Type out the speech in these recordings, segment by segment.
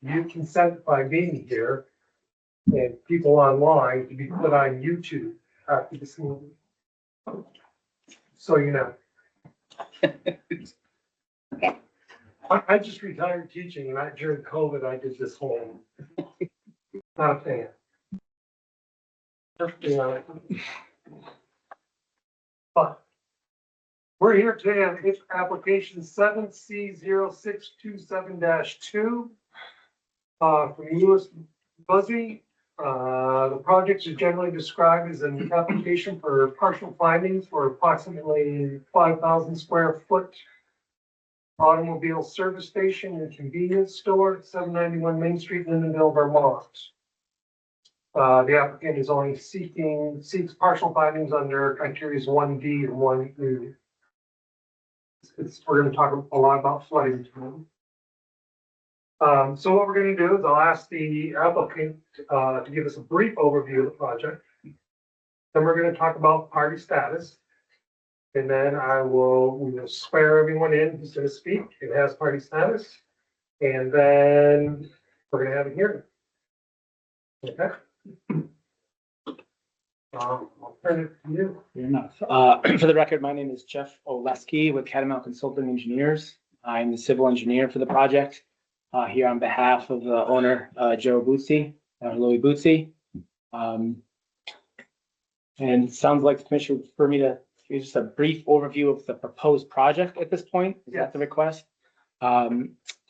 you consent by being here and people online to be put on YouTube after this meeting. So you know. Okay. I just retired teaching and during COVID, I did this whole, not a fan. Perfectly honest. But we're here today on application 7C0627-2 from Lewis Buzzy. The project is generally described as an application for partial findings for approximately 5,000 square foot automobile service station and convenience store at 791 Main Street, Lindenville, Vermont. The applicant is only seeks partial findings under criteria 1D and 1E. We're going to talk a lot about flooding tonight. So what we're going to do is I'll ask the applicant to give us a brief overview of the project. Then we're going to talk about party status. And then we will swear everyone in who's going to speak and has party status. And then we're going to have a hearing. Okay. I'll turn it to you. Fair enough. For the record, my name is Jeff Oleski with Catamount Consulting Engineers. I'm the civil engineer for the project here on behalf of the owner, Joe Bootsy, Louis Bootsy. And it sounds like the commission would prefer me to give just a brief overview of the proposed project at this point. Is that the request?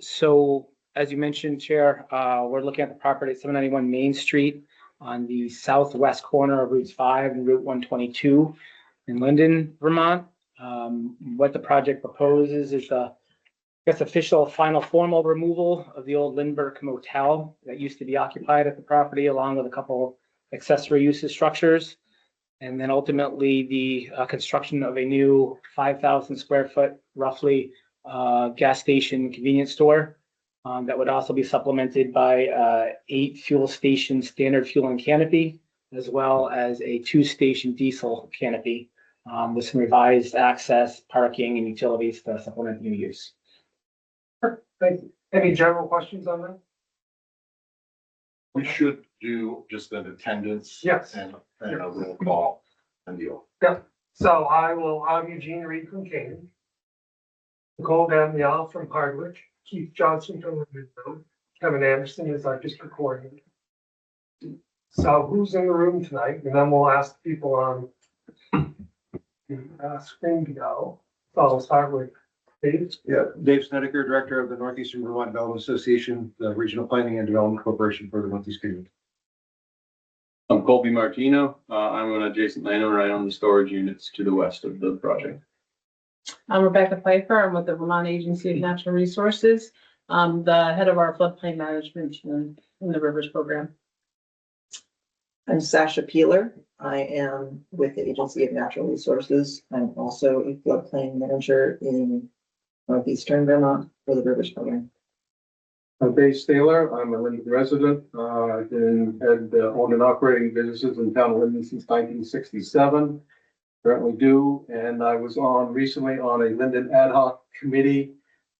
So as you mentioned, Chair, we're looking at the property at 791 Main Street on the southwest corner of Routes 5 and Route 122 in Linden, Vermont. What the project proposes is the official final formal removal of the old Lindbergh Motel that used to be occupied at the property, along with a couple accessory uses structures. And then ultimately the construction of a new 5,000 square foot, roughly, gas station convenience store. That would also be supplemented by 8 fuel station standard fuel and canopy, as well as a 2-station diesel canopy with some revised access, parking, and utilities to supplement new use. Thank you. Any general questions on that? We should do just an attendance. Yes. And a roll call and deal. So I'm Eugene Reed from Canaan. Nicole Danielle from Hardwick. Keith Johnson from Lindenville. Kevin Anderson is our district coordinator. So who's in the room tonight? And then we'll ask people on the screen to go. So I'll start with Dave. Yeah, Dave Snedeker, Director of the Northeastern Vermont Development Association, the Regional Planning and Development Corporation for the Northeast Region. I'm Colby Martino. I'm an adjacent landowner. I own the storage units to the west of the project. I'm Rebecca Pfeiffer. I'm with the Vermont Agency of Natural Resources. I'm the head of our floodplain management in the Rivers program. I'm Sasha Peeler. I am with the Agency of Natural Resources. I'm also a floodplain manager in Northeastern Vermont for the Rivers program. I'm Dave Staler. I'm a Linden resident. I've been owned and operating businesses in town of Linden since 1967. Currently do, and I was recently on a Linden ad hoc committee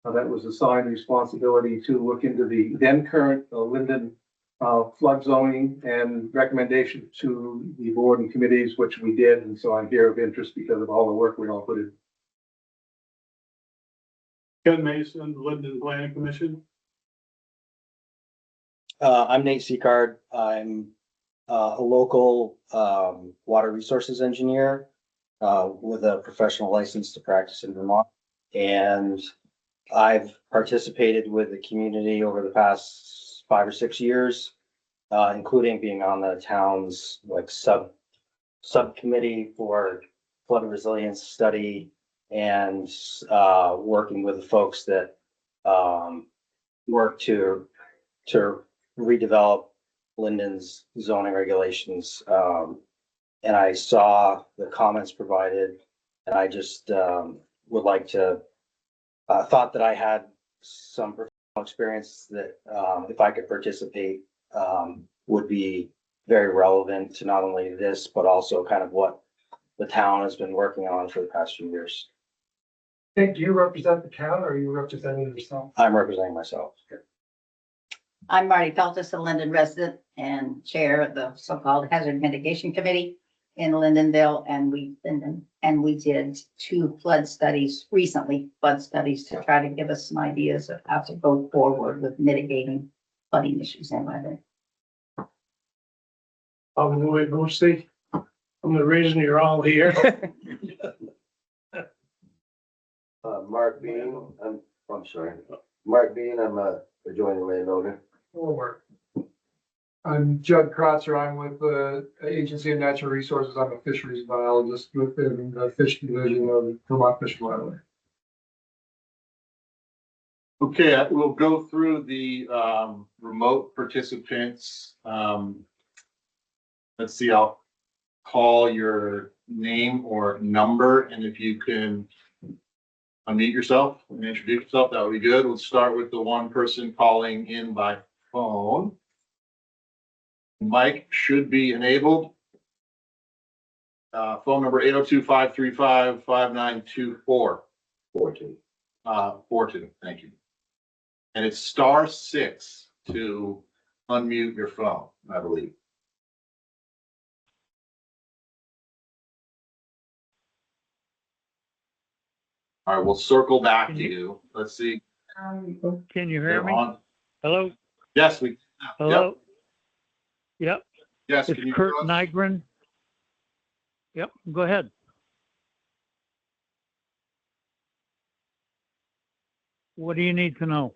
that was assigned responsibility to look into the then current Linden flood zoning and recommendation to the board and committees, which we did. And so I'm here of interest because of all the work we all put in. Ken Mason, Linden Planning Commission. I'm Nate Seacard. I'm a local water resources engineer with a professional license to practice in Vermont. And I've participated with the community over the past 5 or 6 years, including being on the town's subcommittee for flood resilience study and working with the folks that work to redevelop Linden's zoning regulations. And I saw the comments provided, and I just would like to, thought that I had some professional experience that if I could participate would be very relevant to not only this, but also kind of what the town has been working on for the past few years. Hey, do you represent the town or are you representing yourself? I'm representing myself. I'm Marty Feltus, a Linden resident and chair of the so-called Hazard Mitigation Committee in Lindenville. And we did 2 flood studies recently, to try to give us some ideas of how to go forward with mitigating flooding issues in Linden. I'm Louis Bootsy. I'm the reason you're all here. Mark Bean, I'm sorry, Mark Bean, I'm a adjoining landowner. Over. I'm Judd Kratzer. I'm with the Agency of Natural Resources. I'm a fisheries biologist within the fish division of Vermont Fish and Wildlife. Okay, we'll go through the remote participants. Let's see, I'll call your name or number, and if you can unmute yourself and introduce yourself, that would be good. We'll start with the one person calling in by phone. Mic should be enabled. Phone number 802-535-5924. 14. 42, thank you. And it's *6 to unmute your phone, I believe. All right, we'll circle back to you. Let's see. Can you hear me? On. Hello? Yes, we. Hello? Yep. Yes. It's Can you Kurt Nygren. Yep, go ahead. What do you need to know?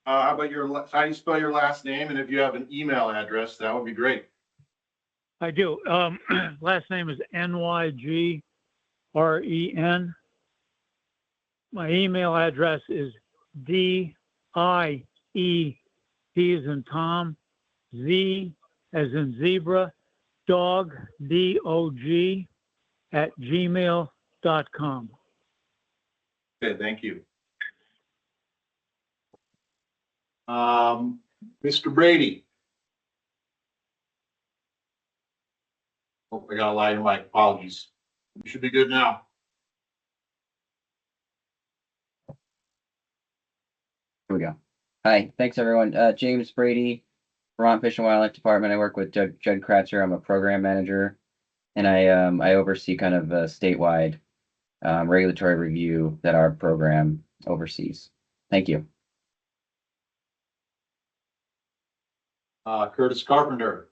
How about how do you spell your last name? And if you have an email address, that would be great. I do. Last name is Nygren. My email address is DIE, T as in Tom, Z as in zebra, dog, DOG, @gmail.com. Okay, thank you. Mr. Brady. Oh, I got a lie in my apologies. You should be good now. Here we go. Hi, thanks everyone. James Brady, Vermont Fish and Wildlife Department. I work with Judd Kratzer. I'm a program manager, and I oversee kind of a statewide regulatory review that our program oversees. Thank you. Curtis Carpenter.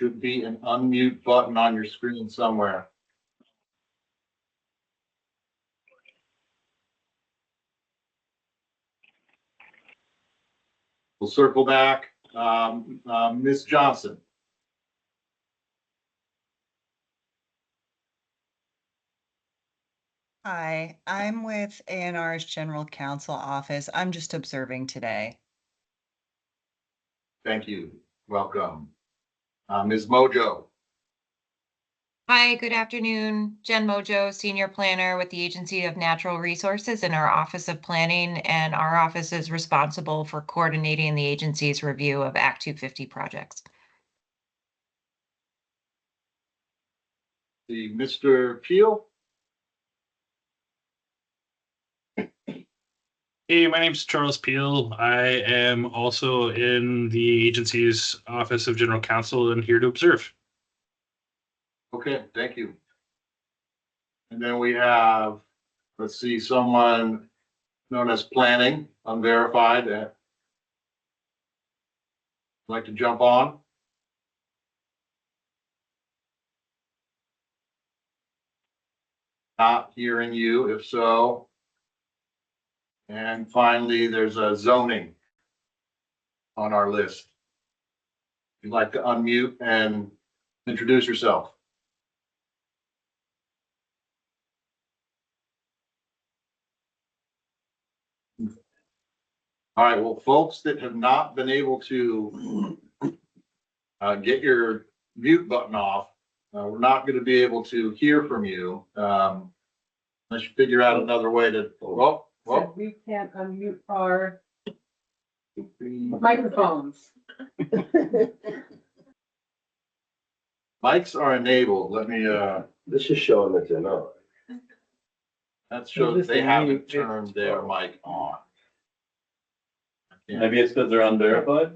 Should be an unmute button on your screen somewhere. We'll circle back. Ms. Johnson. Hi, I'm with ANR's General Counsel Office. I'm just observing today. Thank you. Welcome. Ms. Mojo. Hi, good afternoon. Jen Mojo, Senior Planner with the Agency of Natural Resources in our Office of Planning, and our office is responsible for coordinating the agency's review of Act 250 projects. Mr. Peel. Hey, my name's Charles Peel. I am also in the agency's Office of General Counsel and here to observe. Okay, thank you. And then we have, let's see, someone known as planning, unverified, that would like to jump on. Not hearing you, if so. And finally, there's a zoning on our list. If you'd like to unmute and introduce yourself. All right, well, folks that have not been able to get your mute button off, we're not going to be able to hear from you unless you figure out another way to. Well, We can't unmute our microphones. mics are enabled. Let me. This is showing that they're not. That shows this they the haven't mute? turned their mic on. Maybe it's because they're unverified?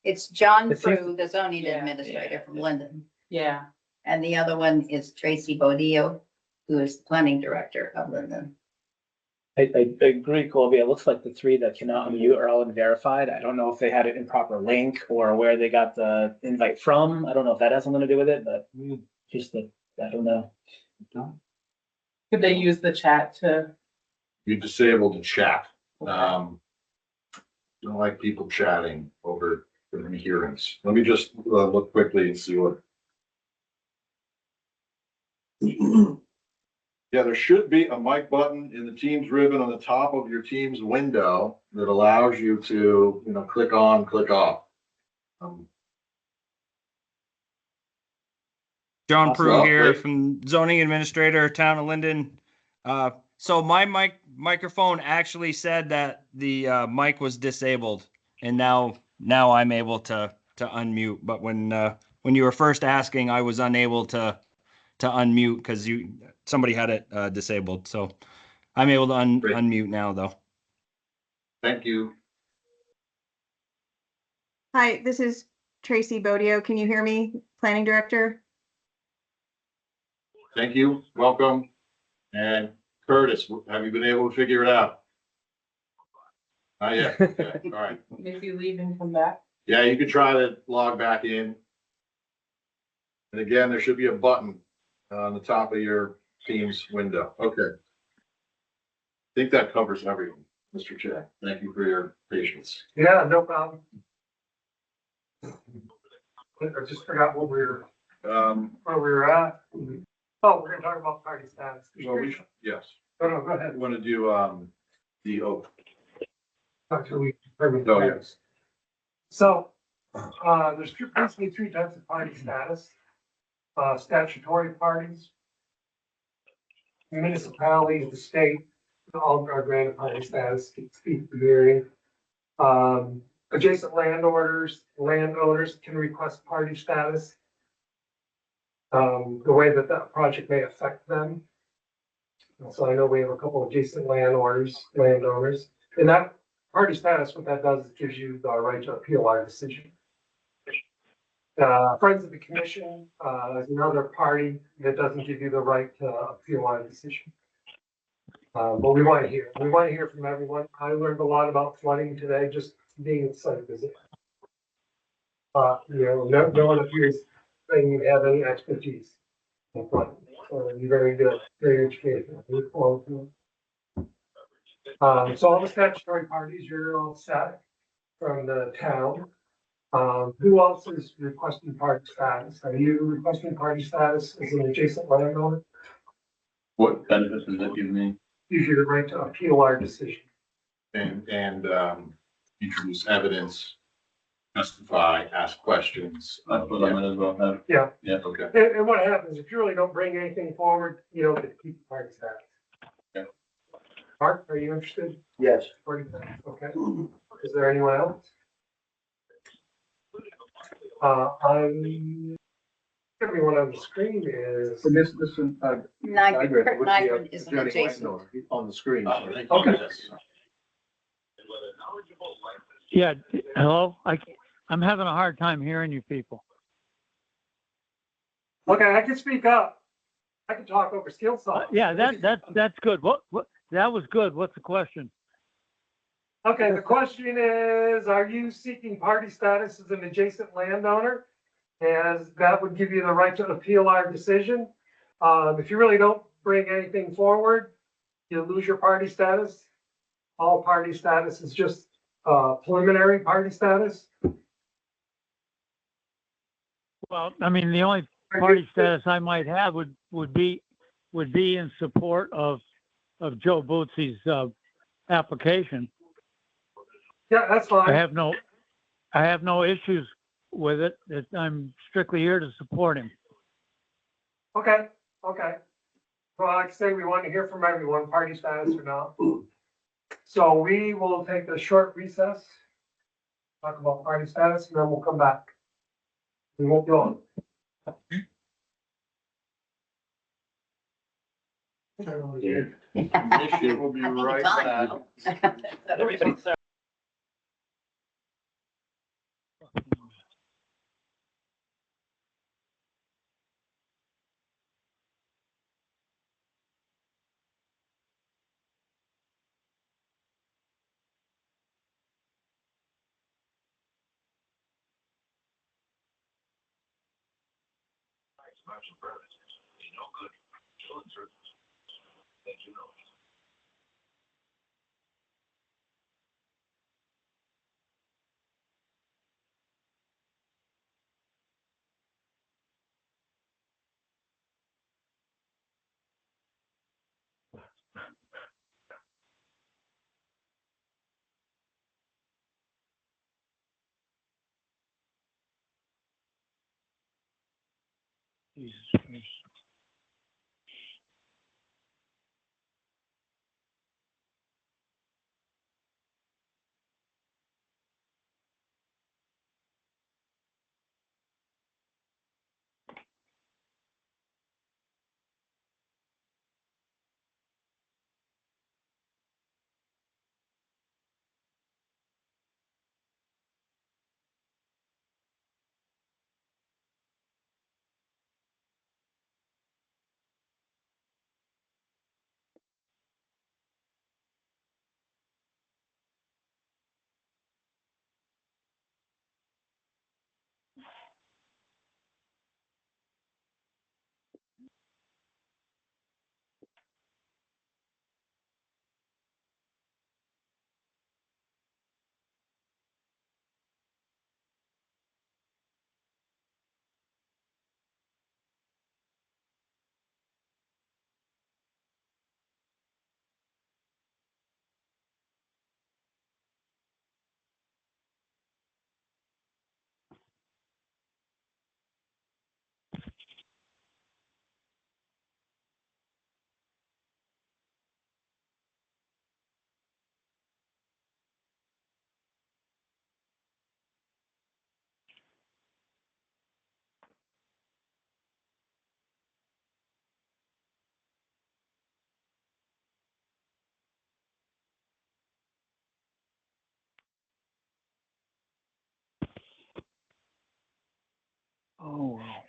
It's John It seems- Prue, the zoning Yeah. administrator from Linden. Yeah, And the other one is Tracy Bodillo, who is the planning director of Linden. I agree, Colby. It looks like the three that cannot unmute are all unverified. I don't know if they had an improper link or where they got the invite from. I don't know if that has something to do with it, but just that, I don't know. could they use the chat to, You disabled the chat. Don't like people chatting over the hearings. Let me just look quickly and see what. Yeah, there should be a mic button in the Teams ribbon on the top of your Teams window that allows you to, click on, click off. John Prue Well, here wait. from zoning administrator, town of Linden. So my microphone actually said that the mic was disabled, and now I'm able to unmute. But when you were first asking, I was unable to unmute because somebody had it disabled. So I'm able to unmute now though. Thank you. Hi, this is Tracy Bodillo. Can you hear me, planning director? Thank you. Welcome. And Curtis, have you been able to figure it out? Not yet. Okay. All right. maybe leave and come back? Yeah, you could try to log back in. And again, there should be a button on the top of your Teams window. Okay. I think that covers everything, Mr. Chair. Thank you for your patience. Yeah, no problem. I just forgot what where we were at. Oh, we're gonna talk about party status. Yes. No, go ahead. I want to do, the oath. Actually, Oh, yes. So, there's basically three types of party status. Statutory parties, municipalities, the state, all are granted party status, speak the hearing. Adjacent landowners can request party status. The way that project may affect them. So I know we have a couple of adjacent landowners, and that party status, what that does is gives you the right to appeal our decision. Friends of the commission is another party that doesn't give you the right to appeal our decision. But we want to hear from everyone. I learned a lot about flooding today, just being at site visit. No one appears saying you have any expertise in flooding. So you're very good, very educated. So all the statutory parties, you're all set from the town. Who else is requesting party status? Are you requesting party status as an adjacent landowner? What benefits does that give me? Gives you the right to appeal our decision. And introduce evidence, testify, ask questions. That's what I might as well have. Yeah. Yeah. Okay. And what happens, if you really don't bring anything forward, you don't get to keep the party status. Okay. Mark, are you interested? Yes. Party status? Okay. Is there anyone else? Everyone on the screen is. This, Nygren is an adjacent. on the screen. Okay. Yeah, hello? I'm having a hard time hearing you people. Okay, I can speak up. I can talk over skill songs. Yeah, that's good. What, that was good. What's the question? Okay, the question is, are you seeking party status as an adjacent landowner? As that would give you the right to appeal our decision. If you really don't bring anything forward, you lose your party status. All party status is just preliminary party status. Well, I mean, the only party status I might have would be in support of Joe Bootsy's application. Yeah, that's fine. I have no issues with it. I'm strictly here to support him. Okay. Well, like I say, we want to hear from everyone, party status or not. So we will take a short recess, talk about party status, and then we'll come back. We won't go on. Mission will be right back. Everybody's Jesus Christ. Oh, wow.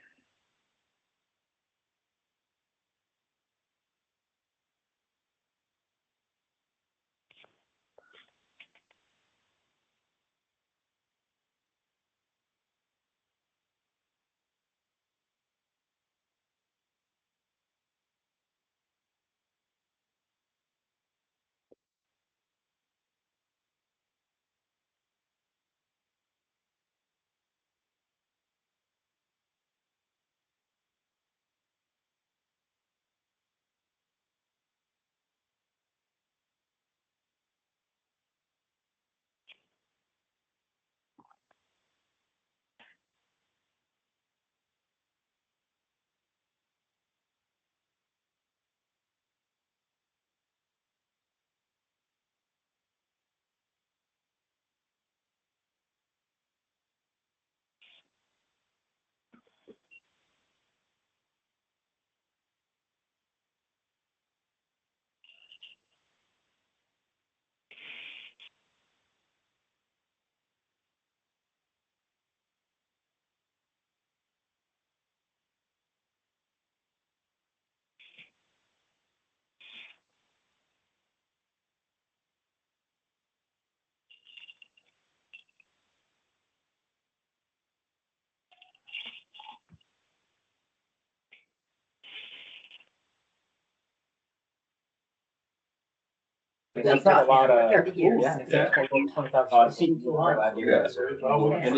That's not a lot of. 30 years. Yeah. And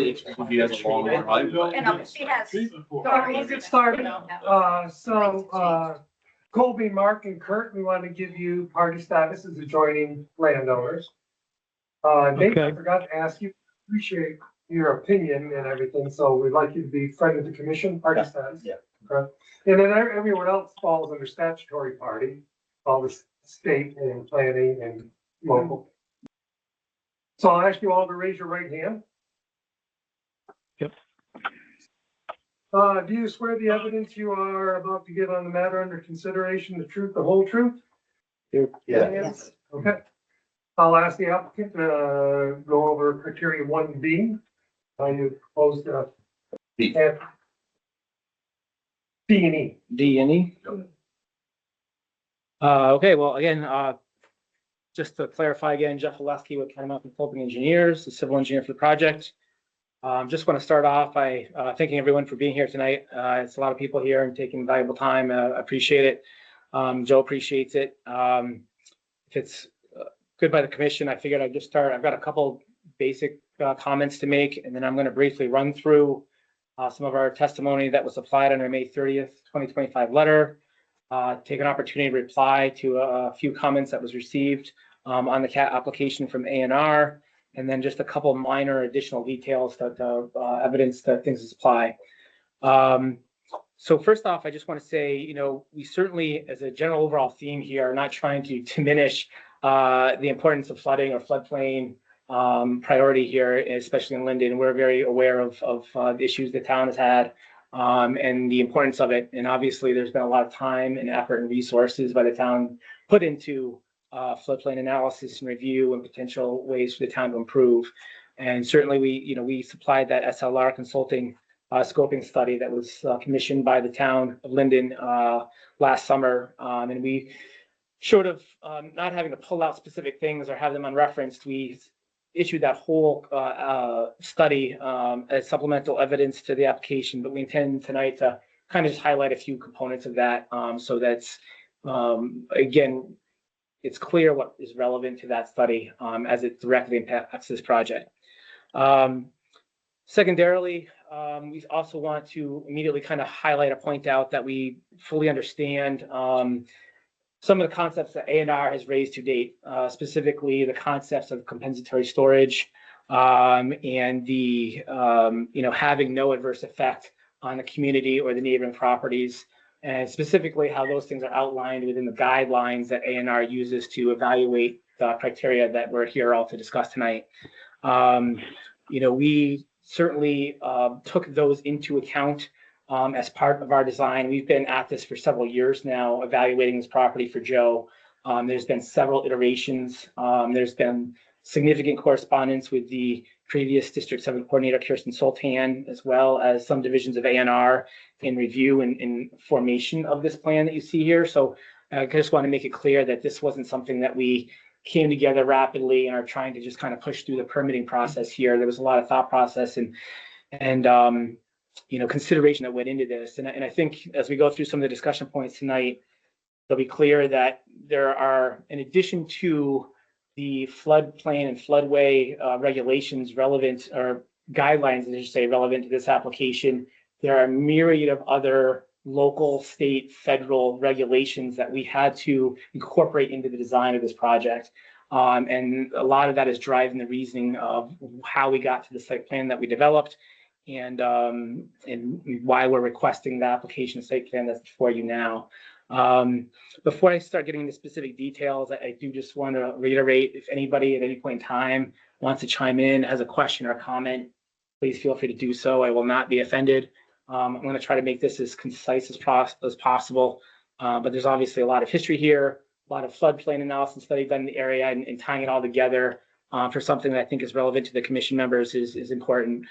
it's, he has a long driveway. And she has. Let's get started. Colby, Mark, and Kurt, we want to give you party status as adjoining landowners. Nate, I Okay. forgot to ask you, appreciate your opinion and everything, so we'd like you to be friend of the commission, party status. Yeah. Okay. And then everyone else falls under statutory party, all the state and planning and local. So I'll ask you all to raise your right hand. Yep. Do you swear the evidence you are about to give on the matter under consideration, the truth, the whole truth? Yeah. Yes. Okay. I'll ask the applicant to go over criteria 1B. You proposed B. B and E. D and E. Okay, well, again, just to clarify again, Jeff Oleski with Catamount Consulting Engineers, the civil engineer for the project. Just want to start off by thanking everyone for being here tonight. It's a lot of people here and taking valuable time. Appreciate it. Joe appreciates it. If it's good by the commission, I figured I'd just start. I've got a couple basic comments to make, and then I'm going to briefly run through some of our testimony that was supplied on our May 30th, 2025 letter. Take an opportunity to reply to a few comments that was received on the CAT application from A&R, and then just a couple minor additional details that evidence that things apply. So first off, I just want to say, you know, we certainly, as a general overall theme here, are not trying to diminish the importance of flooding or floodplain priority here, especially in Linden. We're very aware of the issues the town has had and the importance of it. And obviously, there's been a lot of time and effort and resources by the town put into floodplain analysis and review and potential ways for the town to improve. And certainly, we supplied that SLR consulting scoping study that was commissioned by the town of Linden last summer, and we short of not having to pull out specific things or have them unreferenced, we issued that whole study as supplemental evidence to the application, but we intend tonight to kind of just highlight a few components of that so that's, again, it's clear what is relevant to that study as it directly impacts this project. Secondarily, we also want to immediately kind of highlight or point out that we fully understand some of the concepts that A&R has raised to date, specifically the concepts of compensatory storage and the, having no adverse effect on the community or the neighboring properties, and specifically how those things are outlined within the guidelines that A&R uses to evaluate the criteria that we're here all to discuss tonight. We certainly took those into account as part of our design. We've been at this for several years now, evaluating this property for Joe. There's been several iterations. There's been significant correspondence with the previous District 7 coordinator, Kirsten Soltan, as well as some divisions of A&R in review and in formation of this plan that you see here. So I just want to make it clear that this wasn't something that we came together rapidly and are trying to just kind of push through the permitting process here. There was a lot of thought process and consideration that went into this. And I think as we go through some of the discussion points tonight, it'll be clear that there are, in addition to the floodplain and floodway regulations relevant, or guidelines, I should say, relevant to this application, there are a myriad of other local, state, federal regulations that we had to incorporate into the design of this project. And a lot of that is driving the reasoning of how we got to the site plan that we developed and why we're requesting the application site plan that's before you now. Before I start getting into specific details, I do just want to reiterate, if anybody at any point in time wants to chime in, has a question or a comment, please feel free to do so. I will not be offended. I'm going to try to make this as concise as possible, but there's obviously a lot of history here, a lot of floodplain analysis study done in the area, and tying it all together for something that I think is relevant to the commission members is important.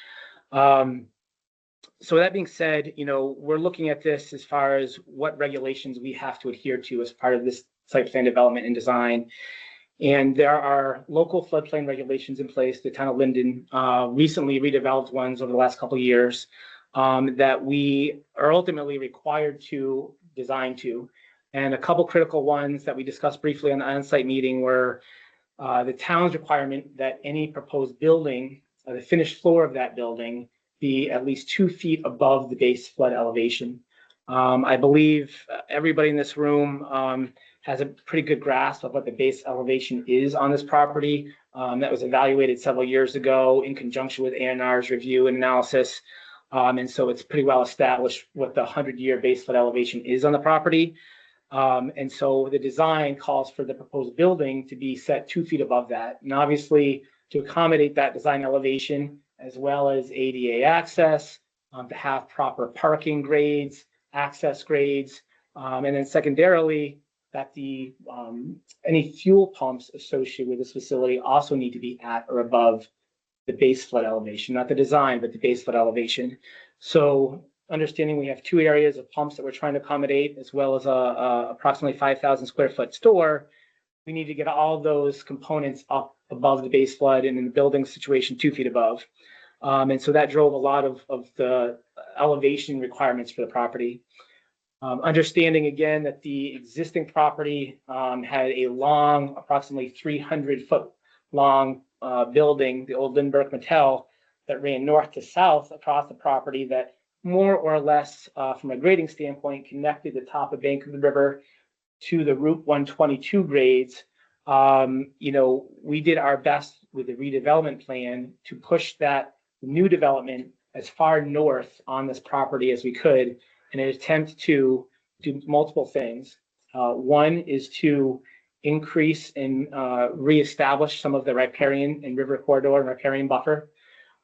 So that being said, we're looking at this as far as what regulations we have to adhere to as part of this site plan development and design. And there are local floodplain regulations in place. The town of Linden recently redeveloped ones over the last couple of years that we are ultimately required to design to. And a couple critical ones that we discussed briefly on the on-site meeting were the town's requirement that any proposed building, the finished floor of that building, be at least 2 feet above the base flood elevation. I believe everybody in this room has a pretty good grasp of what the base elevation is on this property. That was evaluated several years ago in conjunction with A&R's review and analysis. And so it's pretty well established what the 100-year base flood elevation is on the property. And so the design calls for the proposed building to be set 2 feet above that. And obviously, to accommodate that design elevation, as well as ADA access, to have proper parking grades, access grades, and then secondarily, that the any fuel pumps associated with this facility also need to be at or above the base flood elevation, not the design, but the base flood elevation. So understanding we have two areas of pumps that we're trying to accommodate, as well as a approximately 5,000 square foot store, we need to get all those components up above the base flood and in the building situation 2 feet above. And so that drove a lot of the elevation requirements for the property. Understanding again that the existing property had a long, approximately 300-foot long building, the old Lindbergh Motel, that ran north to south across the property that more or less, from a grading standpoint, connected the top of bank of the river to the Route 122 grades. We did our best with the redevelopment plan to push that new development as far north on this property as we could in an attempt to do multiple things. One is to increase and reestablish some of the riparian and river corridor and riparian buffer.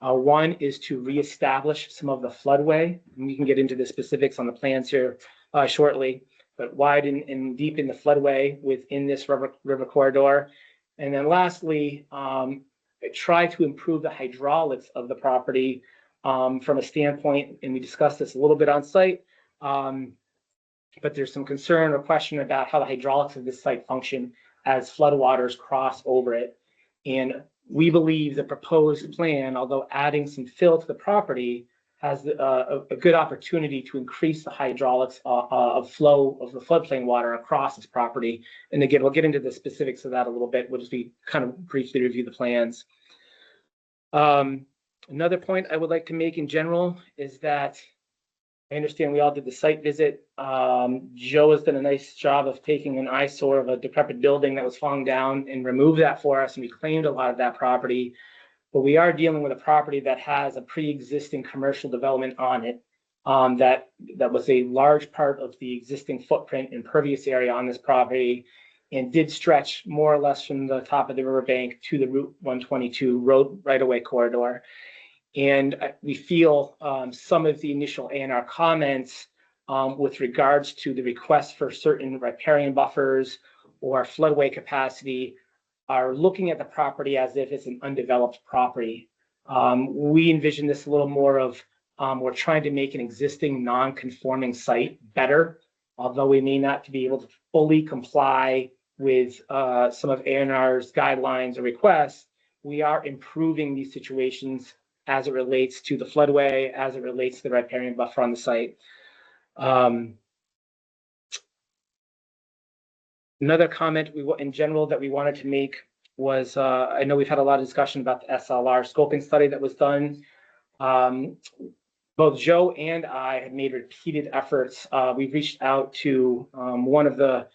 One is to reestablish some of the floodway, and we can get into the specifics on the plans here shortly, but widen and deepen the floodway within this river corridor. And then lastly, try to improve the hydraulics of the property from a standpoint, and we discussed this a little bit on site, but there's some concern or question about how the hydraulics of this site function as floodwaters cross over it. And we believe the proposed plan, although adding some fill to the property, has a good opportunity to increase the hydraulics of flow of the floodplain water across this property. And again, we'll get into the specifics of that a little bit. We'll just be kind of briefly review the plans. Another point I would like to make in general is that I understand we all did the site visit. Joe has done a nice job of taking an eyesore of a decrepit building that was falling down and removed that for us, and we claimed a lot of that property. But we are dealing with a property that has a pre-existing commercial development on it. That was a large part of the existing footprint impervious area on this property, and did stretch more or less from the top of the riverbank to the Route 122 road right-of-way corridor. And we feel some of the initial A&R comments with regards to the request for certain riparian buffers or floodway capacity are looking at the property as if it's an undeveloped property. We envision this a little more of we're trying to make an existing non-conforming site better, although we may not be able to fully comply with some of A&R's guidelines or requests. We are improving these situations as it relates to the floodway, as it relates to the riparian buffer on the site. Another comment in general that we wanted to make was, I know we've had a lot of discussion about the SLR scoping study that was done. Both Joe and I have made repeated efforts. We've reached out to one of the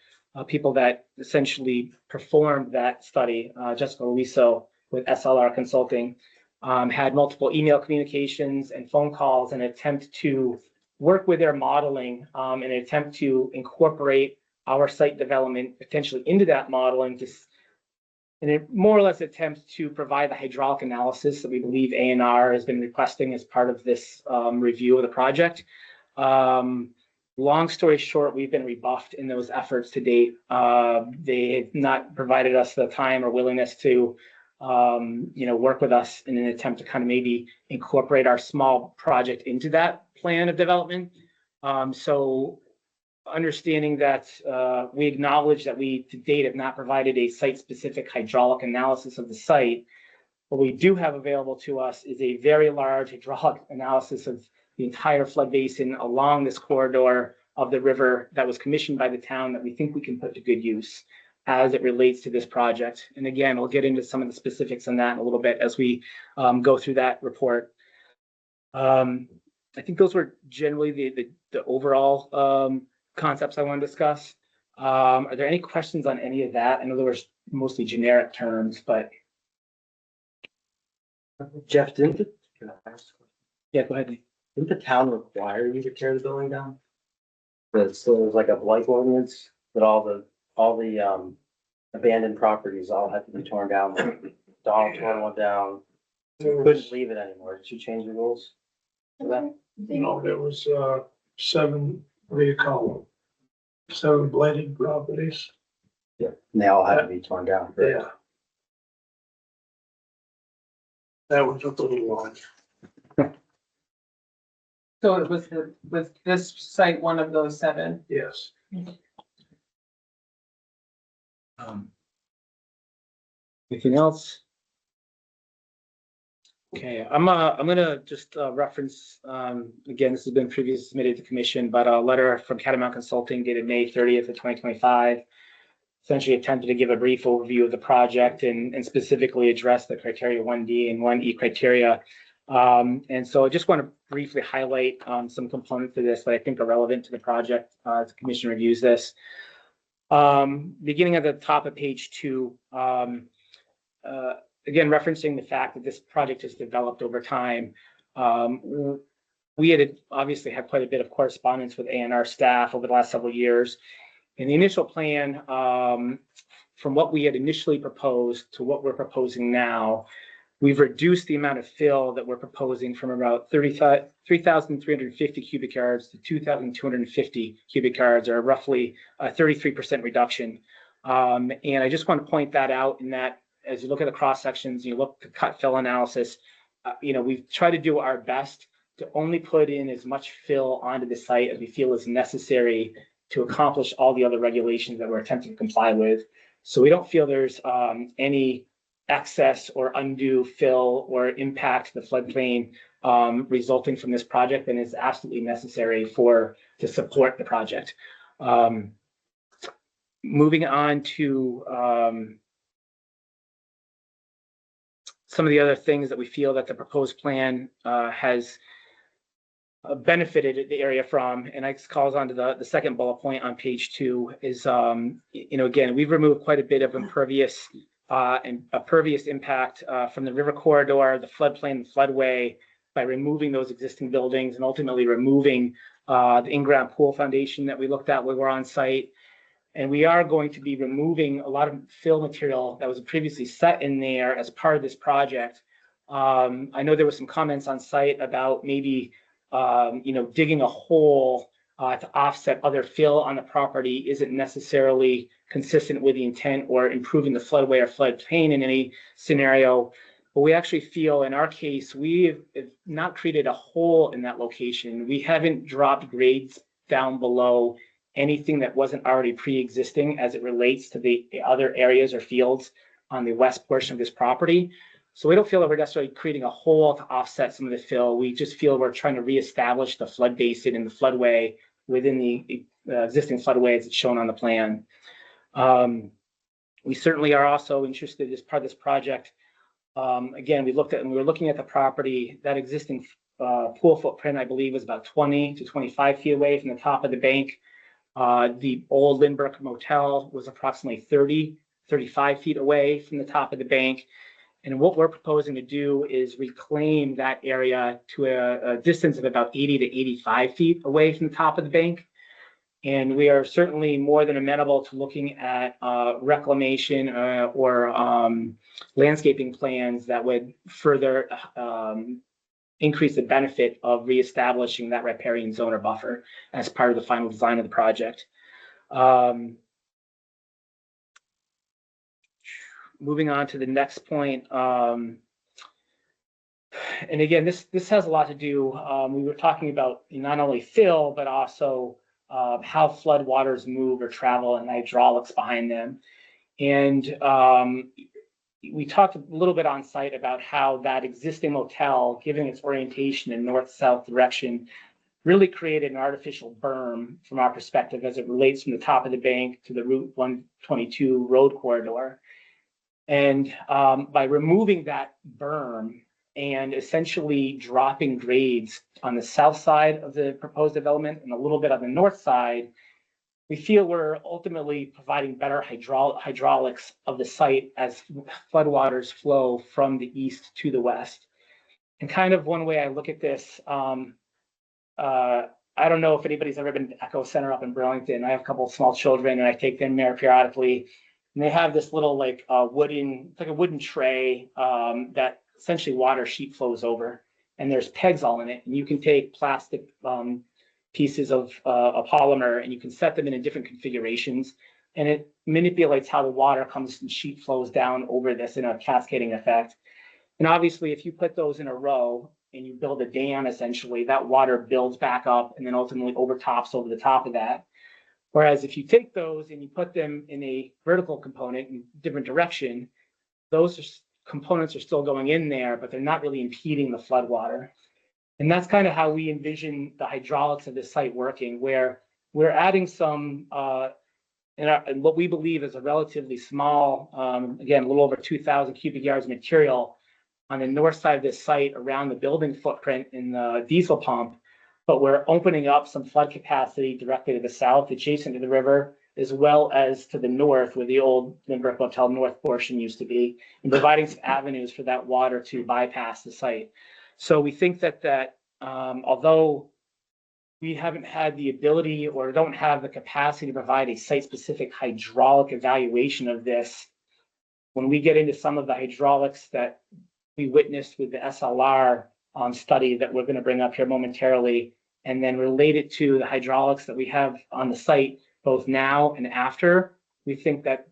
people that essentially performed that study, Jessica Luiso with SLR Consulting. Had multiple email communications and phone calls in an attempt to work with their modeling in an attempt to incorporate our site development potentially into that modeling, just in a more or less attempt to provide the hydraulic analysis that we believe A&R has been requesting as part of this review of the project. Long story short, we've been rebuffed in those efforts to date. They have not provided us the time or willingness to work with us in an attempt to kind of maybe incorporate our small project into that plan of development. So understanding that we acknowledge that we to date have not provided a site-specific hydraulic analysis of the site. What we do have available to us is a very large hydraulic analysis of the entire flood basin along this corridor of the river that was commissioned by the town that we think we can put to good use as it relates to this project. And again, we'll get into some of the specifics on that in a little bit as we go through that report. I think those were generally the overall concepts I want to discuss. Are there any questions on any of that? I know there were mostly generic terms, but. Jeff, can I ask? Yeah, go ahead. Didn't the town require you to tear the building down? But so there's like a blight ordinance that all the abandoned properties all have to be torn down. Donald tore one down. You couldn't leave it anymore. Did you change the rules for that? you know, there was, 7, what do you call them? 7 blighted properties. Yeah, and they all had to be torn down. correct? Yeah. That was a little long. So it was this site one of those 7? Yes. Anything else? Okay, I'm gonna just reference, again, this has been previously submitted to commission, but a letter from Catamount Consulting dated May 30th of 2025. Essentially attempted to give a brief overview of the project and specifically address the criteria 1D and 1E criteria. And so I just want to briefly highlight some components of this that I think are relevant to the project as the commission reviews this. Beginning at the top of page 2, again, referencing the fact that this project has developed over time. We had obviously had quite a bit of correspondence with A&R staff over the last several years. In the initial plan, from what we had initially proposed to what we're proposing now, we've reduced the amount of fill that we're proposing from about 3,350 cubic yards to 2,250 cubic yards, or roughly a 33% reduction. And I just want to point that out in that as you look at the cross sections, you look at the cut fill analysis, we've tried to do our best to only put in as much fill onto the site as we feel is necessary to accomplish all the other regulations that we're attempting to comply with. So we don't feel there's any excess or undue fill or impact to the floodplain resulting from this project, and is absolutely necessary to support the project. Moving on to some of the other things that we feel that the proposed plan has benefited the area from, and it calls on to the second bullet point on page 2 is, again, we've removed quite a bit of impervious impact from the river corridor, the floodplain, the floodway, by removing those existing buildings and ultimately removing the in-ground pool foundation that we looked at when we were on site. And we are going to be removing a lot of fill material that was previously set in there as part of this project. I know there were some comments on site about maybe digging a hole to offset other fill on the property isn't necessarily consistent with the intent or improving the floodway or floodplain in any scenario. But we actually feel in our case, we have not created a hole in that location. We haven't dropped grades down below anything that wasn't already pre-existing as it relates to the other areas or fields on the west portion of this property. So we don't feel that we're necessarily creating a hole to offset some of the fill. We just feel we're trying to reestablish the flood basin and the floodway within the existing floodway as it's shown on the plan. We certainly are also interested as part of this project. Again, we were looking at the property, that existing pool footprint, I believe, was about 20 to 25 feet away from the top of the bank. The old Lindbergh Motel was approximately 35 feet away from the top of the bank. And what we're proposing to do is reclaim that area to a distance of about 80 to 85 feet away from the top of the bank. And we are certainly more than amenable to looking at reclamation or landscaping plans that would further increase the benefit of reestablishing that riparian zone or buffer as part of the final design of the project. Moving on to the next point. And again, this has a lot to do, we were talking about not only fill, but also how floodwaters move or travel and hydraulics behind them. And we talked a little bit on site about how that existing motel, given its orientation in north-south direction, really created an artificial berm from our perspective as it relates from the top of the bank to the Route 122 road corridor. And by removing that berm and essentially dropping grades on the south side of the proposed development and a little bit on the north side, we feel we're ultimately providing better hydraulics of the site as floodwaters flow from the east to the west. And kind of one way I look at this, I don't know if anybody's ever been to Echo Center up in Burlington. I have a couple of small children and I take them there periodically. And they have this little wooden tray that essentially water sheet flows over. and there's pegs all in it. And you can take plastic pieces of a polymer and you can set them in different configurations, and it manipulates how the water comes and sheet flows down over this in a cascading effect. And obviously, if you put those in a row and you build a dam, essentially, that water builds back up and then ultimately overtops over the top of that. Whereas if you take those and you put them in a vertical component in different direction, those components are still going in there, but they're not really impeding the flood water. And that's kind of how we envision the hydraulics of this site working, where we're adding some, and what we believe is a relatively small, again, a little over 2,000 cubic yards of material on the north side of this site around the building footprint in the diesel pump. But we're opening up some flood capacity directly to the south, adjacent to the river, as well as to the north, where the old Lindbergh Hotel North portion used to be, and providing some avenues for that water to bypass the site. So we think that although we haven't had the ability or don't have the capacity to provide a site-specific hydraulic evaluation of this, when we get into some of the hydraulics that we witnessed with the SLR study that we're going to bring up here momentarily, and then relate it to the hydraulics that we have on the site, both now and after, we think that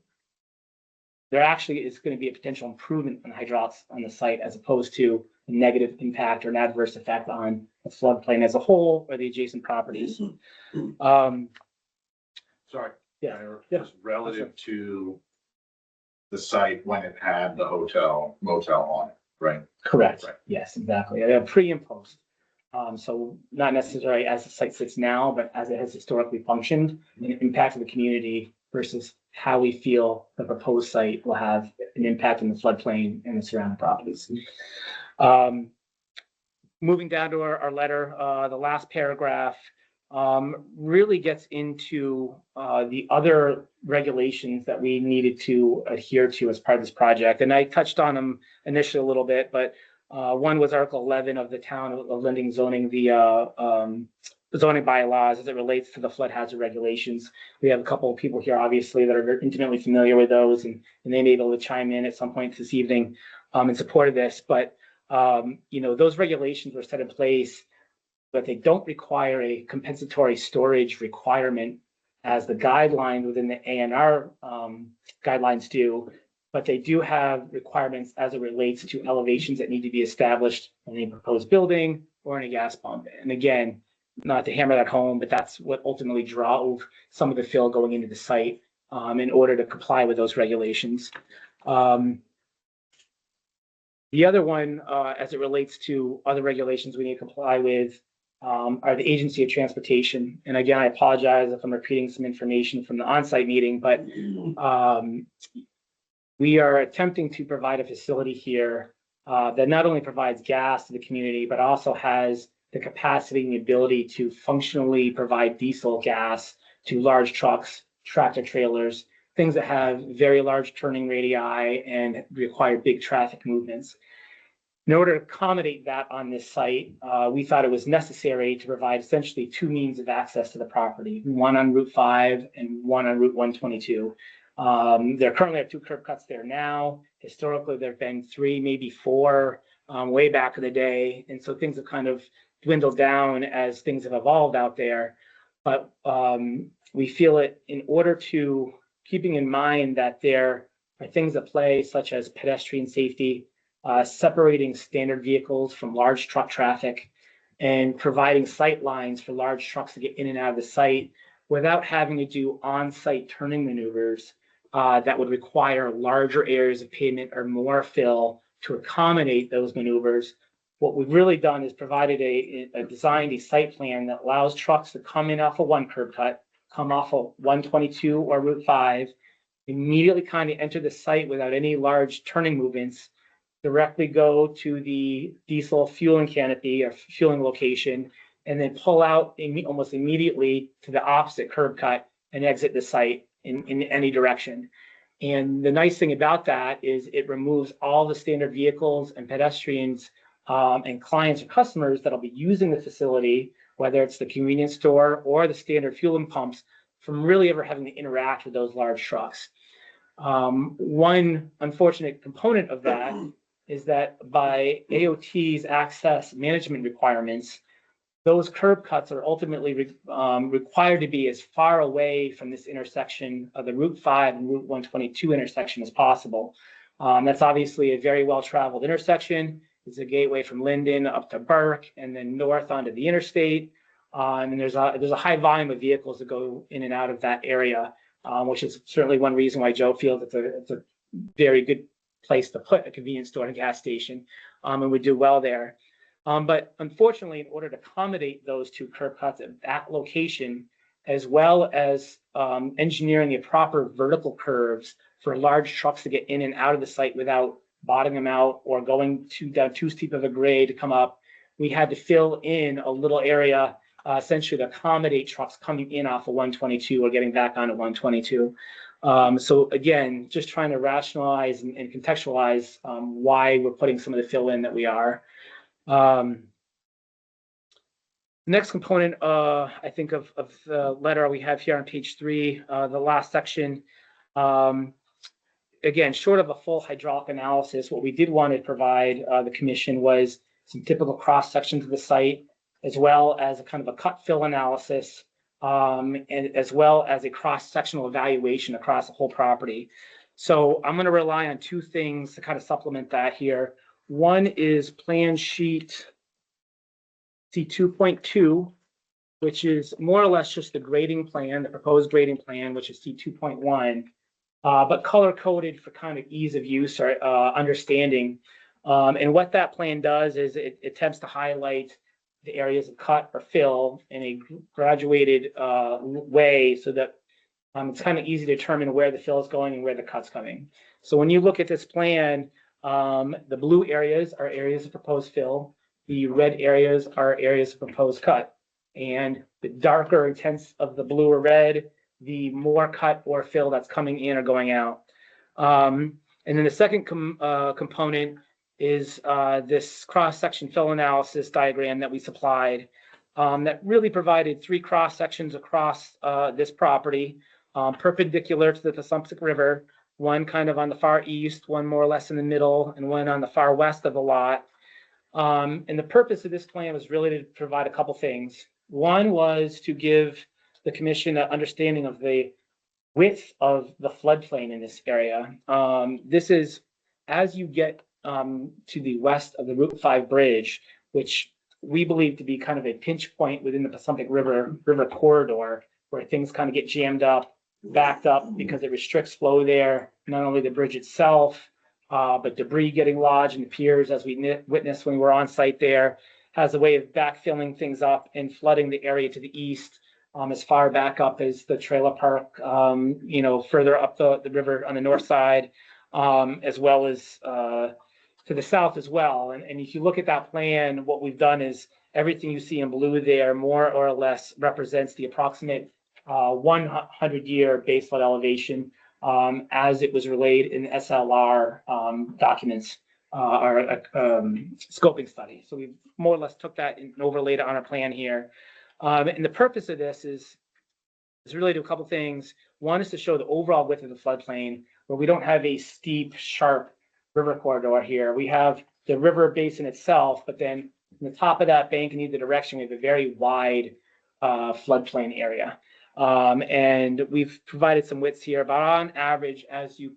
there actually is going to be a potential improvement in hydraulics on the site, as opposed to a negative impact or an adverse effect on the floodplain as a whole or the adjacent properties. Sorry. Yeah. Just relative to the site when it had the hotel motel on it, right? Correct. Right. Yes, exactly. Pre and post. So not necessarily as the site sits now, but as it has historically functioned and it impacted the community versus how we feel the proposed site will have an impact on the floodplain and the surrounding properties. Moving down to our letter, the last paragraph really gets into the other regulations that we needed to adhere to as part of this project. And I touched on them initially a little bit, but one was Article 11 of the town of Linden zoning, the zoning bylaws as it relates to the flood hazard regulations. We have a couple of people here, obviously, that are very intimately familiar with those, and they may be able to chime in at some point this evening in support of this. But those regulations were set in place, but they don't require a compensatory storage requirement as the guidelines within the ANR guidelines do, but they do have requirements as it relates to elevations that need to be established in a proposed building or in a gas pump. And again, not to hammer that home, but that's what ultimately drove some of the fill going into the site in order to comply with those regulations. The other one, as it relates to other regulations we need to comply with, are the Agency of Transportation. And again, I apologize if I'm repeating some information from the on-site meeting, but we are attempting to provide a facility here that not only provides gas to the community, but also has the capacity and the ability to functionally provide diesel gas to large trucks, tractor trailers, things that have very large turning radii and require big traffic movements. In order to accommodate that on this site, we thought it was necessary to provide essentially two means of access to the property, one on Route 5 and one on Route 122. There currently are two curb cuts there now. Historically, there have been three, maybe four, way back in the day. And so things have kind of dwindled down as things have evolved out there. But we feel it in order to, keeping in mind that there are things at play such as pedestrian safety, separating standard vehicles from large truck traffic, and providing sight lines for large trucks to get in and out of the site without having to do on-site turning maneuvers that would require larger areas of pavement or more fill to accommodate those maneuvers. What we've really done is provided designed a site plan that allows trucks to come in off of one curb cut, come off of 122 or Route 5, immediately kind of enter the site without any large turning movements, directly go to the diesel fueling canopy or fueling location, and then pull out almost immediately to the opposite curb cut and exit the site in any direction. And the nice thing about that is it removes all the standard vehicles and pedestrians and clients or customers that'll be using the facility, whether it's the convenience store or the standard fueling pumps, from really ever having to interact with those large trucks. One unfortunate component of that is that by AOT's access management requirements, those curb cuts are ultimately required to be as far away from this intersection of the Route 5 and Route 122 intersection as possible. That's obviously a very well-traveled intersection. It's a gateway from Linden up to Burke and then north onto the interstate. And there's a high volume of vehicles that go in and out of that area, which is certainly one reason why Joe feels it's a very good place to put a convenience store and a gas station, and we do well there. But unfortunately, in order to accommodate those two curb cuts at that location, as well as engineering the proper vertical curves for large trucks to get in and out of the site without bottoming them out or going down too steep of a grade to come up, we had to fill in a little area essentially to accommodate trucks coming in off of 122 or getting back onto 122. So again, just trying to rationalize and contextualize why we're putting some of the fill in that we are. Next component, I think of the letter we have here on page 3, the last section. Again, short of a full hydraulic analysis, what we did want to provide the commission was some typical cross sections of the site, as well as a kind of a cut fill analysis, and as well as a cross sectional evaluation across the whole property. So I'm going to rely on two things to kind of supplement that here. One is plan sheet C2.2, which is more or less just the grading plan, the proposed grading plan, which is C2.1, but color coded for kind of ease of use or understanding. And what that plan does is it attempts to highlight the areas of cut or fill in a graduated way so that it's kind of easy to determine where the fill is going and where the cut's coming. So when you look at this plan, the blue areas are areas of proposed fill. The red areas are areas of proposed cut. And the darker intense of the blue or red, the more cut or fill that's coming in or going out. And then the second component is this cross-section fill analysis diagram that we supplied that really provided 3 cross sections across this property, perpendicular to the Passumpsic River, one kind of on the far east, one more or less in the middle, and one on the far west of the lot. And the purpose of this plan was really to provide a couple things. One was to give the commission an understanding of the width of the floodplain in this area. This is as you get to the west of the Route 5 bridge, which we believe to be kind of a pinch point within the Passumpsic River corridor, where things kind of get jammed up, backed up, because it restricts flow there, not only the bridge itself, but debris getting lodged in the piers, as we witnessed when we were on site there, has a way of backfilling things up and flooding the area to the east, as far back up as the trailer park, further up the river on the north side, as well as to the south as well. And if you look at that plan, what we've done is everything you see in blue there more or less represents the approximate 100-year base flood elevation as it was relayed in SLR documents or scoping study. So we more or less took that and overlaid it on our plan here. And the purpose of this is related to a couple things. One is to show the overall width of the floodplain, where we don't have a steep, sharp river corridor here. We have the river basin itself, but then on the top of that bank in either direction, we have a very wide floodplain area. And we've provided some widths here, but on average, as you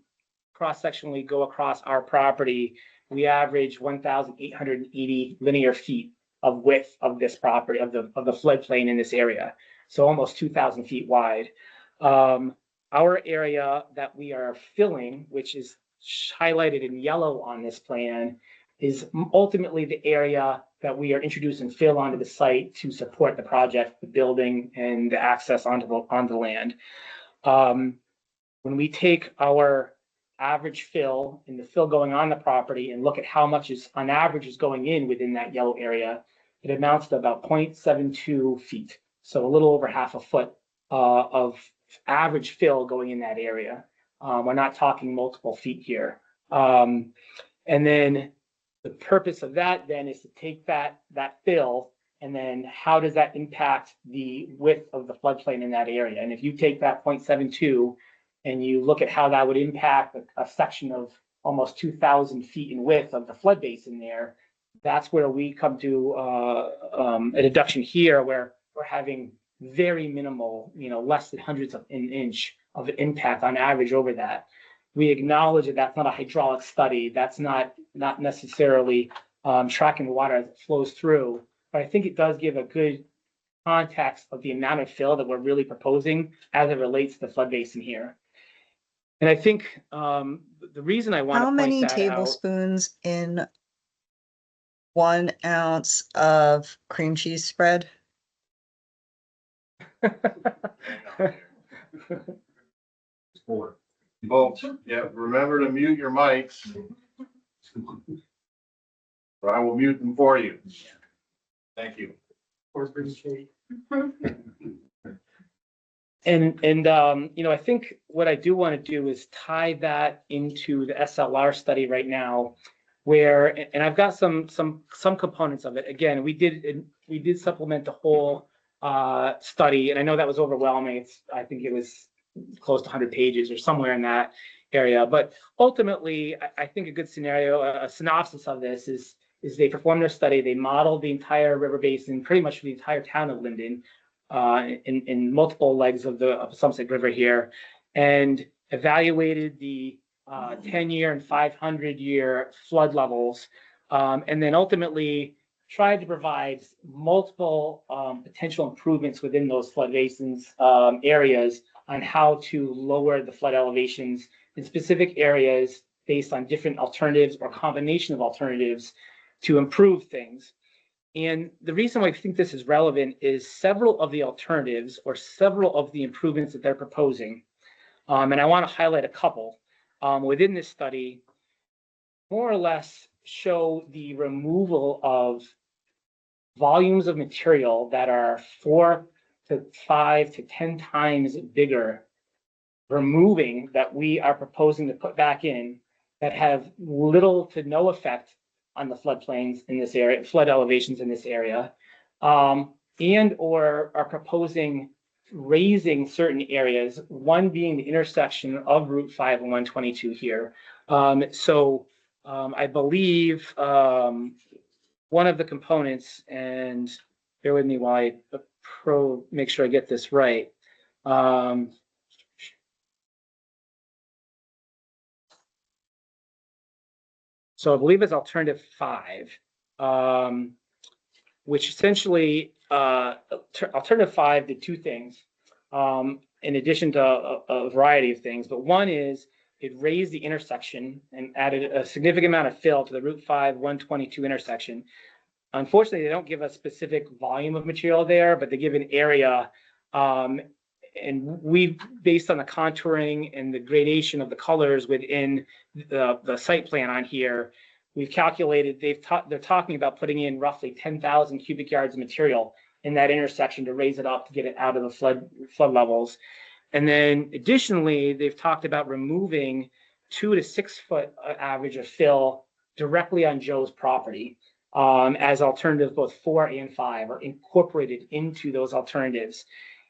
cross-sectionally go across our property, we average 1,880 linear feet of width of this property, of the floodplain in this area. So almost 2,000 feet wide. Our area that we are filling, which is highlighted in yellow on this plan, is ultimately the area that we are introducing fill onto the site to support the project, the building, and the access onto the land. When we take our average fill and the fill going on the property and look at how much is on average is going in within that yellow area, it amounts to about 0.72 feet. So a little over half a foot of average fill going in that area. We're not talking multiple feet here. And then the purpose of that then is to take that fill, and then how does that impact the width of the floodplain in that area? And if you take that 0.72 and you look at how that would impact a section of almost 2,000 feet in width of the flood basin there. That's where we come to a deduction here where we're having very minimal, less than hundreds of an inch of impact on average over that. We acknowledge that that's not a hydraulic study. That's not necessarily tracking the water as it flows through. But I think it does give a good context of the amount of fill that we're really proposing as it relates to the flood basin here. And I think the reason I want to How point many that out. tablespoons in 1 ounce of cream cheese spread? Folks, yeah, remember to mute your mics. Or I will mute them for you. Thank you. And I think what I do want to do is tie that into the SLR study right now, where, and I've got some components of it. Again, we did supplement the whole study, and I know that was overwhelming. I think it was close to 100 pages or somewhere in that area. But ultimately, I think a good scenario, a synopsis of this is they performed their study. They modeled the entire river basin, pretty much the entire town of Linden, in multiple legs of the Sunset River here, and evaluated the 10-year and 500-year flood levels, and then ultimately tried to provide multiple potential improvements within those flood basins areas on how to lower the flood elevations in specific areas based on different alternatives or combination of alternatives to improve things. And the reason why I think this is relevant is several of the alternatives or several of the improvements that they're proposing, and I want to highlight a couple within this study, more or less show the removal of volumes of material that are 4 to 5 to 10 times bigger, removing that we are proposing to put back in that have little to no effect on the floodplains in this area, flood elevations in this area, and or are proposing raising certain areas, one being the intersection of Route 5 and 122 here. I believe one of the components, and bear with me while I make sure I get this right. So I believe it's alternative 5, which essentially alternative 5 did two things, in addition to a variety of things. But one is it raised the intersection and added a significant amount of fill to the Route 5 122 intersection. Unfortunately, they don't give a specific volume of material there, but they give an area. And we, based on the contouring and the gradation of the colors within the site plan on here, we've calculated they're talking about putting in roughly 10,000 cubic yards of material in that intersection to raise it up to get it out of the flood levels. And then additionally, they've talked about removing 2 to 6 foot average of fill directly on Joe's property as alternatives, both 4 and 5 are incorporated into those alternatives.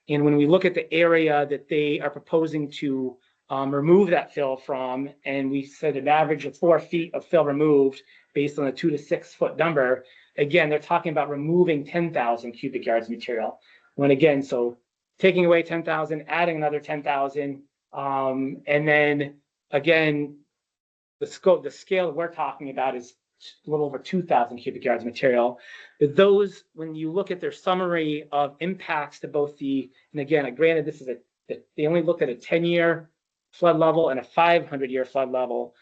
And when we look at the area that they are proposing to remove that fill from, and we said an average of 4 feet of fill removed based on a 2 to 6 foot number, again, they're talking about removing 10,000 cubic yards of material. When again, so taking away 10,000, adding another 10,000, and then again, the scale that we're talking about is a little over 2,000 cubic yards of material. Those, when you look at their summary of impacts to both and again, granted, this is they only looked at a 10-year flood level and a 500-year flood level,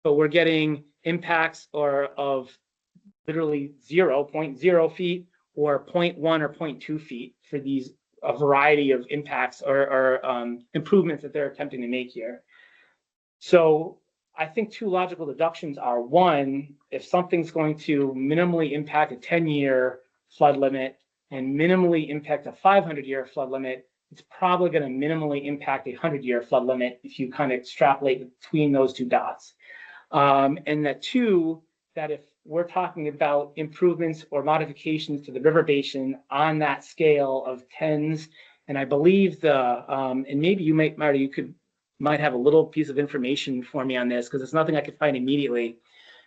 but we're getting impacts of literally 0.0 feet or 0.1 or 0.2 feet for a variety of impacts or improvements that they're attempting to make here. So I think two logical deductions are: one, if something's going to minimally impact a 10-year flood limit and minimally impact a 500-year flood limit, it's probably going to minimally impact a 100-year flood limit if you kind of extrapolate between those two dots. And that two, that if we're talking about improvements or modifications to the river basin on that scale of tens, and I believe and maybe you might, Marty, you could might have a little piece of information for me on this, because it's nothing I could find immediately.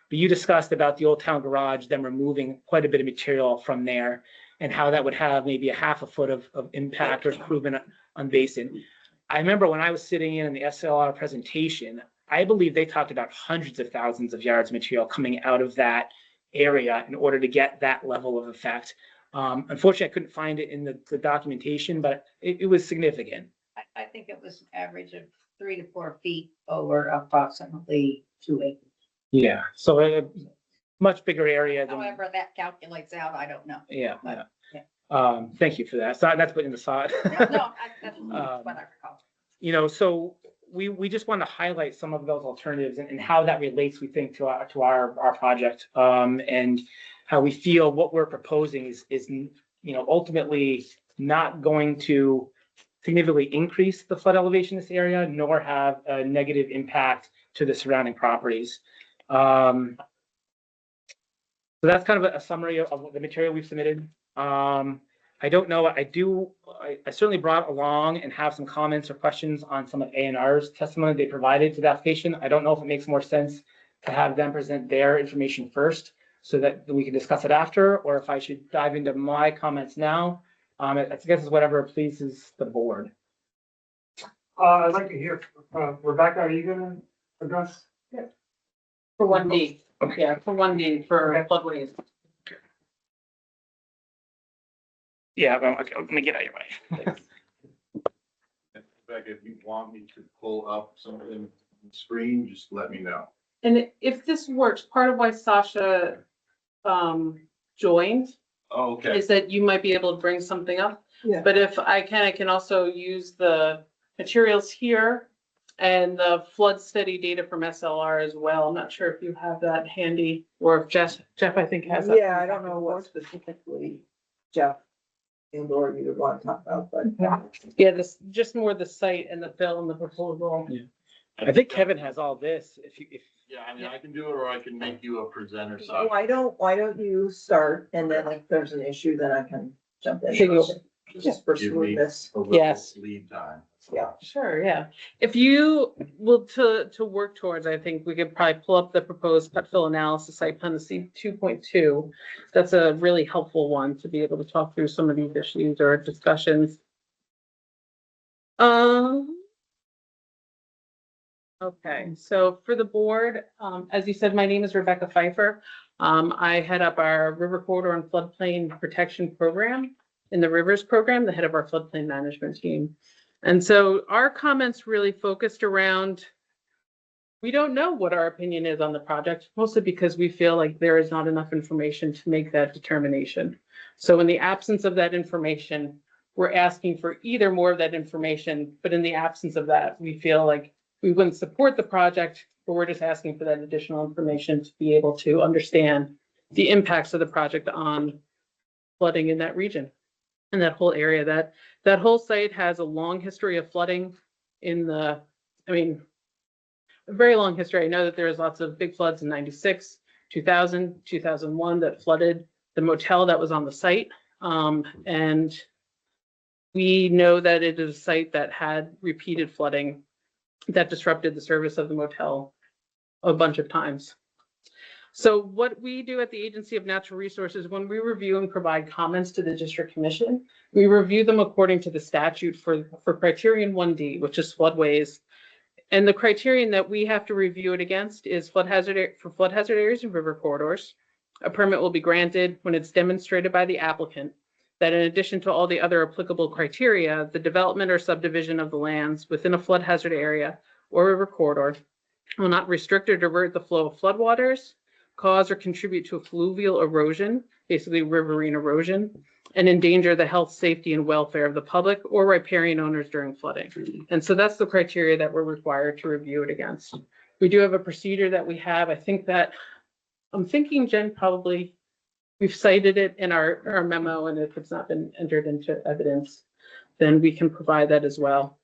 But you discussed about the old town garage, them removing quite a bit of material from there, and how that would have maybe a half a foot of impact or improvement on basin. I remember when I was sitting in the SLR presentation, I believe they talked about hundreds of thousands of yards of material coming out of that area in order to get that level of effect. Unfortunately, I couldn't find it in the documentation, but it was significant. I think it was an average of 3 to 4 feet over approximately 2 acres. Yeah, so a much bigger area than. However that calculates out, I don't know. Yeah, But, yeah. Thank you for that. So that's put in the side. No, that's what I recall. You know, so we just want to highlight some of those alternatives and how that relates, we think, to our project, and how we feel what we're proposing is ultimately not going to significantly increase the flood elevation in this area, nor have a negative impact to the surrounding properties. So that's kind of a summary of the material we've submitted. I don't know, I certainly brought along and have some comments or questions on some of A&R's testimony they provided to the application. I don't know if it makes more sense to have them present their information first so that we can discuss it after, or if I should dive into my comments now. I guess it's whatever pleases the board. I'd like to hear, Rebecca, are you gonna address? For 1D, yeah, for 1D for floodways. Yeah, okay, let me get out of your way. Rebecca, if you want me to pull up something on the screen, just let me know. And if this works, part of why Sasha joined Oh, okay. is that you might be able to bring something up. Yeah. But if I can also use the materials here and the flood study data from SLR as well. I'm not sure if you have that handy, or if Jeff I think has that. Yeah, I don't know what specifically Jeff and or you would want to talk about, but. Yeah, this, just more the site and the bill and the proposal. Yeah. I think Kevin has all this, if Yeah, I mean, I can do it, or I can make you a presenter. So why don't you start, and then if there's an issue, then I can jump in. Just for Give me smoothness. a little Yes. lead time. Yeah. Sure, yeah. If you will to work towards, I think we could probably pull up the proposed cut fill analysis site plan to see 2.2. That's a really helpful one to be able to talk through some of these issues or discussions. Okay, so for the board, as you said, my name is Rebecca Pfeiffer. I head up our River Corridor and Floodplain Protection Program in the Rivers Program, the head of our floodplain management team. And so our comments really focused around, we don't know what our opinion is on the project, mostly because we feel like there is not enough information to make that determination. So in the absence of that information, we're asking for either more of that information, but in the absence of that, we feel like we wouldn't support the project, but we're just asking for that additional information to be able to understand the impacts of the project on flooding in that region and that whole area. That whole site has a long history of flooding a very long history. I know that there's lots of big floods in 96, 2000, 2001 that flooded the motel that was on the site. And we know that it is a site that had repeated flooding that disrupted the service of the motel a bunch of times. So what we do at the Agency of Natural Resources, when we review and provide comments to the District Commission, we review them according to the statute for Criterion 1D, which is floodways. And the criterion that we have to review it against is flood hazard areas and river corridors. A permit will be granted when it's demonstrated by the applicant that in addition to all the other applicable criteria, the development or subdivision of the lands within a flood hazard area or river corridor will not restrict or divert the flow of floodwaters, cause or contribute to a fluvial erosion, basically riverine erosion, and endanger the health, safety, and welfare of the public or riparian owners during flooding. And so that's the criteria that we're required to review it against. We do have a procedure that we have. I'm thinking, Jen, probably we've cited it in our memo, and if it's not been entered into evidence, then we can provide that as well.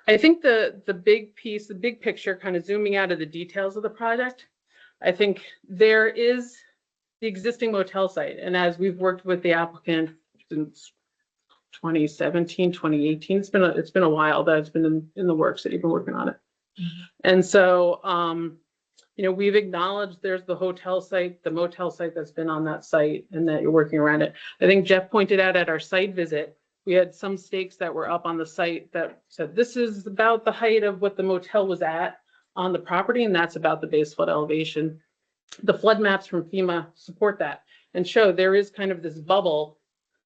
I think the big piece, the big picture, kind of zooming out of the details of the project, I think there is the existing motel site. And as we've worked with the applicant since 2017, 2018. It's been a while that it's been in the works that you've been working on it. And so, you know, we've acknowledged there's the hotel site, the motel site that's been on that site and that you're working around it. I think Jeff pointed out at our site visit, we had some stakes that were up on the site that said, this is about the height of what the motel was at on the property, and that's about the base flood elevation. The flood maps from FEMA support that and show there is kind of this bubble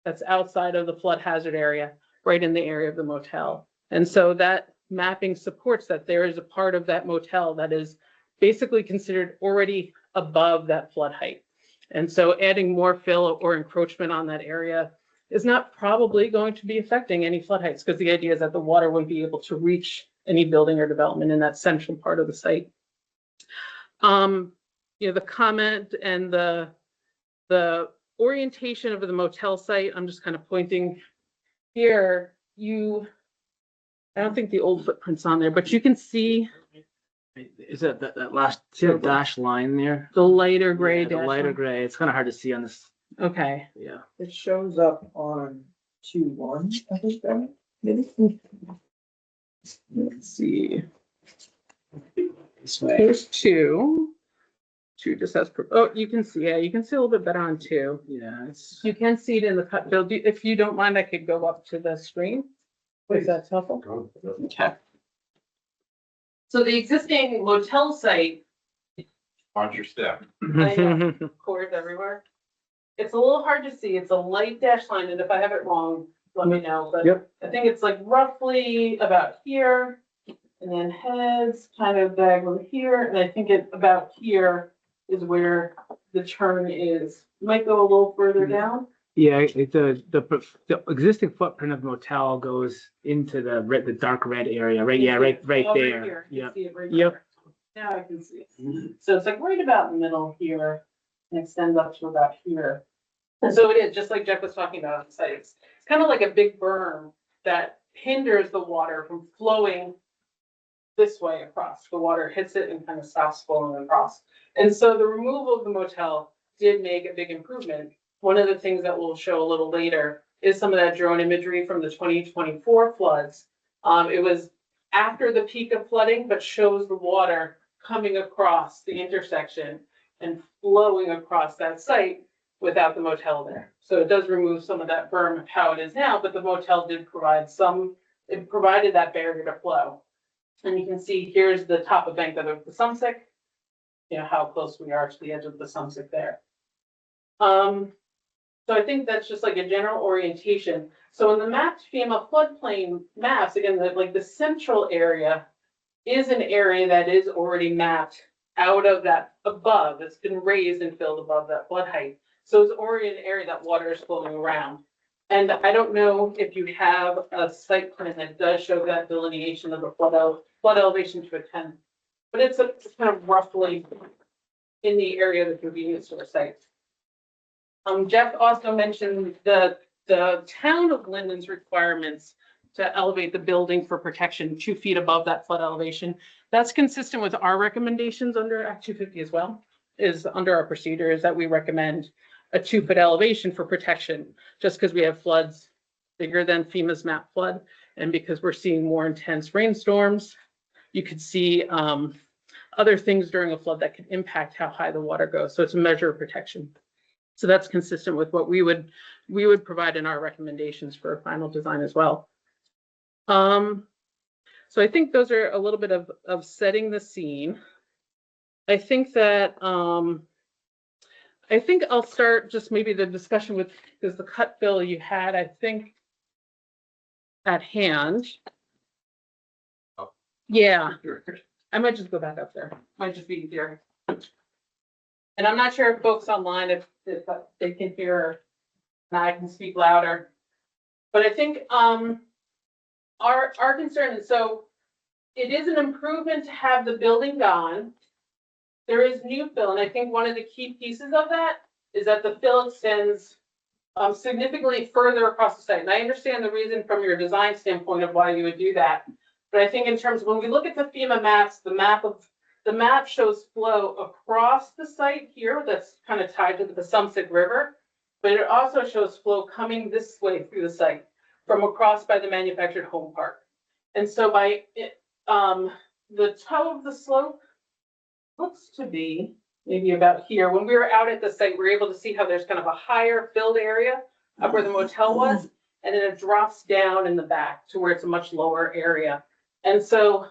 that's outside of the flood hazard area, right in the area of the motel. And so that mapping supports that there is a part of that motel that is basically considered already above that flood height. And so adding more fill or encroachment on that area is not probably going to be affecting any flood heights, because the idea is that the water wouldn't be able to reach any building or development in that central part of the site. You know, the comment and the orientation of the motel site, I'm just kind of pointing here. I don't think the old footprint's on there, but you can see. Is that last, see that dash line there? The lighter gray Yeah, the dash lighter line? gray. It's kind of hard to see on this. Okay. Yeah. It shows up on 2-1, I think, right? Maybe. Let's see. Here's 2. 2 just has, oh, you can see, yeah, you can see a little bit better on 2. Yeah, You can see it in the cut bill. If you don't mind, I could go up to the screen. If that's helpful. Okay. So the existing motel site, On your step. I know, cords everywhere. It's a little hard to see. It's a light dash line, and if I have it wrong, let me know. But Yep. I think it's like roughly about here, and then heads kind of diagonally here, and I think it about here is where the turn is. Might go a little further down. Yeah, the existing footprint of the motel goes into the dark red area, right? Yeah, right Oh, there. here. You Yeah. can see it right Yep. there. Now I can see it. So it's like right about in the middle here and extends up to about here. And so it is, just like Jeff was talking about on the site. It's kind of like a big berm that hinders the water from flowing this way across. The water hits it and kind of stops flowing across. And so the removal of the motel did make a big improvement. One of the things that we'll show a little later is some of that drone imagery from the 2024 floods. It was after the peak of flooding, but shows the water coming across the intersection and flowing across that site without the motel there. So it does remove some of that berm of how it is now, but the motel did provide it provided that barrier to flow. And you can see here's the top embankment of the Sumsick, you know, how close we are to the edge of the Sumsick there. So I think that's just like a general orientation. So in the mapped FEMA floodplain maps, again, the central area is an area that is already mapped out of that above. It's been raised and filled above that flood height. So it's already an area that water is flowing around. And I don't know if you have a site plan that does show that delineation of the flood elevation to a 10, but it's kind of roughly in the area of the convenience store site. Jeff also mentioned the town of Linden's requirements to elevate the building for protection 2 feet above that flood elevation. That's consistent with our recommendations under Act 250 as well, is under our procedure is that we recommend a 2-foot elevation for protection, just because we have floods bigger than FEMA's map flood. And because we're seeing more intense rainstorms, you could see other things during a flood that could impact how high the water goes. So it's a measure of protection. So that's consistent with what we would provide in our recommendations for a final design as well. So I think those are a little bit of setting the scene. I think that I think I'll start just maybe the discussion with, because the cut bill you had, I think, at hand. Yeah, I might just go back up there. Might just be easier. And I'm not sure if folks online, if they can hear, and I can speak louder. But I think our concern is, so it is an improvement to have the building gone. There is new fill, and I think one of the key pieces of that is that the fill extends significantly further across the site. And I understand the reason from your design standpoint of why you would do that. But I think in terms of when we look at the FEMA maps, the map shows flow across the site here that's kind of tied to the Sumsick River, but it also shows flow coming this way through the site. from across by the manufactured home park. And so by it, the toe of the slope looks to be maybe about here. When we were out at the site, we were able to see how there's kind of a higher filled area up where the motel was, and then it drops down in the back to where it's a much lower area. And so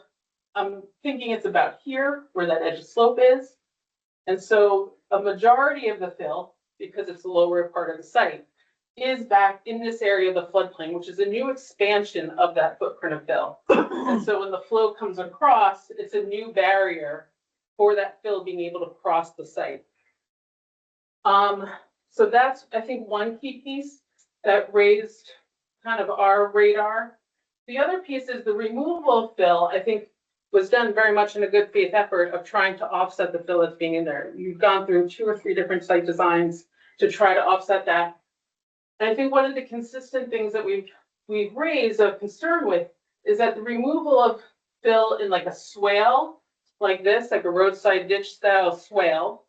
I'm thinking it's about here where that edge of slope is. And so a majority of the fill, because it's the lower part of the site, is back in this area of the floodplain, which is a new expansion of that footprint of fill. And so when the flow comes across, it's a new barrier for that fill being able to cross the site. So that's, I think, one key piece that raised kind of our radar. The other piece is the removal of fill, I think, was done very much in a good faith effort of trying to offset the fill that's being in there. You've gone through 2 or 3 different site designs to try to offset that. And I think one of the consistent things that we've raised a concern with is that the removal of fill in like a swale like this, like a roadside ditch style swale.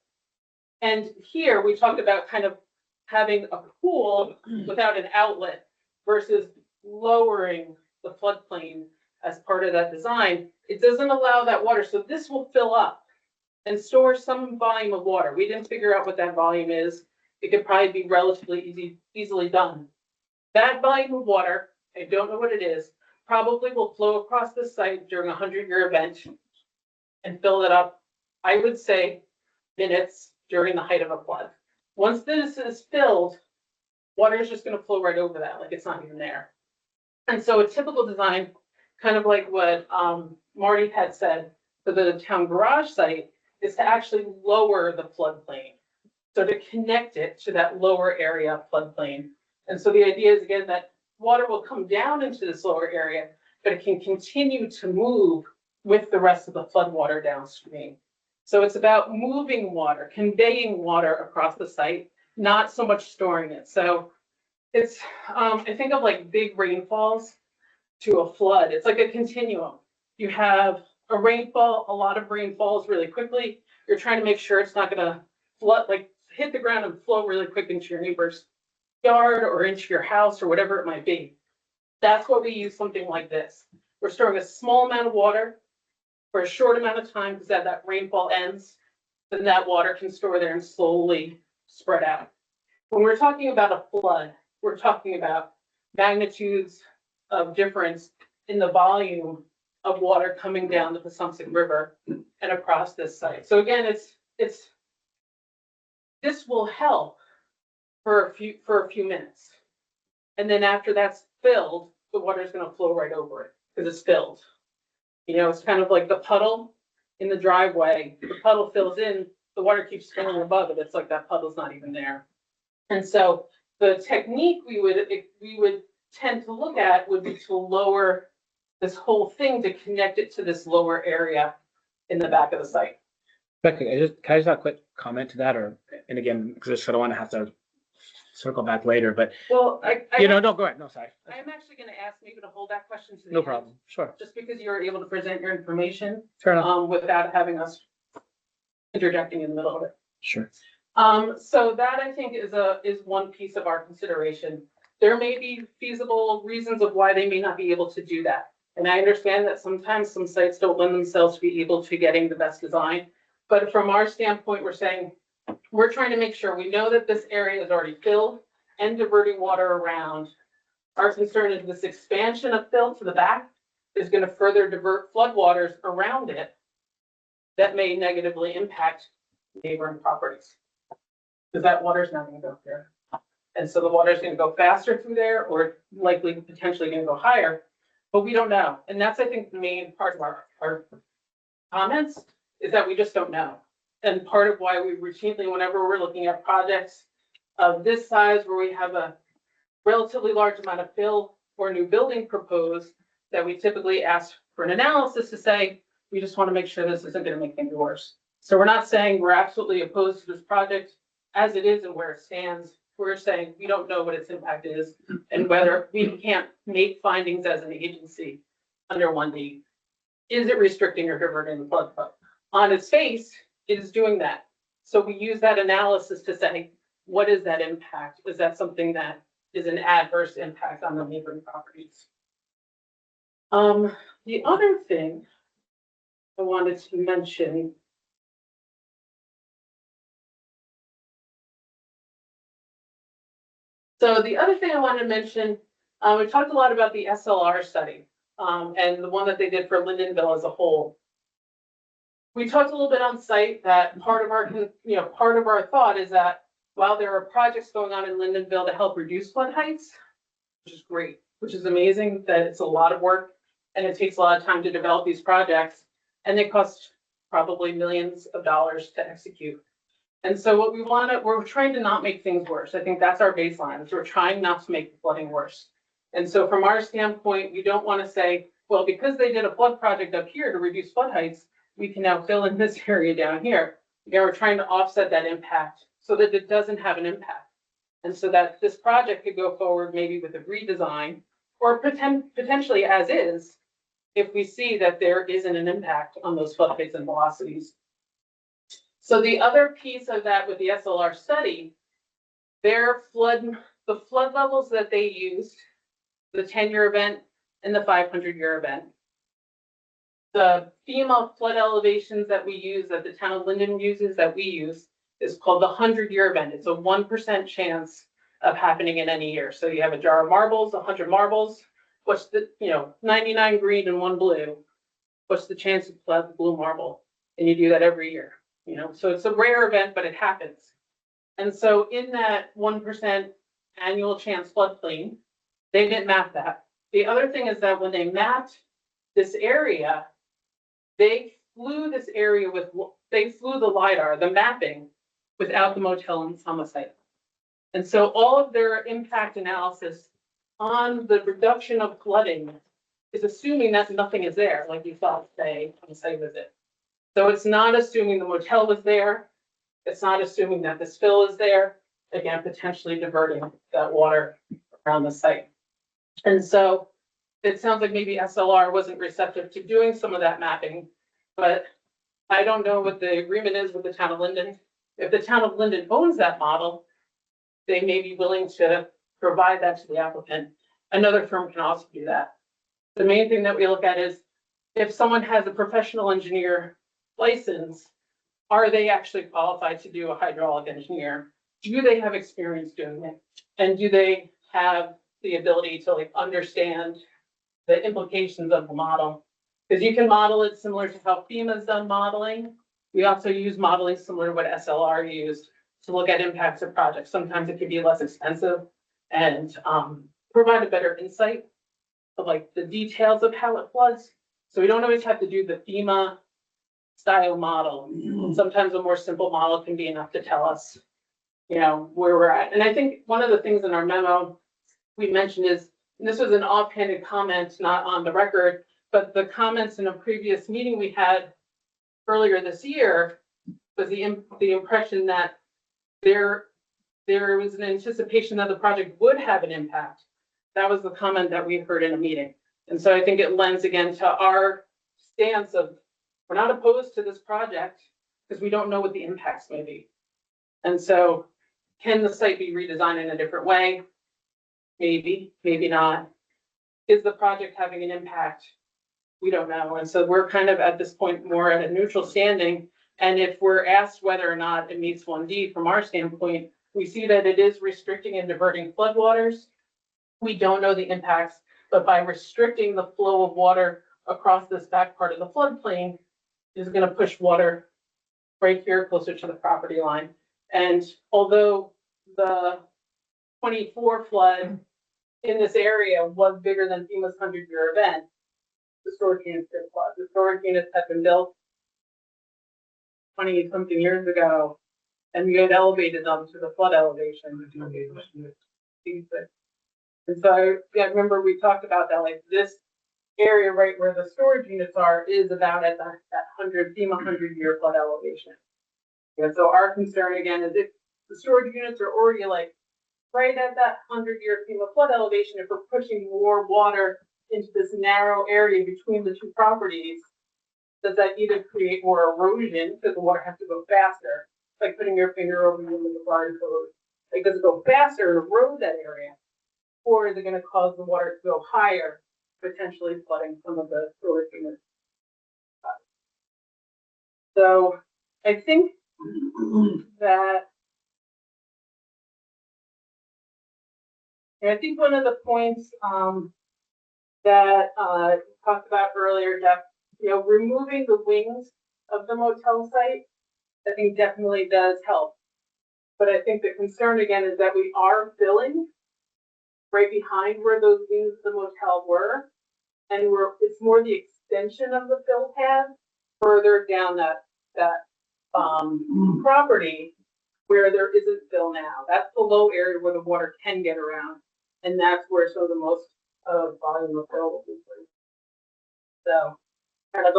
And here we talked about kind of having a pool without an outlet versus lowering the floodplain as part of that design. It doesn't allow that water. So this will fill up and store some volume of water. We didn't figure out what that volume is. It could probably be relatively easily done. That volume of water, I don't know what it is, probably will flow across the site during a 100-year event and fill it up, I would say, minutes during the height of a flood. Once this is filled, water is just going to flow right over that, like it's not even there. And so a typical design, kind of like what Marty had said for the town garage site, is to actually lower the floodplain. So to connect it to that lower area floodplain. And so the idea is, again, that water will come down into this lower area, but it can continue to move with the rest of the floodwater downstream. So it's about moving water, conveying water across the site, not so much storing it. So it's, I think of like big rainfalls to a flood. It's like a continuum. You have a rainfall, a lot of rainfalls really quickly. You're trying to make sure it's not going to flood, like hit the ground and flow really quick into your neighbor's yard or into your house or whatever it might be. That's what we use something like this. We're storing a small amount of water for a short amount of time, because as that rainfall ends, then that water can store there and slowly spread out. When we're talking about a flood, we're talking about magnitudes of difference in the volume of water coming down the Passumpsic River and across this site. So again, this will help for a few minutes. And then after that's filled, the water is going to flow right over it because it's filled. You know, it's kind of like the puddle in the driveway. The puddle fills in, the water keeps filling above it. It's like that puddle's not even there. And so the technique we would tend to look at would be to lower this whole thing to connect it to this lower area in the back of the site. But can I just have a quick comment to that, or, and again, because I sort of want to have to circle back later, but well, no, go ahead. No, sorry. I'm actually going to ask maybe to hold that question to the No end, problem. Sure. just because you were able to present your information Fair enough. without having us interjecting in the middle of it. Sure. So that I think is one piece of our consideration. There may be feasible reasons of why they may not be able to do that. And I understand that sometimes some sites don't lend themselves to be able to getting the best design. But from our standpoint, we're saying, we're trying to make sure we know that this area is already filled and diverting water around. Our concern is this expansion of fill to the back is going to further divert floodwaters around it that may negatively impact neighboring properties. Because that water is not going to go there. And so the water is going to go faster through there, or likely potentially going to go higher, but we don't know. And that's, I think, the main part of our comments is that we just don't know. And part of why we routinely, whenever we're looking at projects of this size, where we have a relatively large amount of fill or new building proposed, that we typically ask for an analysis to say, we just want to make sure this isn't going to make things worse. So we're not saying we're absolutely opposed to this project as it is and where it stands. We're saying we don't know what its impact is and whether we can't make findings as an agency under 1D. Is it restricting or diverting the flood flow? On its face, it is doing that. So we use that analysis to say, what is that impact? Is that something that is an adverse impact on the neighboring properties. The other thing I wanted to mention. So the other thing I wanted to mention, we talked a lot about the SLR study, and the one that they did for Lindenville as a whole. We talked a little bit on site that part of our thought is that while there are projects going on in Lindenville to help reduce flood heights, which is great, which is amazing, that it's a lot of work and it takes a lot of time to develop these projects, and they cost probably millions of dollars to execute. And so what we're trying to not make things worse. I think that's our baseline, is we're trying not to make the flooding worse. And so from our standpoint, we don't want to say, well, because they did a flood project up here to reduce flood heights, we can now fill in this area down here. We're trying to offset that impact so that it doesn't have an impact. And so that this project could go forward maybe with a redesign or potentially as is, if we see that there isn't an impact on those flood heights and velocities. So the other piece of that with the SLR study, the flood levels that they used, the 10-year event and the 500-year event. The FEMA flood elevations that we use, that the town of Linden uses, that we use, is called the 100-year event. It's a 1% chance of happening in any year. So you have a jar of marbles, 100 marbles. What's the, 99 green and 1 blue. What's the chance of flood the blue marble? And you do that every year. So it's a rare event, but it happens. And so in that 1% annual chance floodplain, they didn't map that. The other thing is that when they mapped this area, they flew the LiDAR, the mapping, without the motel and homicide. And so all of their impact analysis on the reduction of flooding is assuming that nothing is there, like you saw today on the site visit. So it's not assuming the motel was there. It's not assuming that the spill is there. Again, potentially diverting that water around the site. And so it sounds like maybe SLR wasn't receptive to doing some of that mapping, but I don't know what the agreement is with the town of Linden. If the town of Linden owns that model, they may be willing to provide that to the applicant. Another firm can also do that. The main thing that we look at is if someone has a professional engineer license, are they actually qualified to do a hydraulic engineer? Do they have experience doing it? And do they have the ability to understand the implications of the model? Because you can model it similar to how FEMA's done modeling. We also use modeling similar to what SLR used to look at impacts of projects. Sometimes it can be less expensive and provide a better insight of the details of how it floods. So we don't always have to do the FEMA style model. Sometimes a more simple model can be enough to tell us, where we're at. And I think one of the things in our memo we mentioned is, and this was an offhanded comment, not on the record, but the comments in a previous meeting we had earlier this year was the impression that there was an anticipation that the project would have an impact. That was the comment that we heard in a meeting. And so I think it lends again to our stance of we're not opposed to this project because we don't know what the impacts may be. And so can the site be redesigned in a different way? Maybe, maybe not. Is the project having an impact? We don't know. And so we're kind of at this point more at a neutral standing. And if we're asked whether or not it meets 1D from our standpoint, we see that it is restricting and diverting floodwaters. We don't know the impacts, but by restricting the flow of water across this back part of the floodplain is going to push water right here closer to the property line. And although the 24 flood in this area was bigger than FEMA's 100-year event, the storage units did flood. The storage units had been built 20-something years ago, and we had elevated them to the flood elevation. And so I remember we talked about that, this area right where the storage units are is about at that FEMA 100-year flood elevation. And so our concern again is if the storage units are already right at that 100-year FEMA flood elevation, if we're pushing more water into this narrow area between the two properties, does that either create more erosion because the water has to go faster, like putting your finger over the line code? Does it go faster and erode that area? or is it gonna cause the water to go higher, potentially flooding some of the storage units? So I think that, and I think one of the points, that, talked about earlier, Jeff, you know, removing the wings of the motel site, I think definitely does help. But I think the concern again is that we are filling right behind where those wings of the motel were. And it's more the extension of the fill pad further down that property where there isn't fill now. That's the low area where the water can get around. And that's where some of the most volume of fill will be. So kind of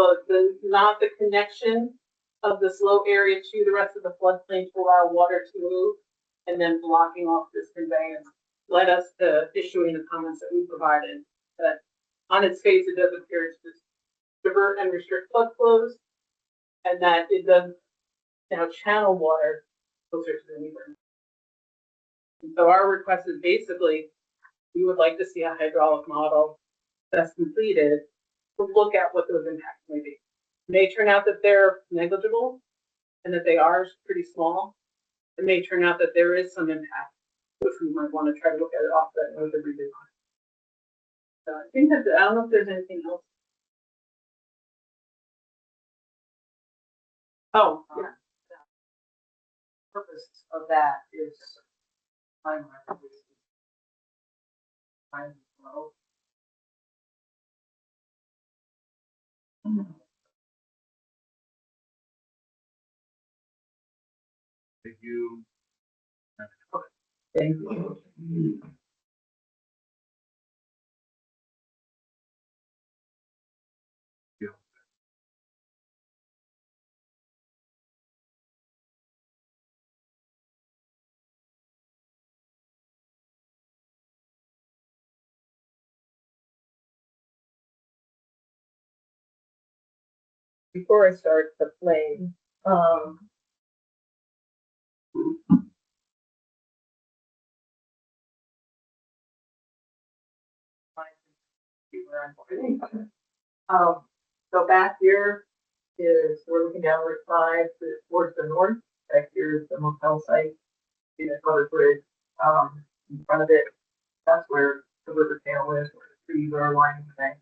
not the connection of this low area to the rest of the floodplain to allow water to move and then blocking off this conveyance led us to issuing the comments that we provided. That on its face, it does appear to just divert and restrict flood flows, and that it does, you know, channel water closer to the neighbor. So our request is basically, we would like to see a hydraulic model that's completed to look at what those impacts may be. It may turn out that they're negligible and that they are pretty small. It may turn out that there is some impact, which we might want to try to look at it offset with the redesign. So I think that, I don't know if there's anything else. Oh, yeah. The purpose of that is time flow. Thank you. Thank you. Before I start the playing, so back here is, we're looking down Route 5 towards the north. Back here is the motel site, in the covered bridge. In front of it, that's where the river channel is, where the trees are lining the bank.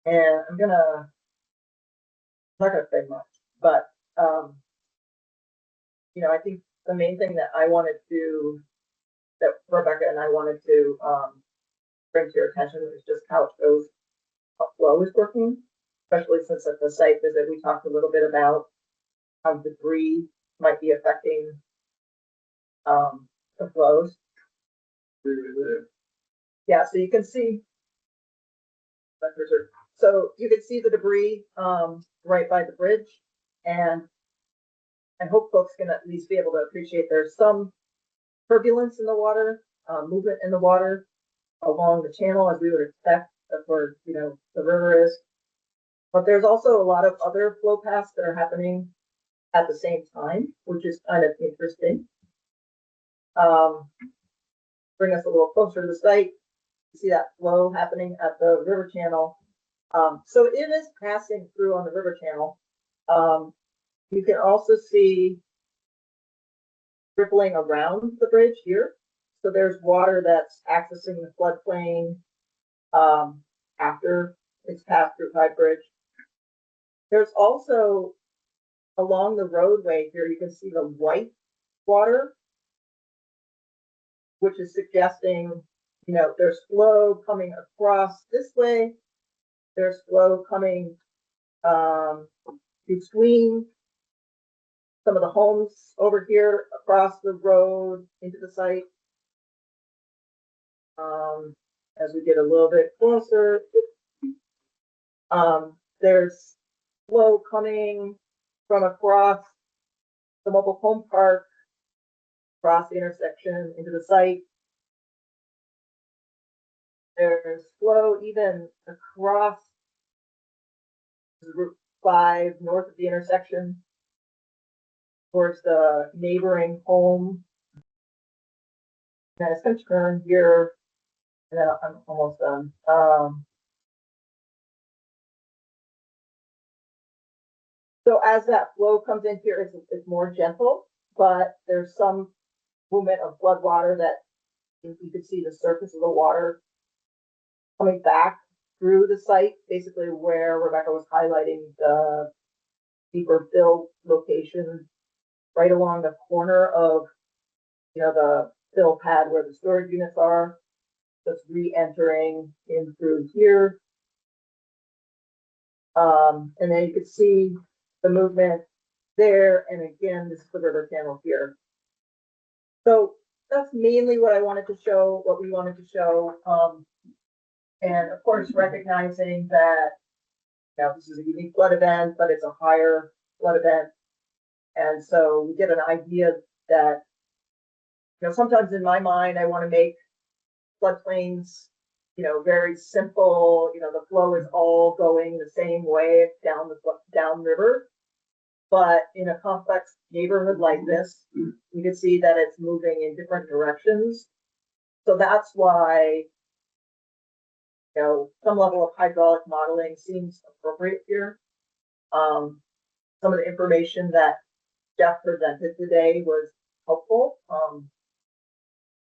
And I'm not gonna say much, but, you know, I think the main thing that that Rebecca and I wanted to, bring to your attention is just how flow is working, especially since at the site visit, we talked a little bit about how debris might be affecting, the flows. Yeah, so you can see, the debris, right by the bridge, and I hope folks can at least be able to appreciate there's some turbulence in the water, movement in the water along the channel, as we would expect. That's where, you know, the river is. But there's also a lot of other flow paths that are happening at the same time, which is kind of interesting. Bring us a little closer to the site. You see that flow happening at the river channel. So it is passing through on the river channel. You can also see rippling around the bridge here. So there's water that's accessing the floodplain after it's passed through High Bridge. There's also along the roadway here, you can see the white water, which is suggesting, you know, there's flow coming across this way. There's flow coming between some of the homes over here across the road into the site. As we get a little bit closer, there's flow coming from across the mobile home park, across the intersection into the site. There's flow even across Route 5 north of the intersection towards the neighboring home Then it's gonna turn here, and then I'm almost done. So as that flow comes in here, it's more gentle, but there's some movement of flood water that you could see the surface of the water coming back through the site, basically where Rebecca was highlighting the deeper fill location right along the corner of, the fill pad where the storage units are. Just re-entering in through here. And then you could see the movement there. And again, this is the river channel here. So that's mainly what I wanted to show, what we wanted to show. And of course, recognizing that, this is a unique flood event, but it's a higher flood event. And so we get an idea that, sometimes in my mind, I want to make floodplains, very simple, the flow is all going the same way down river. But in a complex neighborhood like this, you can see that it's moving in different directions. So that's why, some level of hydraulic modeling seems appropriate here. Some of the information that Jeff presented today was helpful.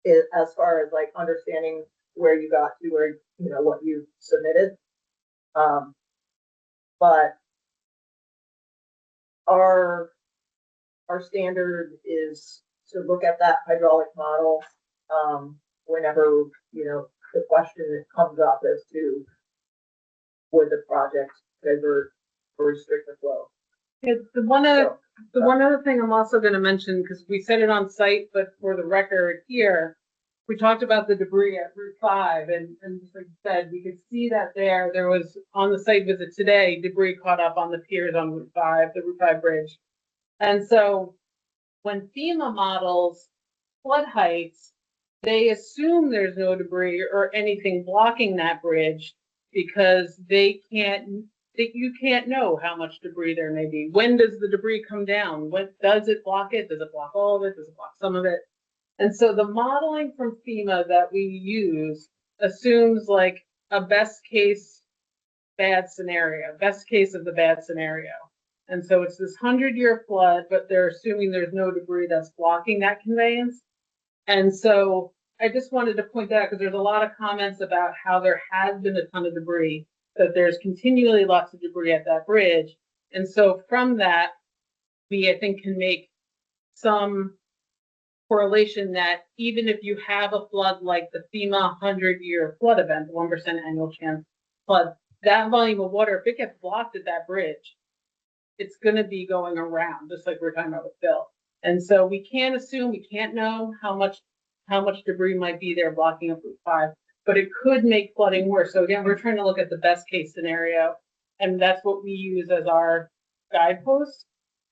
As far as like understanding where you got to, where, what you submitted. But our standard is to look at that hydraulic model whenever, the question that comes up as to would the project divert or restrict the flow. The one other thing I'm also going to mention, because we said it on site, but for the record here, we talked about the debris at Route 5, and just like you said, we could see that there was on the site visit today, debris caught up on the piers on Route 5, the Route 5 bridge. And so when FEMA models flood heights, they assume there's no debris or anything blocking that bridge because you can't know how much debris there may be. When does the debris come down? When does it block it? Does it block all of it? Does it block some of it? And so the modeling from FEMA that we use assumes like a best case bad scenario, best case of the bad scenario. And so it's this 100-year flood, but they're assuming there's no debris that's blocking that conveyance. And so I just wanted to point that out because there's a lot of comments about how there has been a ton of debris, that there's continually lots of debris at that bridge. And so from that, we, I think, can make some correlation that even if you have a flood like the FEMA 100-year flood event, 1% annual chance flood, that volume of water, if it gets blocked at that bridge, it's going to be going around, just like we're talking about with Phil. And so we can't assume, we can't know how much debris might be there blocking up Route 5, but it could make flooding worse. So again, we're trying to look at the best case scenario, and that's what we use as our guidepost.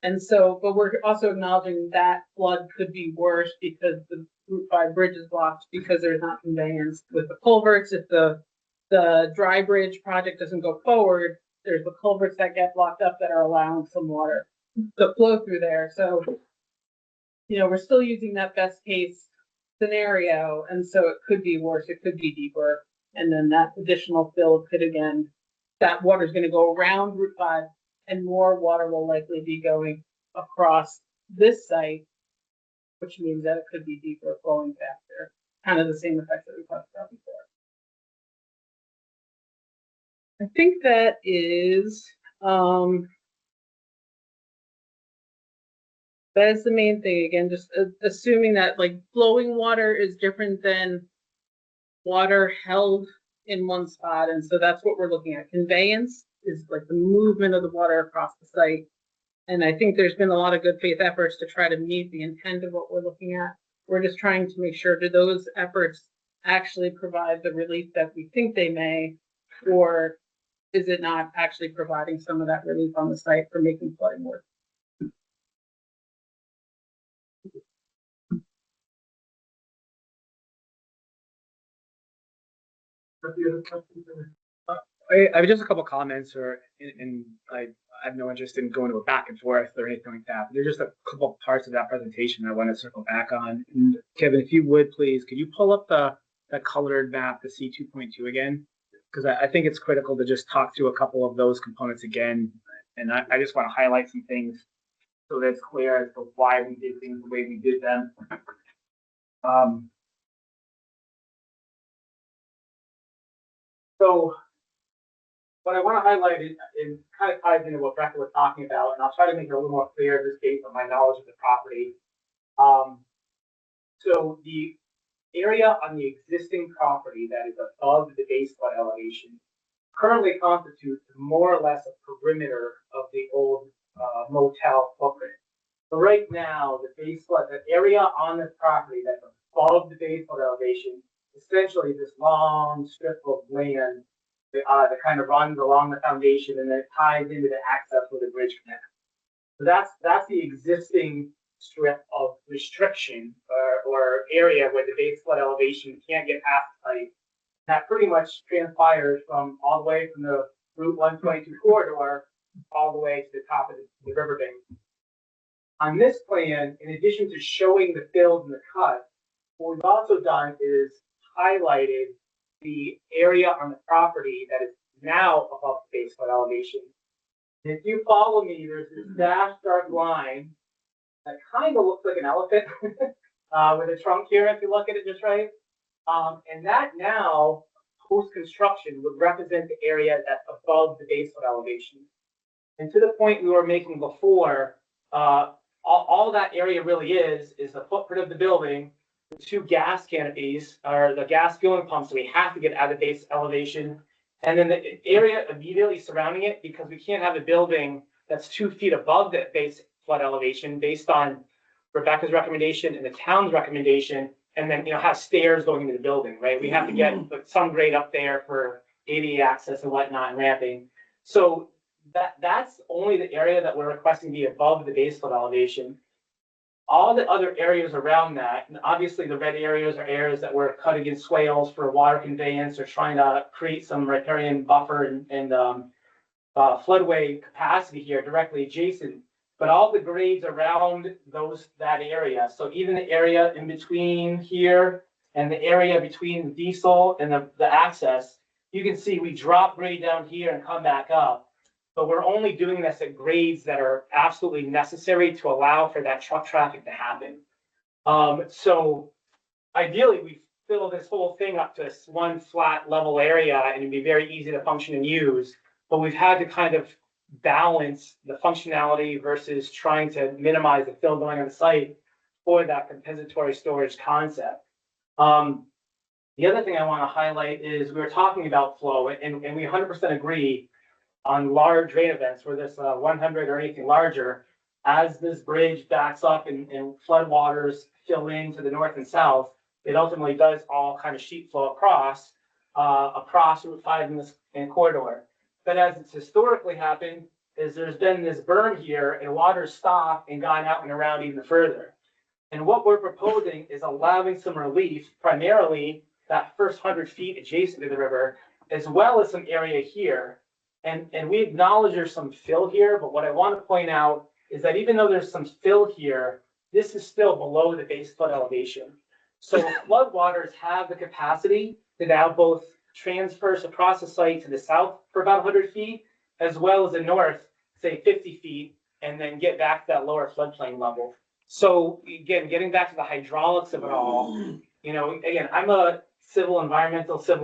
And so, but we're also acknowledging that flood could be worse because the Route 5 bridge is blocked because there's not conveyance with the culverts. If the dry bridge project doesn't go forward, there's the culverts that get blocked up that are allowing some water to flow through there. So, we're still using that best case scenario. And so it could be worse, it could be deeper. And then that additional fill could, again, that water is going to go around Route 5 and more water will likely be going across this site, which means that it could be deeper, flowing faster. Kind of the same effects that we talked about before. I think that is the main thing. Again, just assuming that like flowing water is different than water held in one spot. And so that's what we're looking at. Conveyance is like the movement of the water across the site. And I think there's been a lot of good faith efforts to try to meet the intent of what we're looking at. We're just trying to make sure, do those efforts actually provide the relief that we think they may, or is it not actually providing some of that relief on the site for making flooding worse? I have just a couple comments and I have no interest in going to a back and forth or anything like that. But there's just a couple parts of that presentation I want to circle back on. And Kevin, if you would please, could you pull up the colored map, the C2.2 again? Because I think it's critical to just talk through a couple of those components again. And I just want to highlight some things so that it's clear as to why we did things the way we did them. So what I want to highlight is kind of ties into what Rebecca was talking about, and I'll try to make it a little more clear just based on my knowledge of the property. So the area on the existing property that is above the base flood elevation currently constitutes more or less a perimeter of the old motel footprint. So right now, the area on this property that's above the base flood elevation, essentially this long strip of land that kind of runs along the foundation and then it ties into the access where the bridge connects. So that's the existing strip of restriction or area where the base flood elevation can't get past the site. That pretty much transpires from all the way from the Route 122 corridor all the way to the top of the riverbank. On this plan, in addition to showing the fills and the cuts, what we've also done is highlighted the area on the property that is now above the base flood elevation. And if you follow me, there's this dashed dark line that kind of looks like an elephant with a trunk here, if you look at it just right. And that now, post-construction, would represent the area that's above the base flood elevation. And to the point we were making before, all that area really is the footprint of the building, the two gas canopies, or the gas fueling pumps that we have to get out of base elevation, and then the area immediately surrounding it, because we can't have a building that's 2 feet above the base flood elevation based on Rebecca's recommendation and the town's recommendation, and then have stairs going into the building, right? We have to get some grade up there for ADA access and whatnot and ramping. So that's only the area that we're requesting be above the base flood elevation. All the other areas around that, and obviously the red areas are areas that we're cutting in swales for water conveyance or trying to create some riparian buffer and floodway capacity here directly adjacent. But all the grades around that area, so even the area in between here and the area between the diesel and the access, you can see we drop grade down here and come back up. But we're only doing this at grades that are absolutely necessary to allow for that truck traffic to happen. So ideally, we fill this whole thing up to this one flat level area and it'd be very easy to function and use. But we've had to kind of balance the functionality versus trying to minimize the fill going on the site for that compensatory storage concept. The other thing I want to highlight is we were talking about flow, and we 100% agree on large rain events where there's 100 or anything larger. As this bridge backs up and floodwaters fill in to the north and south, it ultimately does all kind of sheet flow across Route 5 in this corridor. But as it's historically happened, is there's been this berm here and water stopped and gone out and around even further. And what we're proposing is allowing some relief, primarily that first 100 feet adjacent to the river, as well as some area here. And we acknowledge there's some fill here, but what I want to point out is that even though there's some fill here, this is still below the base flood elevation. So floodwaters have the capacity to now both transverse across the site to the south for about 100 feet, as well as the north, say 50 feet, and then get back to that lower floodplain level. So again, getting back to the hydraulics of it all, again, I'm a civil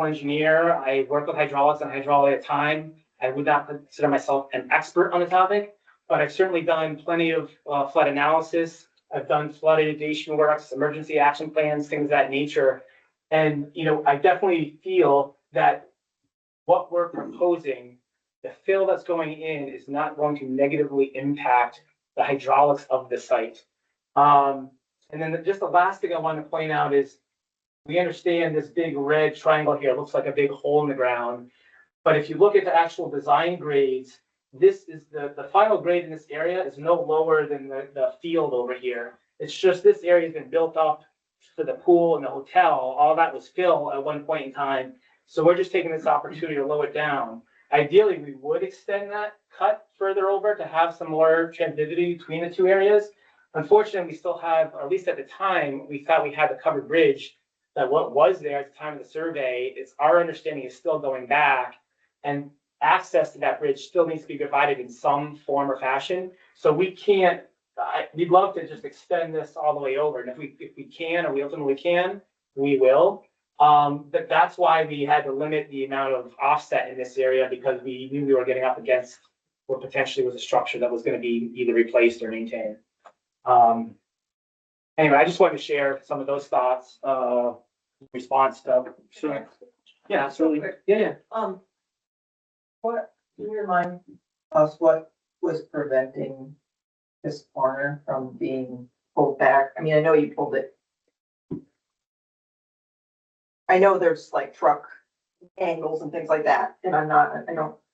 engineer. I work with hydraulics and hydraulic at a time. I would not consider myself an expert on the topic, but I've certainly done plenty of flood analysis. I've done flood mitigation works, emergency action plans, things of that nature. And, I definitely feel that what we're proposing, the fill that's going in, is not going to negatively impact the hydraulics of the site. And then just the last thing I want to point out is we understand this big red triangle here looks like a big hole in the ground. But if you look at the actual design grades, this is the final grade in this area is no lower than the field over here. It's just this area has been built up for the pool and the hotel. All that was fill at one point in time. So we're just taking this opportunity to lower it down. Ideally, we would extend that cut further over to have some more transitivity between the two areas. Unfortunately, we still have, or at least at the time, we thought we had the covered bridge, that what was there at the time of the survey, it's our understanding is still going back, and access to that bridge still needs to be provided in some form or fashion. So we can't, we'd love to just extend this all the way over, and if we can, or we ultimately can, we will. But that's why we had to limit the amount of offset in this area, because we knew we were getting up against what potentially was a structure that was going to be either replaced or maintained. Anyway, I just wanted to share some of those thoughts, in response to. Sure. Yeah, absolutely. Yeah. What, can you remind us what was preventing this corner from being pulled back? I mean, I know you pulled it. I know there's like truck angles and things like that, and I'm not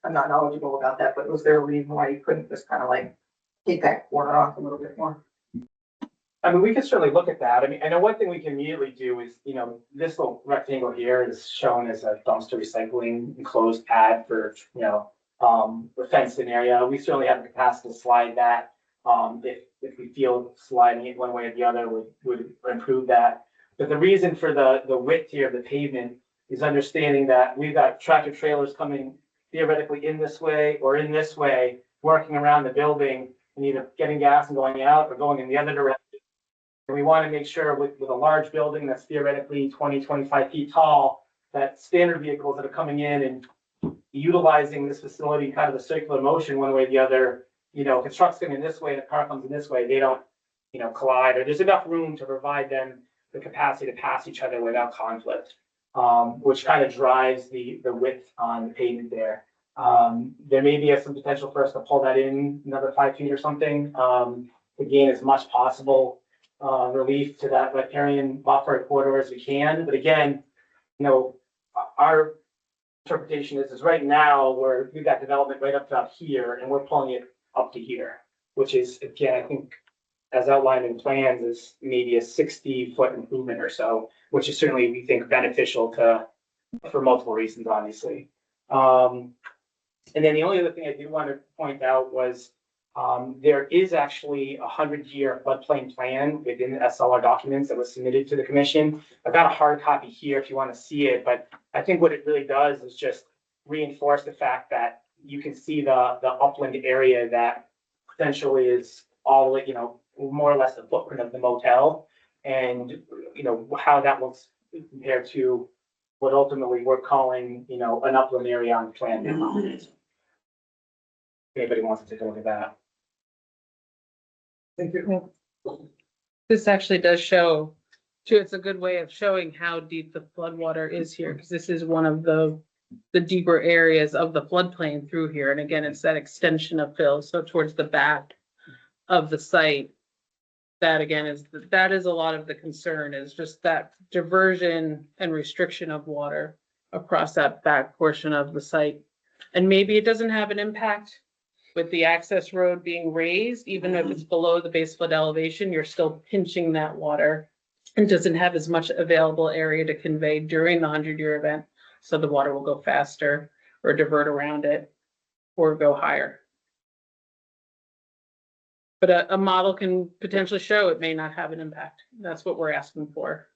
knowledgeable about that, but was there a reason why you couldn't just kind of like take that corner off a little bit more? I mean, we can certainly look at that. I mean, I know one thing we can immediately do is, this little rectangle here is shown as a dumpster recycling enclosed pad for, a fenced-in area. We certainly have the capacity to slide that. If we feel sliding it one way or the other would improve that. But the reason for the width here of the pavement is understanding that we've got tractor trailers coming theoretically in this way or in this way, working around the building and either getting gas and going out or going in the other direction. And we want to make sure with a large building that's theoretically 20, 25 feet tall, that standard vehicles that are coming in and utilizing this facility, kind of a circular motion one way or the other, if a truck's coming this way and a car comes in this way, they don't, collide, or there's enough room to provide them the capacity to pass each other without conflict, which kind of drives the width on the pavement there. There may be some potential for us to pull that in another 5 feet or something, to gain as much possible relief to that riparian buffer corridor as we can. But again, our interpretation is right now we've got development right up to up here and we're pulling it up to here, which is, again, I think as outlined in plans is maybe a 60-foot improvement or so, which is certainly, we think, beneficial for multiple reasons, obviously. And then the only other thing I did want to point out was there is actually a 100-year floodplain plan within the SLR documents that was submitted to the commission. I've got a hard copy here if you want to see it, but I think what it really does is just reinforce the fact that you can see the upland area that essentially is all the way, more or less the footprint of the motel, and how that looks compared to what ultimately we're calling, an upland area on the plan now. If anybody wants to take a look at that. Thank you. This actually does show, too, it's a good way of showing how deep the floodwater is here, because this is one of the deeper areas of the floodplain through here. And again, it's that extension of fill, so towards the back of the site. That again is a lot of the concern, is just that diversion and restriction of water across that back portion of the site. And maybe it doesn't have an impact with the access road being raised, even if it's below the base flood elevation, you're still pinching that water and doesn't have as much available area to convey during the 100-year event. So the water will go faster or divert around it or go higher. But a model can potentially show it may not have an impact. That's what we're asking for.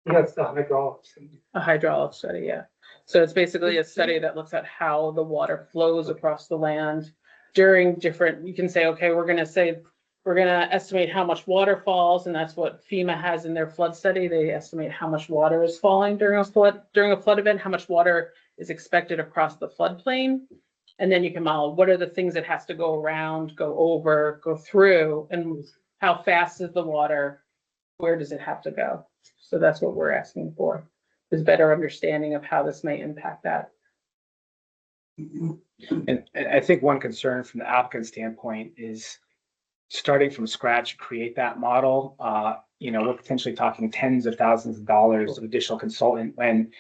That's the hydraulic study. A hydraulic study, yeah. So it's basically a study that looks at how the water flows across the land during different, you can say, okay, we're gonna estimate how much water falls, and that's what FEMA has in their flood study. They estimate how much water is falling during a flood event, how much water is expected across the floodplain. And then you can model what are the things that has to go around, go over, go through, and how fast is the water, where does it have to go? So that's what we're asking for, is better understanding of how this may impact that. And I think one concern from the applicant standpoint is starting from scratch to create that model. We're potentially talking tens of thousands of dollars of additional consultant when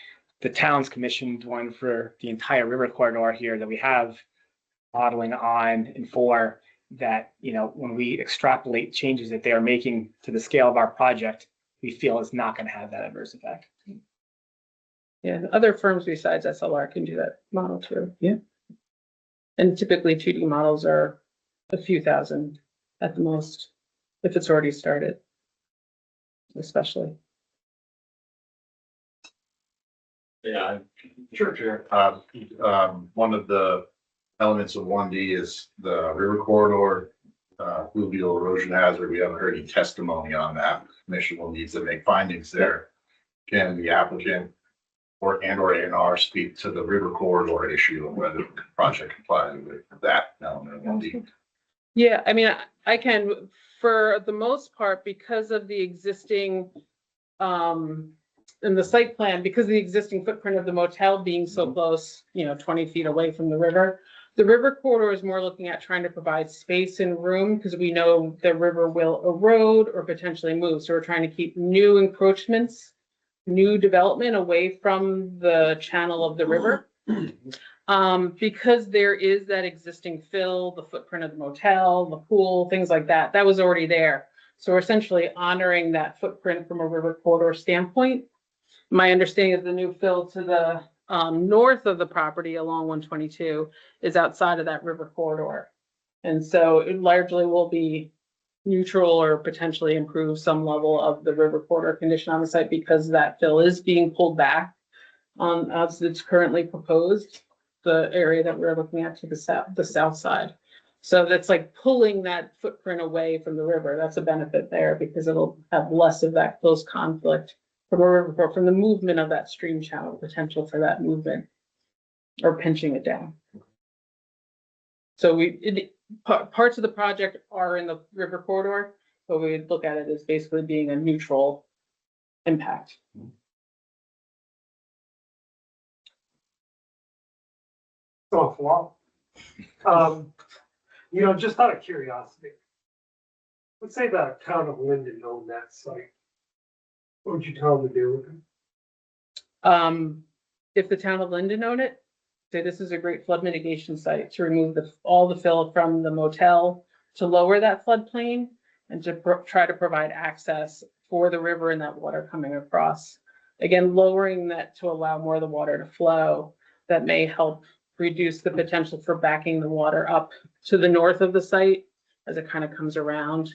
the town's commissioned one for the entire river corridor here that we have modeling on and for that, when we extrapolate changes that they are making to the scale of our project, we feel is not going to have that adverse effect. Yeah, other firms besides SLR can do that model too. Yeah. And typically 2D models are a few thousand at the most, if it's already started. Especially. Yeah, sure. One of the elements of 1D is the river corridor, fluvial erosion hazard. We haven't heard any testimony on that. Commission will need to make findings there. Can the applicant or A&R speak to the river corridor issue and whether the project complies with that element of 1D? Yeah, I mean, I can, for the most part, because of the existing, in the site plan, because of the existing footprint of the motel being so close, 20 feet away from the river corridor is more looking at trying to provide space and room, because we know the river will erode or potentially move. So we're trying to keep new encroachments, new development away from the channel of the river. Because there is that existing fill, the footprint of the motel, the pool, things like that, that was already there. So we're essentially honoring that footprint from a river corridor standpoint. My understanding is the new fill to the north of the property along 122 is outside of that river corridor. And so it largely will be neutral or potentially improve some level of the river corridor condition on the site, because that fill is being pulled back on as it's currently proposed, the area that we're looking at to the south side. So that's like pulling that footprint away from the river. That's a benefit there, because it'll have less of that close conflict from a river, from the movement of that stream channel, potential for that movement or pinching it down. So parts of the project are in the river corridor, but we look at it as basically being a neutral impact. So, well, just out of curiosity, let's say the town of Linden owned that site. What would you tell them to do with it? If the town of Linden owned it, say this is a great flood mitigation site to remove all the fill from the motel to lower that floodplain and to try to provide access for the river and that water coming across. Again, lowering that to allow more of the water to flow, that may help reduce the potential for backing the water up to the north of the site as it kind of comes around.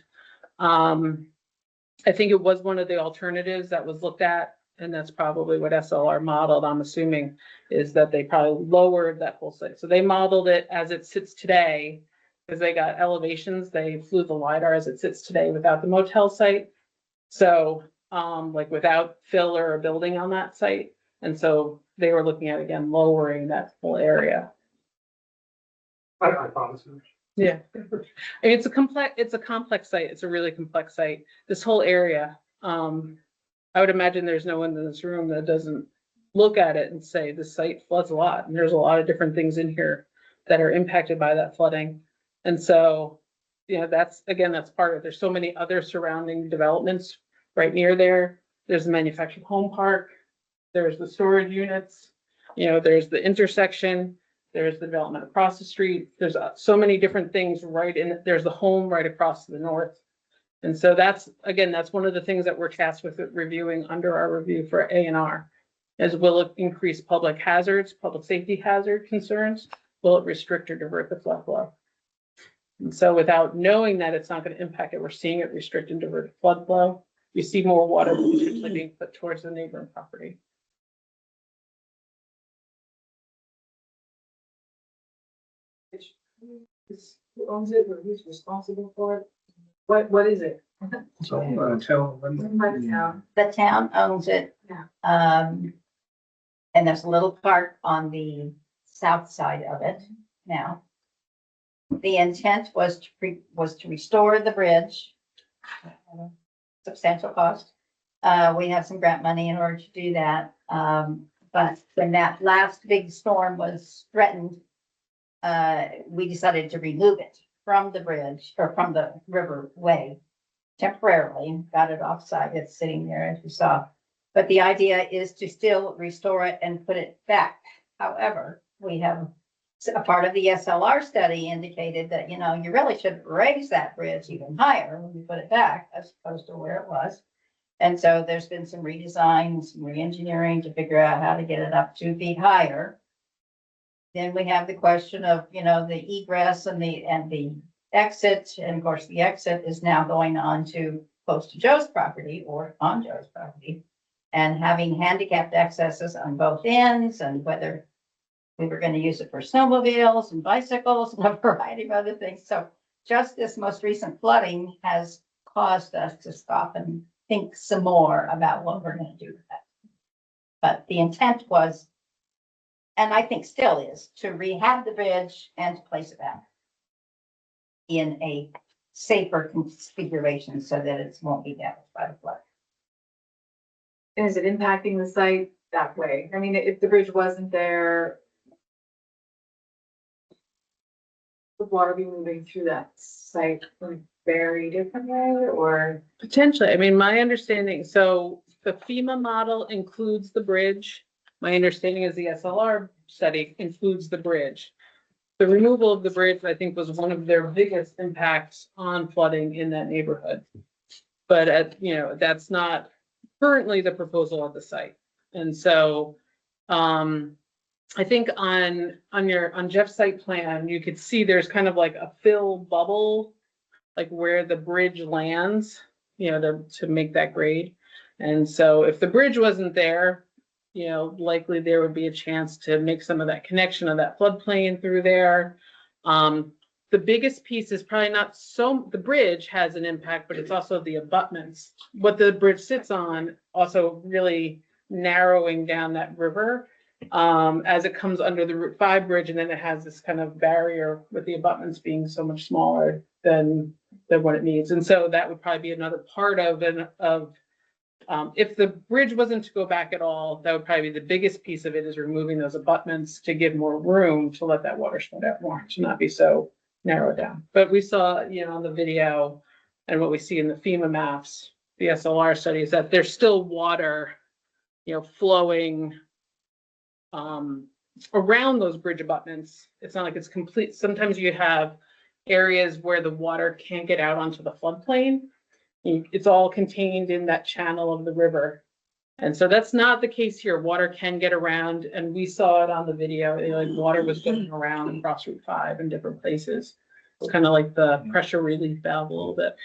I think it was one of the alternatives that was looked at, and that's probably what SLR modeled, I'm assuming, is that they probably lowered that whole site. So they modeled it as it sits today, because they got elevations. They flew the LiDAR as it sits today without the motel site. So like without fill or a building on that site. And so they were looking at, again, lowering that whole area. I thought it was. Yeah, I mean, it's a complex site. It's a really complex site. This whole area, I would imagine there's no one in this room that doesn't look at it and say this site floods a lot. And there's a lot of different things in here that are impacted by that flooding. And so, that's part of it. There's so many other surrounding developments right near there. There's the manufactured home park. There's the storage units. There's the intersection. There's the development across the street. There's so many different things there's the home right across to the north. And so that's one of the things that we're tasked with reviewing under our review for A&R, is will it increase public hazards, public safety hazard concerns? Will it restrict or divert the flood flow? And so without knowing that it's not going to impact it, we're seeing it restrict and divert the flood flow. We see more water potentially being put towards the neighboring property. Who owns it or who's responsible for it? What is it? It's owned by the town. The town owns it. Yeah. And there's a little part on the south side of it now. The intent was to restore the bridge. Substantial cost. We have some grant money in order to do that. But when that last big storm was threatened, we decided to remove it from the bridge or from the riverway temporarily, got it offside. It's sitting there, as you saw. But the idea is to still restore it and put it back. However, we have a part of the SLR study indicated that, you really should raise that bridge even higher when you put it back as opposed to where it was. And so there's been some redesign, some re-engineering to figure out how to get it up 2 feet higher. Then we have the question of, the egress and the exit. And of course, the exit is now going on to close to Joe's property or on Joe's property. And having handicapped accesses on both ends, and whether we were going to use it for snowmobiles and bicycles and a variety of other things. So just this most recent flooding has caused us to stop and think some more about what we're going to do with that. But the intent was, and I think still is, to rehab the bridge and to place it back in a safer configuration so that it won't be damaged by the flood. And is it impacting the site that way? I mean, if the bridge wasn't there, would water be moving through that site in a very different way, or? Potentially. I mean, my understanding, so the FEMA model includes the bridge. My understanding is the SLR study includes the bridge. The removal of the bridge, I think, was one of their biggest impacts on flooding in that neighborhood. But that's not currently the proposal of the site. And so I think on Jeff's site plan, you could see there's kind of like a fill bubble, like where the bridge lands, to make that grade. And so if the bridge wasn't there, likely there would be a chance to make some of that connection of that floodplain through there. The biggest piece is probably not the bridge has an impact, but it's also the abutments. What the bridge sits on also really narrowing down that river as it comes under the Route 5 bridge, and then it has this kind of barrier with the abutments being so much smaller than what it needs. And so that would probably be another part of if the bridge wasn't to go back at all, that would probably be the biggest piece of it, is removing those abutments to give more room to let that water spread out more, to not be so narrowed down. But we saw, on the video and what we see in the FEMA maps, the SLR studies, that there's still water, flowing around those bridge abutments. It's not like it's complete. Sometimes you have areas where the water can't get out onto the floodplain. It's all contained in that channel of the river. And so that's not the case here. Water can get around, and we saw it on the video. Water was going around across Route 5 in different places. It's kind of like the pressure relief valve a little bit.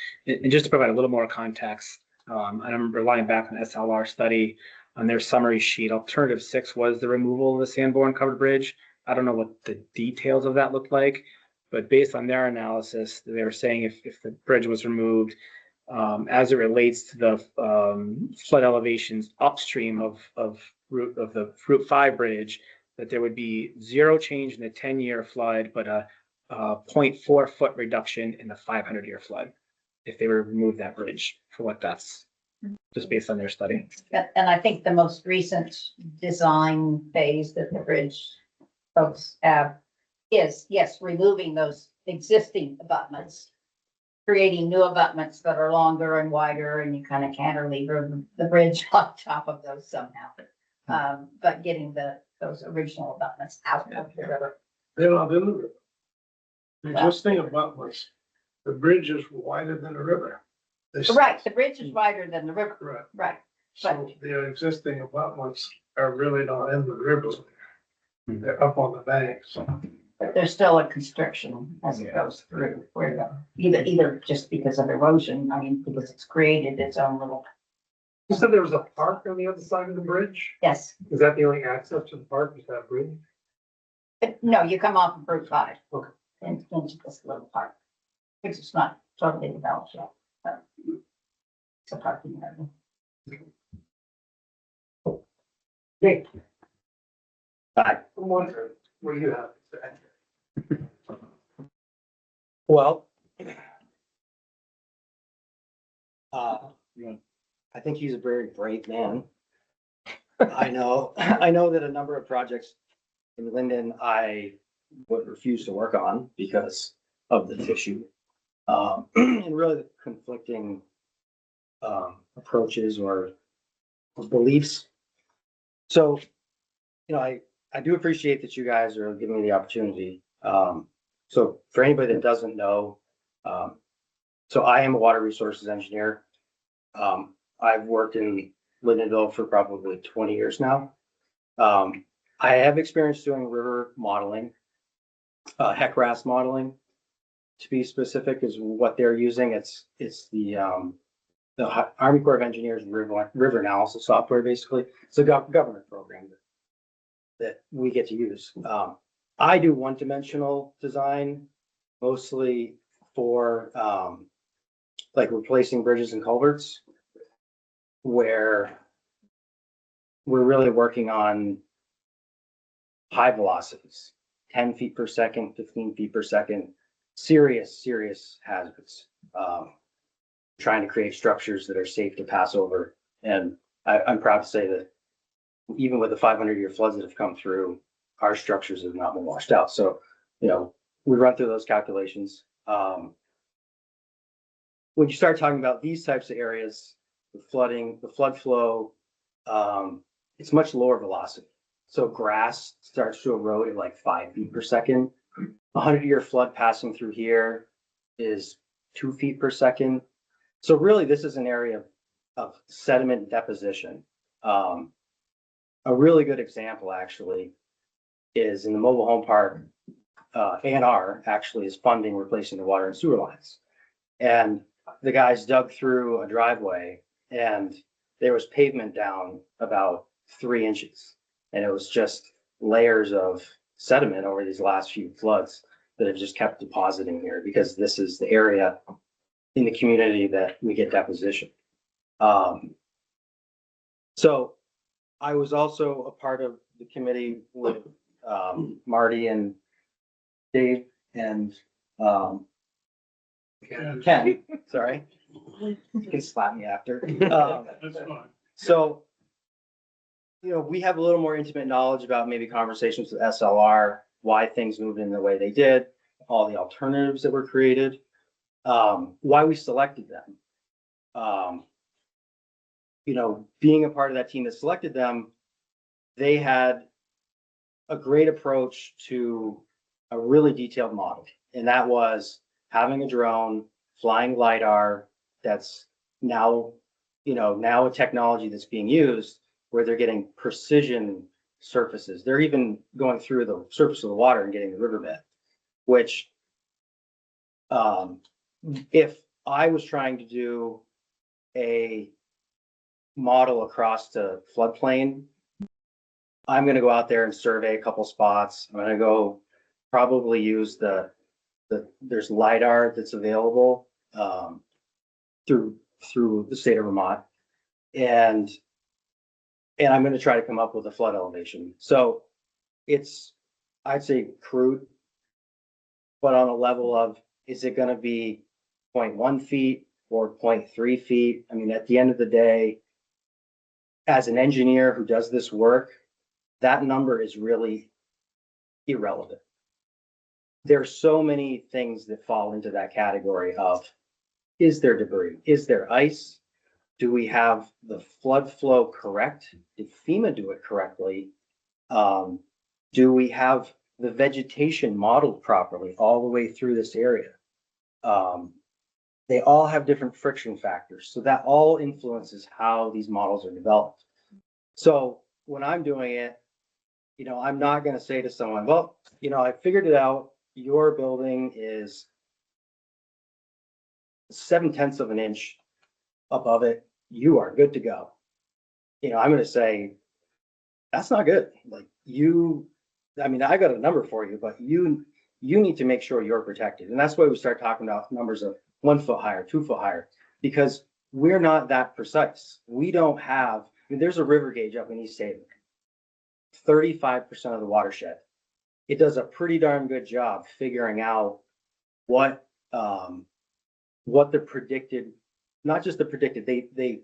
And just to provide a little more context, and I'm relying back on the SLR study on their summary sheet. Alternative 6 was the removal of the Sanborn covered bridge. I don't know what the details of that looked like, but based on their analysis, they were saying if the bridge was removed, as it relates to the flood elevations upstream of the Route 5 bridge, that there would be zero change in the 10-year flood, but a 0.4 foot reduction in the 500-year flood if they were to remove that bridge, for what that's just based on their study. And I think the most recent design phase that the bridge folks have is, yes, removing those existing abutments, creating new abutments that are longer and wider, and you kind of cantilever the bridge on top of those somehow. But getting those original abutments out of the river. They're not in the river. The existing abutments, the bridge is wider than the river. Right, the bridge is wider than the river. Right. So the existing abutments are really not in the river. They're up on the banks. But there's still a constriction as it goes through, where either just because of erosion, because it's created its own little. You said there was a park on the other side of the bridge? Yes. Is that the only access to the park, is that bridge? No, you come off of Route 5. Okay. And into this little park, which is not totally developed yet. But it's a parking area. Great. I'm wondering where you have it. Well, I think he's a very brave man. I know that a number of projects in Linden I would refuse to work on because of this issue. And really the conflicting approaches or beliefs. So, I do appreciate that you guys are giving me the opportunity. So for anybody that doesn't know, so I am a water resources engineer. I've worked in Lindenville for probably 20 years now. I have experience doing river modeling, HEC-RAS modeling. To be specific, is what they're using. It's the Army Corps of Engineers river analysis software. Basically, it's a government program that we get to use. I do one-dimensional design, mostly for like replacing bridges and culverts, where we're really working on high velocities, 10 feet per second, 15 feet per second, serious hazards. Trying to create structures that are safe to pass over. And I'm proud to say that even with the 500-year floods that have come through, our structures have not been washed out. So, you know, we run through those calculations. When you start talking about these types of areas, the flooding, the flood flow, it's much lower velocity. So grass starts to erode at like 5 feet per second. 100-year flood passing through here is 2 feet per second. So really, this is an area of sediment deposition. A really good example actually is in the mobile home park. A&R actually is funding replacing the water and sewer lines. And the guys dug through a driveway and there was pavement down about 3 inches. And it was just layers of sediment over these last few floods that have just kept depositing here, because this is the area in the community that we get deposition. So I was also a part of the committee with Marty and Dave and Ken, sorry. You can slap me after. So, you know, we have a little more intimate knowledge about maybe conversations with SLR, why things moved in the way they did, all the alternatives that were created, why we selected them. You know, being a part of that team that selected them, they had a great approach to a really detailed model. And that was having a drone, flying LiDAR, that's now, you know, now a technology that's being used where they're getting precision surfaces. They're even going through the surface of the water and getting the riverbed, which if I was trying to do a model across the floodplain, I'm going to go out there and survey a couple spots. I'm going to go probably use there's LiDAR that's available through the state of Vermont. And I'm going to try to come up with a flood elevation. So it's, I'd say crude, but on a level of, is it going to be 0.1 feet or 0.3 feet? I mean, at the end of the day, as an engineer who does this work, that number is really irrelevant. There are so many things that fall into that category of, is there debris? Is there ice? Do we have the flood flow correct? Did FEMA do it correctly? Do we have the vegetation modeled properly all the way through this area? They all have different friction factors. So that all influences how these models are developed. So when I'm doing it, you know, I'm not going to say to someone, well, you know, I figured it out. Your building is 0.7 of an inch above it. You are good to go. You know, I'm going to say, that's not good. Like I mean, I got a number for you, but you need to make sure you're protected. And that's why we start talking about numbers of 1 foot higher, 2 foot higher, because we're not that precise. We don't have, I mean, there's a river gauge up in East Haven, 35% of the watershed. It does a pretty darn good job figuring out what the predicted, not just the predicted, they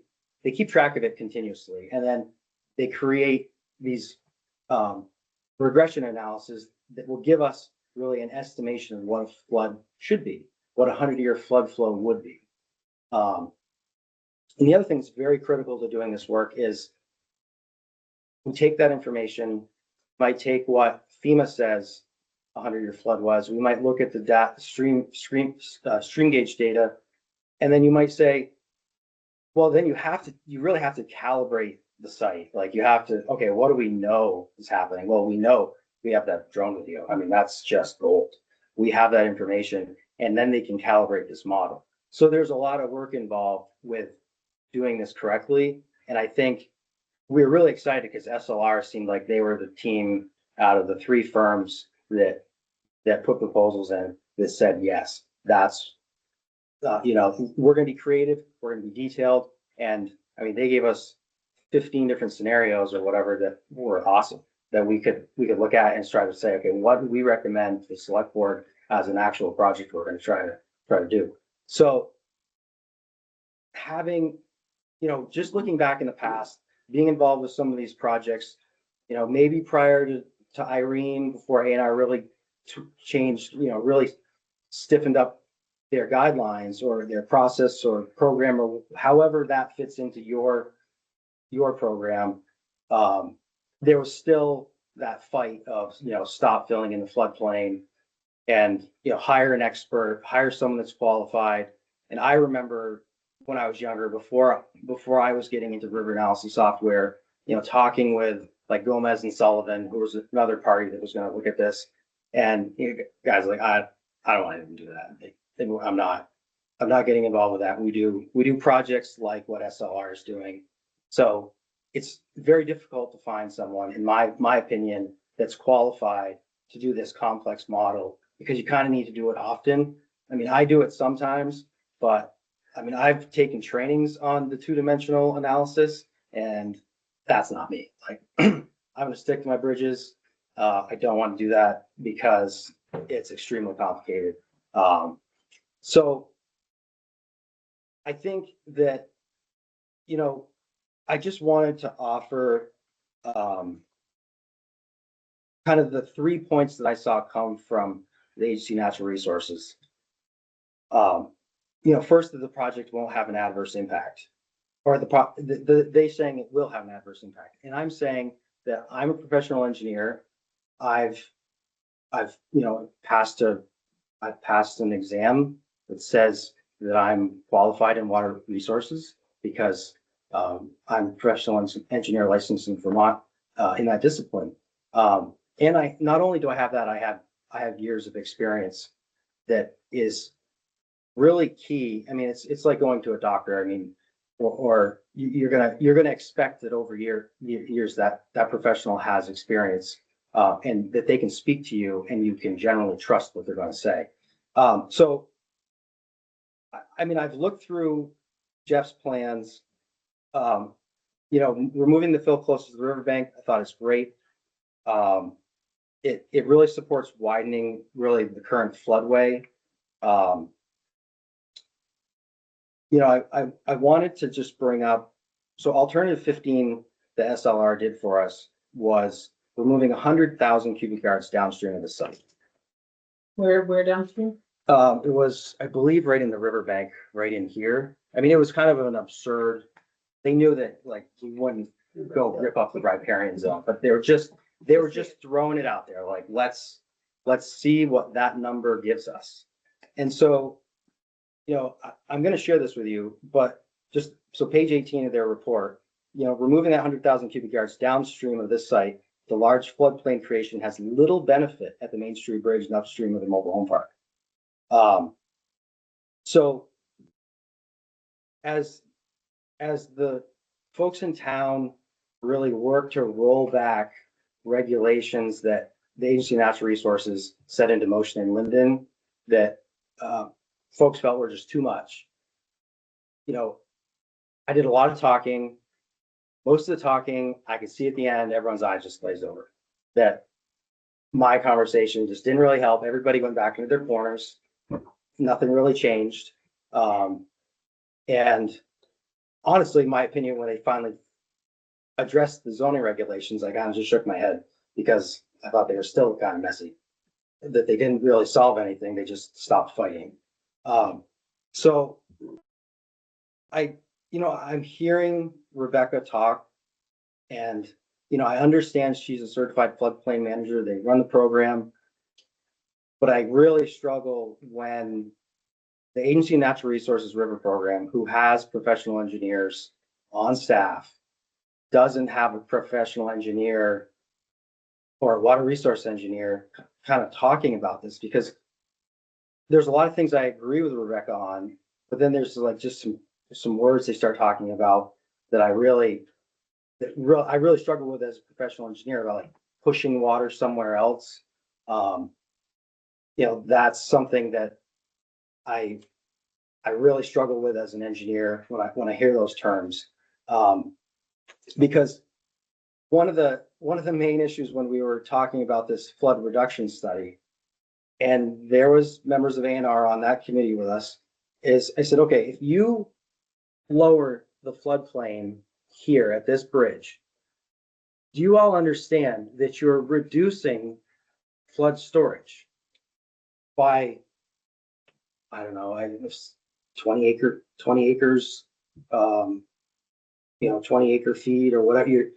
keep track of it continuously. And then they create these regression analysis that will give us really an estimation of what a flood should be, what a 100-year flood flow would be. And the other thing that's very critical to doing this work is we take that information, might take what FEMA says a 100-year flood was. We might look at the stream gauge data, and then you might say, Well, then you really have to calibrate the site. Like you have to, okay, what do we know is happening? Well, we know we have that drone video. I mean, that's just gold. We have that information and then they can calibrate this model. So there's a lot of work involved with doing this correctly. And I think we're really excited because SLR seemed like they were the team out of the three firms that put proposals in that said, yes, that's, we're going to be creative, we're going to be detailed. And I mean, they gave us 15 different scenarios or whatever that were awesome that we could look at and try to say, okay, what do we recommend to the select board as an actual project we're going to try to do. So having, just looking back in the past, being involved with some of these projects, maybe prior to Irene, before A&R really changed, really stiffened up their guidelines or their process or program or however that fits into your program, there was still that fight of, stop filling in the floodplain and, hire an expert, hire someone that's qualified. And I remember when I was younger, before I was getting into river analysis software, talking with like Gomez and Sullivan, who was another party that was going to look at this. And guys like, I don't want to even do that. I'm not getting involved with that. We do projects like what SLR is doing. So it's very difficult to find someone, in my opinion, that's qualified to do this complex model because you kind of need to do it often. I mean, I do it sometimes, but I mean, I've taken trainings on the two-dimensional analysis and that's not me. Like I'm going to stick to my bridges. I don't want to do that because it's extremely complicated. So I think that, I just wanted to offer kind of the 3 points that I saw come from the Agency Natural Resources. First, that the project won't have an adverse impact, or they saying it will have an adverse impact. And I'm saying that I'm a professional engineer. I've passed an exam that says that I'm qualified in water resources because I'm a professional engineer licensed in Vermont in that discipline. And I not only do I have that, I have years of experience that is really key. I mean, it's like going to a doctor. I mean, or you're gonna expect that over years that professional has experience and that they can speak to you and you can generally trust what they're going to say. So, I mean, I've looked through Jeff's plans. Removing the fill closest to the riverbank, I thought it's great. It really supports widening really the current floodway. I wanted to just bring up, so alternative 15 the SLR did for us was removing 100,000 cubic yards downstream of the site. Where downstream? It was, I believe, right in the riverbank, right in here. I mean, it was kind of an absurd. They knew that like he wouldn't go rip up the riparian zone, but they were just throwing it out there. Like, let's see what that number gives us. And so, I'm going to share this with you, but just so page 18 of their report, removing that 100,000 cubic yards downstream of this site, the large floodplain creation has little benefit at the Main Street Bridge and upstream of the mobile home park. So as the folks in town really work to roll back regulations that the Agency of Natural Resources set into motion in Linden that folks felt were just too much. I did a lot of talking. Most of the talking, I could see at the end, everyone's eyes just glazed over. That my conversation just didn't really help. Everybody went back into their corners. Nothing really changed. And honestly, my opinion, when they finally addressed the zoning regulations, I kind of just shook my head because I thought they were still kind of messy. That they didn't really solve anything. They just stopped fighting. So I'm hearing Rebecca talk and, I understand she's a certified floodplain manager. They run the program, but I really struggle when the Agency of Natural Resources River Program, who has professional engineers on staff, doesn't have a professional engineer or a water resource engineer kind of talking about this, because there's a lot of things I agree with Rebecca on, but then there's like just some words they start talking about that I really struggle with as a professional engineer, about like pushing water somewhere else. That's something that I really struggle with as an engineer when I hear those terms. Because one of the main issues when we were talking about this flood reduction study, and there was members of A&R on that committee with us, is I said, okay, if you lower the floodplain here at this bridge, do you all understand that you're reducing flood storage by, I don't know, 20 acres, 20 acre feet or whatever.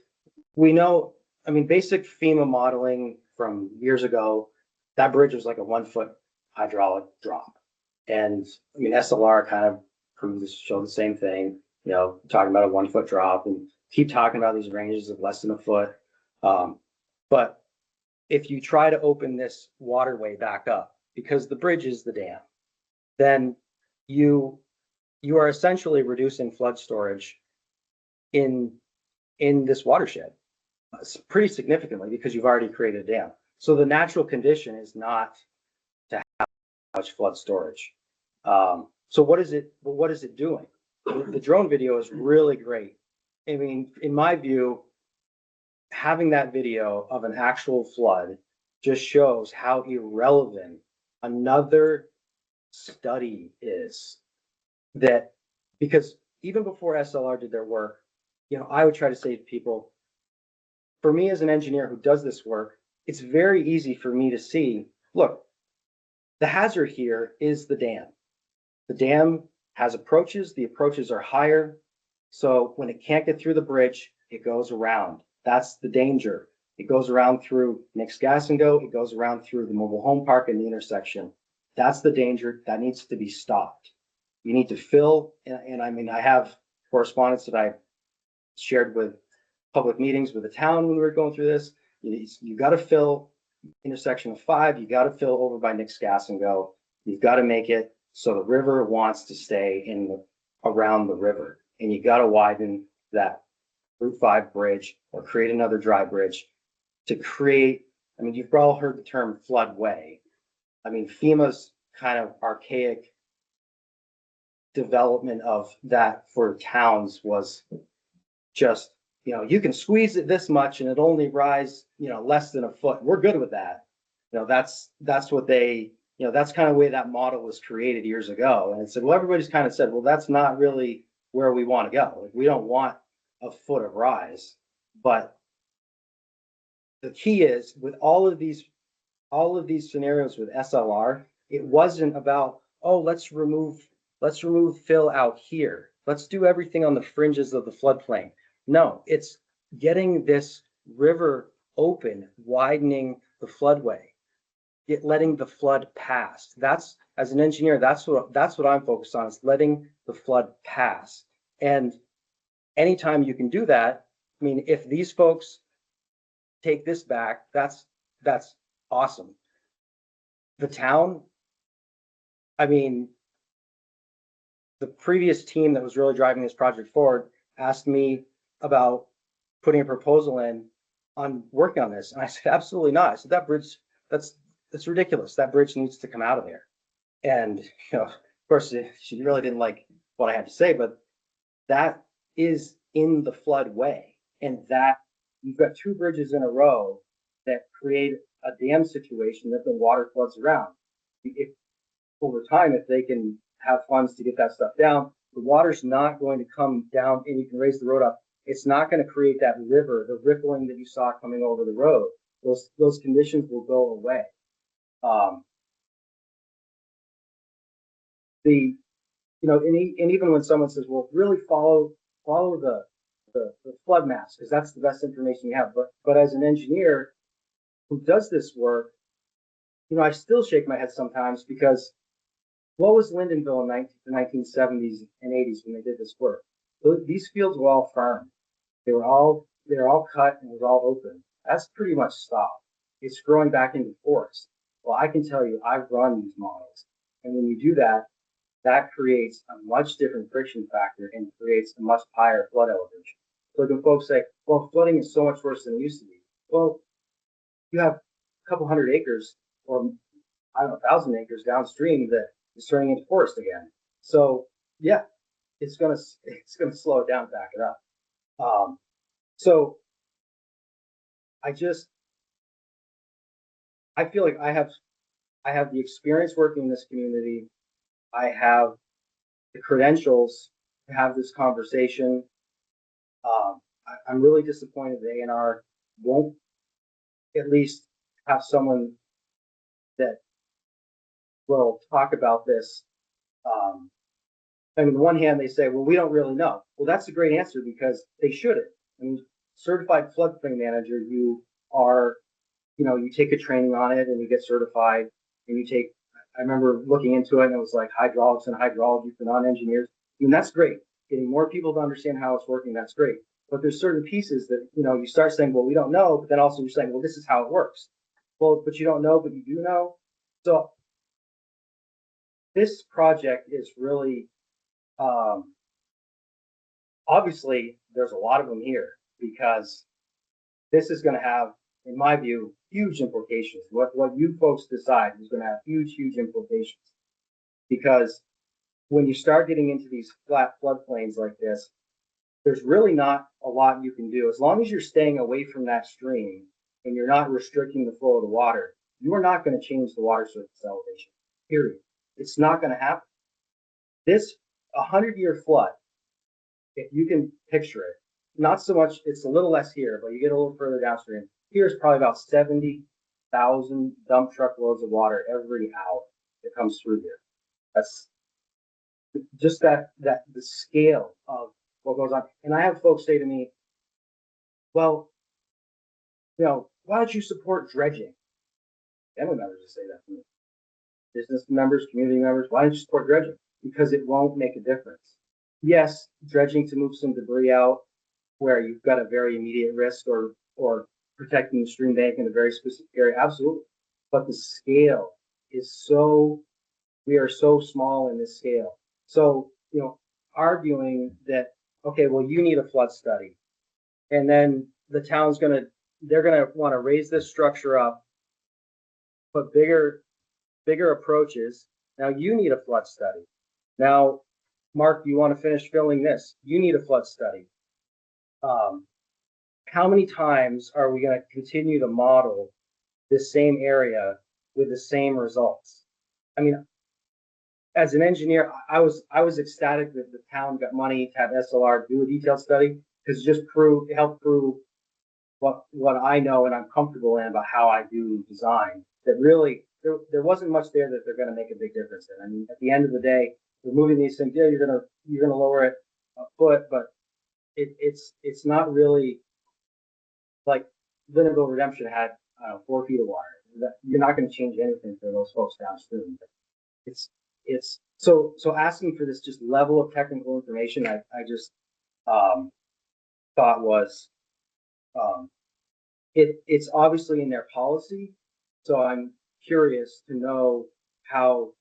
We know, I mean, basic FEMA modeling from years ago, that bridge was like a 1 foot hydraulic drop. And I mean, SLR kind of show the same thing, talking about a 1 foot drop, and keep talking about these ranges of less than a foot. But if you try to open this waterway back up, because the bridge is the dam, then you are essentially reducing flood storage in this watershed pretty significantly, because you've already created a dam. So the natural condition is not to have much flood storage. So what is it doing? The drone video is really great. I mean, in my view, having that video of an actual flood just shows how irrelevant another study is. That, because even before SLR did their work, I would try to say to people, for me as an engineer who does this work, it's very easy for me to see, look, the hazard here is the dam. The dam has approaches, the approaches are higher. So when it can't get through the bridge, it goes around. That's the danger. It goes around through Nick's Gas and Go. It goes around through the mobile home park and the intersection. That's the danger that needs to be stopped. You need to fill, and I mean, I have correspondence that I shared with public meetings with the town when we were going through this. You got to fill intersection of 5. You got to fill over by Nick's Gas and Go. You've got to make it so the river wants to stay around the river, and you got to widen that Route 5 bridge or create another dry bridge to create. I mean, you've all heard the term floodway. I mean, FEMA's kind of archaic development of that for towns was just, you can squeeze it this much and it only rise, less than a foot. We're good with that. That's what they, that's kind of the way that model was created years ago. And it said, well, everybody's kind of said, well, that's not really where we want to go. Like, we don't want a foot of rise. But the key is, with all of these scenarios with SLR, it wasn't about, oh, let's remove fill out here. Let's do everything on the fringes of the floodplain. No, it's getting this river open, widening the floodway, letting the flood pass. That's, as an engineer, that's what I'm focused on, is letting the flood pass. And anytime you can do that, I mean, if these folks take this back, that's awesome. The town, I mean, the previous team that was really driving this project forward asked me about putting a proposal in on working on this. And I said, absolutely not. I said, that bridge, that's ridiculous. That bridge needs to come out of there. And, of course, she really didn't like what I had to say, but that is in the floodway. And that you've got 2 bridges in a row that create a dam situation that the water floods around. If over time, if they can have funds to get that stuff down, the water's not going to come down and you can raise the road up. It's not going to create that river, the rippling that you saw coming over the road. Those conditions will go away. And even when someone says, well, really follow the flood maps, because that's the best information you have. But as an engineer who does this work, I still shake my head sometimes, because what was Lindenville in the 1970s and 80s when they did this work? These fields were all farmed. They were all cut and it was all open. That's pretty much stopped. It's growing back into forest. Well, I can tell you, I've run these models. And when you do that, that creates a much different friction factor and creates a much higher flood elevation. So when folks say, well, flooding is so much worse than it used to be. Well, you have a couple hundred acres or I don't know, 1,000 acres downstream that is turning into forest again. So yeah, it's gonna slow it down, back it up. So I feel like I have the experience working in this community. I have the credentials to have this conversation. I'm really disappointed that A&R won't at least have someone that will talk about this. I mean, on the one hand, they say, well, we don't really know. Well, that's a great answer because they shouldn't. I mean, certified floodplain manager, you take a training on it and you get certified and I remember looking into it and it was like hydraulics and hydrology for non-engineers. I mean, that's great. Getting more people to understand how it's working, that's great. But there's certain pieces that, you start saying, well, we don't know, but then also you're saying, well, this is how it works. Well, but you don't know, but you do know. So this project is really, obviously there's a lot of them here because this is going to have, in my view, huge implications. What you folks decide is going to have huge implications because when you start getting into these flat floodplains like this, there's really not a lot you can do. As long as you're staying away from that stream and you're not restricting the flow of the water, you are not going to change the water surface elevation, period. It's not going to happen. This 100-year flood, if you can picture it, not so much, it's a little less here, but you get a little further downstream. Here's probably about 70,000 dump truck loads of water every hour that comes through here. That's just the scale of what goes on. And I have folks say to me, well, why don't you support dredging? Family members just say that to me. Business members, community members, why don't you support dredging? Because it won't make a difference. Yes, dredging to move some debris out where you've got a very immediate risk or protecting the stream bank in a very specific area, absolutely. But the scale is we are so small in this scale. So, arguing that, okay, well, you need a flood study. And then the town's they're gonna want to raise this structure up, put bigger approaches. Now you need a flood study. Now, Mark, you want to finish filling this? You need a flood study. How many times are we going to continue to model this same area with the same results? I mean, as an engineer, I was ecstatic that the town got money to have SLR do a detailed study because it helped prove what I know and I'm comfortable in about how I do design. That really there wasn't much there that they're going to make a big difference in. I mean, at the end of the day, we're moving these things. Yeah, you're gonna lower it a foot, but it's not really like Lindenville Redemption had 4 feet of water. You're not going to change anything for those folks downstream. It's so asking for this just level of technical information. I just thought was it's obviously in their policy. So I'm curious to know how,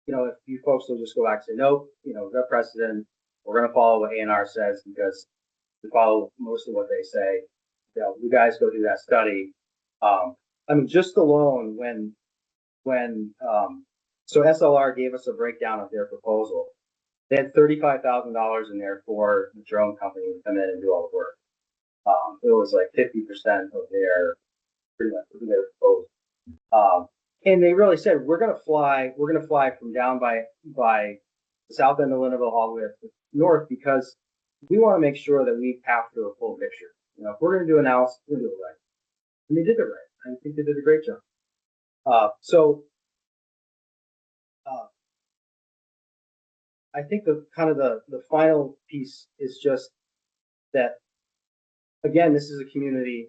if you folks will just go back and say, nope, the precedent, we're going to follow what A&R says because we follow most of what they say. You guys go do that study. I mean, just alone so SLR gave us a breakdown of their proposal. They had $35,000 in there for the drone company to come in and do all the work. It was like 50% of their proposal. And they really said, we're going to fly from down by the south end of Lindenville all the way up to north because we want to make sure that we capture a full picture. If we're going to do analysis, we'll do it right. And they did it right. I think they did a great job. I think the final piece is just that, again, this is a community,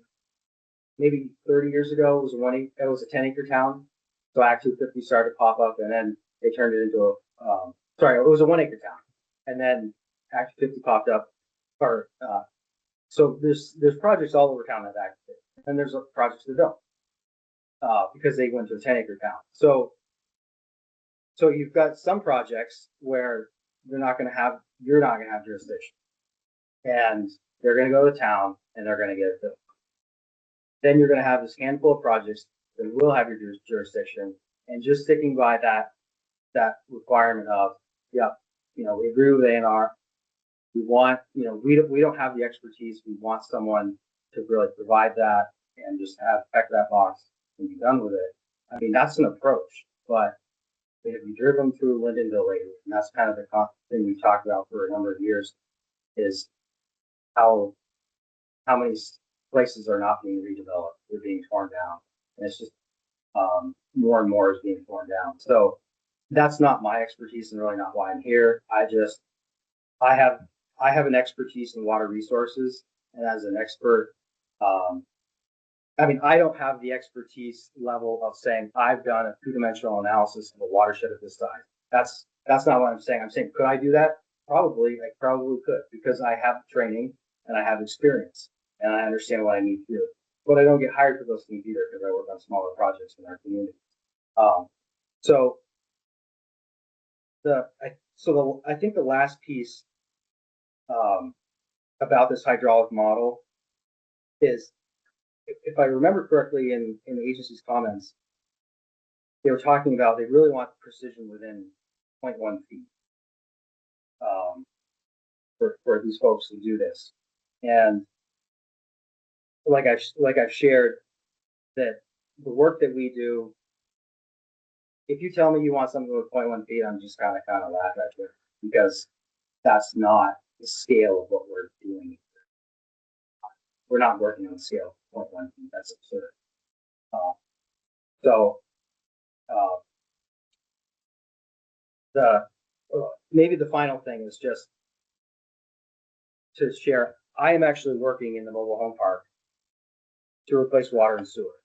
maybe 30 years ago, it was a 10-acre town. So actually 50 started to pop up and then they turned it into sorry, it was a 1 acre town. And then Act 50 popped up, or, so there's projects all over town that Act 50, and there's projects that don't, because they went to a 10 acre town. So you've got some projects where you're not gonna have jurisdiction. And they're gonna go to town and they're gonna get it built. Then you're gonna have this handful of projects that will have your jurisdiction, and just sticking by that requirement of, yeah, you know, we agree with A&R. We want, you know, we don't have the expertise. We want someone to really provide that and just check that box and be done with it. I mean, that's an approach, but if you driven through Lindenville lately, and that's kind of the thing we talked about for a number of years, is how many places are not being redeveloped, they're being torn down. And it's just more and more is being torn down. So that's not my expertise and really not why I'm here. I have an expertise in water resources, and as an expert, I mean, I don't have the expertise level of saying I've done a 2-dimensional analysis of a watershed of this size. That's not what I'm saying. I'm saying, could I do that? Probably, I probably could, because I have training and I have experience and I understand what I need to do. But I don't get hired for those things either, because I work on smaller projects in our community. I think the last piece about this hydraulic model is, if I remember correctly in the agency's comments, they were talking about they really want precision within 0.1 feet for these folks to do this. And like I've shared, that the work that we do, if you tell me you want something with 0.1 feet, I'm just kind of laugh at you, because that's not the scale of what we're doing. We're not working on the scale of 0.1 feet. That's absurd. Maybe the final thing is just to share. I am actually working in the mobile home park to replace water and sewer.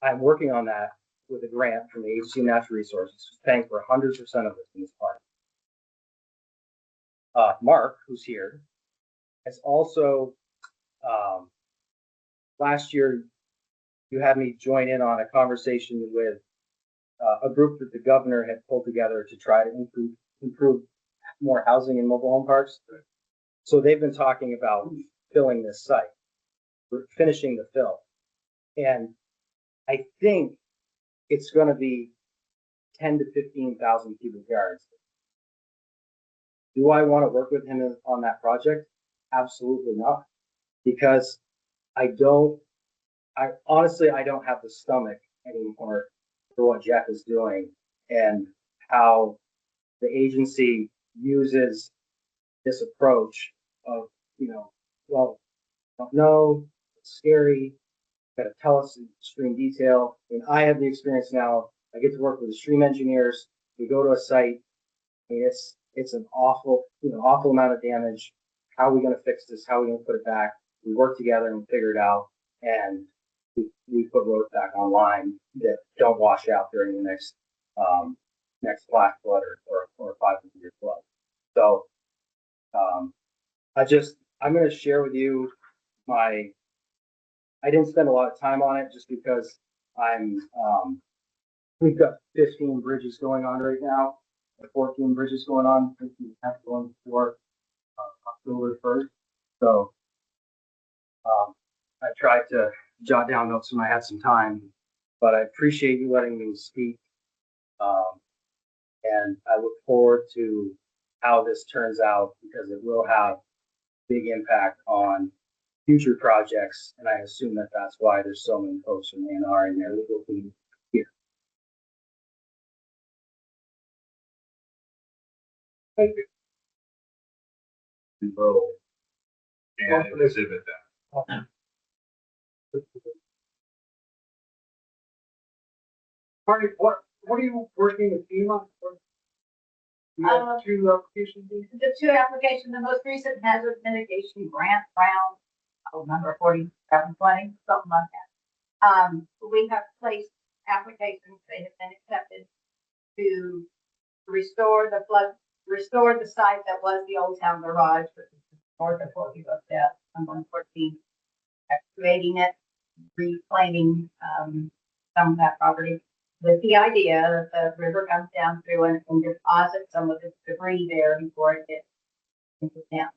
I'm working on that with a grant from the Agency of Natural Resources, paying for 100% of it in this park. Mark, who's here, has also, last year, you had me join in on a conversation with a group that the governor had pulled together to try to improve more housing in mobile home parks. So they've been talking about filling this site. We're finishing the fill. And I think it's going to be 10 to 15,000 cubic yards. Do I want to work with him on that project? Absolutely not. Because honestly, I don't have the stomach anymore for what Jeff is doing and how the agency uses this approach of, well, don't know, it's scary, got to tell us in extreme detail. And I have the experience now. I get to work with the stream engineers. We go to a site. I mean, it's an awful amount of damage. How are we going to fix this? How are we going to put it back? We work together and figure it out. And we put roads back online that don't wash out during the next flash flood or 5-year flood. So I'm going to share with you I didn't spend a lot of time on it just because we've got 15 bridges going on right now, 14 bridges going on, 15 going for October 1st. So I tried to jot down notes when I had some time, but I appreciate you letting me speak. And I look forward to how this turns out, because it will have big impact on future projects. And I assume that that's why there's so many folks from A&R in their legal team here. Thank you. And exhibit that. Marty, what are you working with FEMA for? You have 2 applications? The 2 applications, the most recent hazard mitigation grant round, number 4720, something like that. We have placed applications, they have been accepted to restore the site that was the old town garage, which is north of what we looked at on 114. Excavating it, reclaiming, some of that property with the idea that the river comes down through and deposits some of its debris there before it gets into town.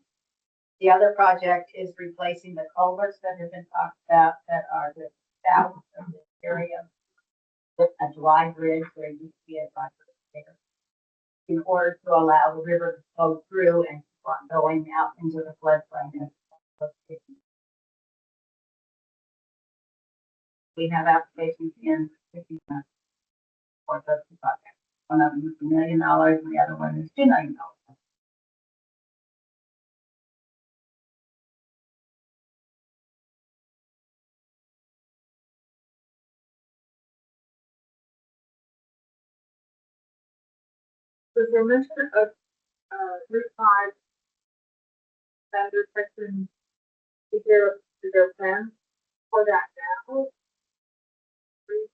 The other project is replacing the culverts that have been talked about that are the south of this area. With a dry bridge where you see a dry bridge there. In order to allow the river to flow through and keep on going out into the floodplain. We have applications in 50 months for those two projects. One of them is $1 million and the other one is $2 million. Was there mention of, Route 5 standard section? Is there a plan for that now?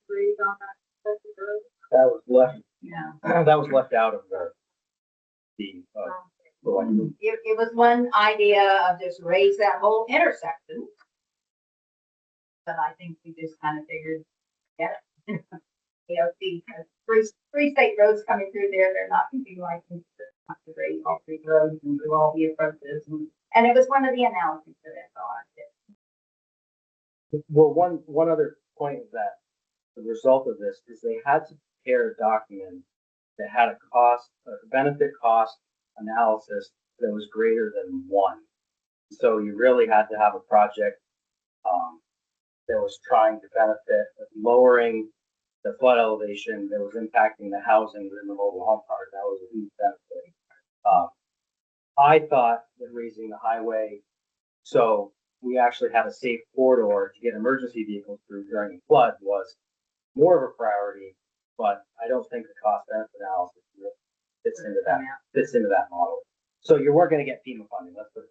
Three on that section road? That was left, Yeah. that was left out of the, It was one idea of just raise that whole intersection. But I think we just kind of figured, yeah. See, three state roads coming through there, they're not going to be like, have to raise all three roads and do all the approaches. And it was one of the analyses for that, so I did. well, one other point is that the result of this is they had to prepare a document that had a benefit cost analysis that was greater than 1. So you really had to have a project that was trying to benefit lowering the flood elevation that was impacting the housing within the mobile home park. That was a huge benefit. I thought that raising the highway so we actually had a safe corridor to get emergency vehicles through during the flood was more of a priority, but I don't think the cost benefit analysis really fits into that model. So you weren't going to get FEMA funding, let's put it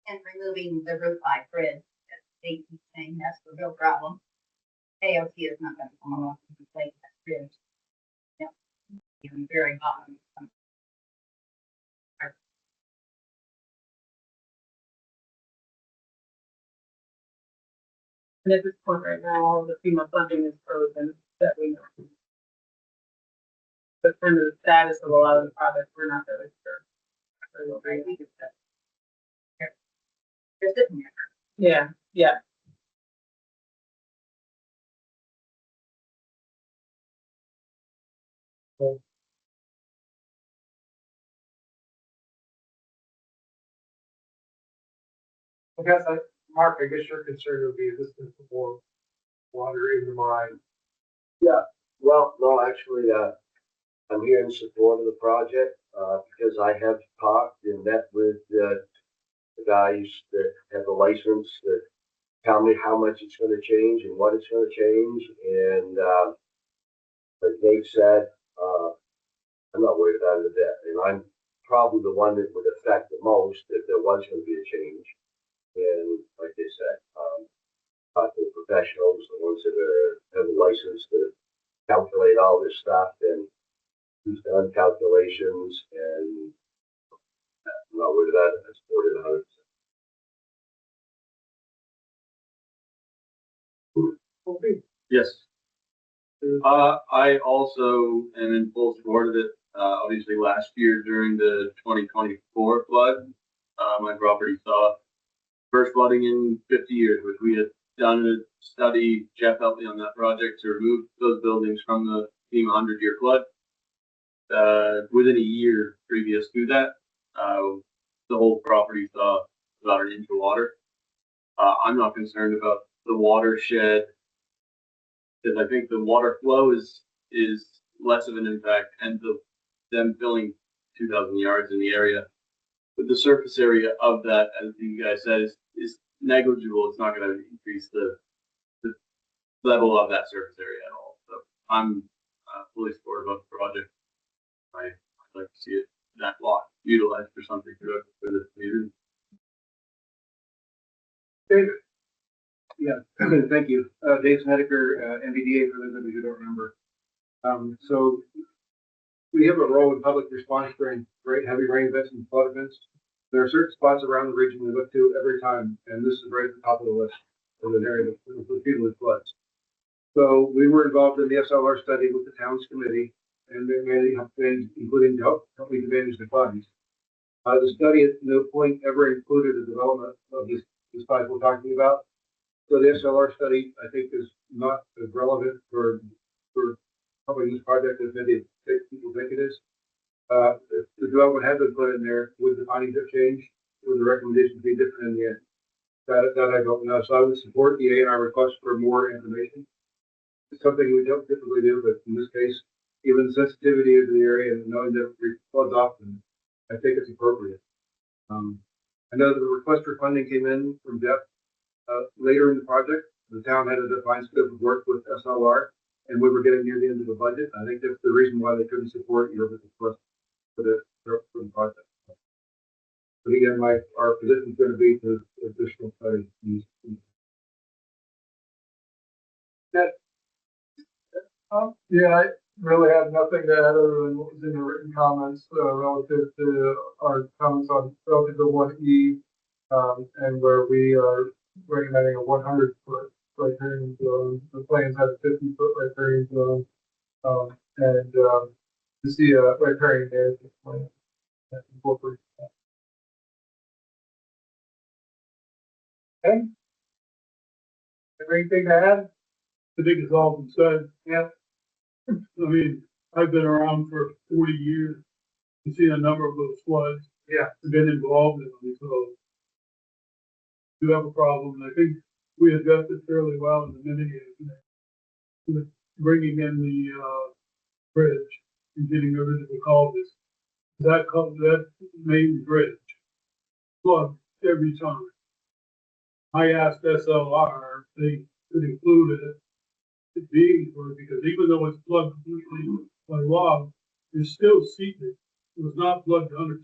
that And removing the Route 5 bridge, as they keep saying, that's the real problem. AOT is not going to come along and replace that bridge. Yeah, even very bottom. And at this point right now, all the FEMA funding is frozen that we know. But from the status of a lot of the projects, we're not really sure. Right, we could say. They're sitting there. Yeah, yeah. Mark, I guess your concern would be this is more water in the mine. Yeah, well, no, actually, I'm here in support of the project, because I have talked and met with, the guys that have the license that tell me how much it's gonna change and what it's gonna change, and, like Dave said, I'm not worried about it a bit, and I'm probably the one that would affect the most if there was gonna be a change. And like they said, talk to the professionals, the ones that have a license to calculate all this stuff, and who's done calculations, and I'm not worried about it. I support it 100%. Yes. I also am in full support of it. Obviously last year during the 2024 flood, my property saw first flooding in 50 years, which we had done a study. Jeff helped me on that project to remove those buildings from the FEMA 100-year flood. Within a year previous to that, the whole property saw about an inch of water. I'm not concerned about the watershed because I think the water flow is less of an impact, and them filling 2,000 yards in the area. But the surface area of that, as you guys said, is negligible. It's not going to increase the level of that surface area at all. So I'm fully supportive of the project. I'd like to see it that lot utilized for something productive for the community. David. Yeah, thank you. Dave Snedeker, MBDA for those of you who don't remember. So we have a role in public response during heavy rain events and flood events. There are certain spots around the region we look to every time, and this is right at the top of the list of an area that repeatedly floods. So we were involved in the SLR study with the town's committee and including to help me to manage the funds. The study at no point ever included the development of this spot we're talking about. So the SLR study, I think, is not as relevant for helping this project as maybe people think it is. The development has been put in there. Would the findings have changed? Would the recommendations be different in the end? That I don't know. So I would support the A&R request for more information. It's something we don't typically do, but in this case, given the sensitivity of the area and knowing that it floods often, I think it's appropriate. I know that the request for funding came in from Jeff later in the project. The town had a defined scope of work with SLR, and we were getting near the end of the budget. I think that's the reason why they couldn't support your request for the project. But again, our position is going to be to additional studies. Yeah, I really have nothing to add other than what was in the written comments, relative to our comments on relative to 1E, and where we are recommending a 100-foot riparian zone. The plans have a 50-foot riparian zone, and to see a riparian management plan that incorporates that. Okay. Anything to add? I think it's all been said. Yeah. I mean, I've been around for 40 years and seen a number of those floods. Yeah. I've been involved in them, so do have a problem. I think we addressed it fairly well in the mitigating with bringing in the bridge and getting rid of the culverts. That main bridge floods every time. I asked SLR if they could include it being for it, because even though it's flooded completely by law, it's still seeping. It was not flooded 100%,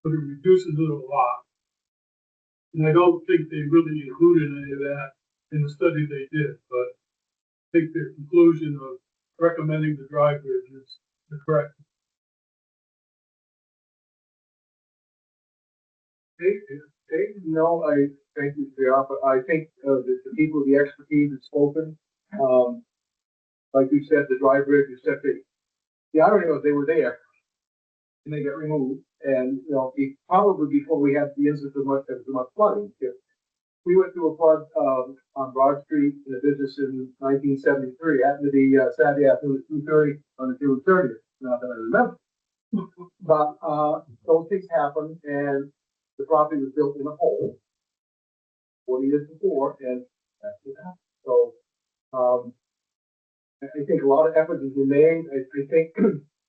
but it reduces it a lot. And I don't think they really included any of that in the study they did, but I think their conclusion of recommending the dry bridge is correct. No, I thank you for your offer. I think the people with the expertise have spoken. Like you said, the dry bridge is separate. Yeah, I don't know if they were there and they get removed. And, probably before we had the incident of much flooding. We went through a flood on Broad Street in a business in 1973. Happened to be Saturday afternoon at 2:30 on June 30th. Not that I remember. But those things happen, and the property was built in a hole 40 years before, and that's what happened. So I think a lot of effort has been made. I think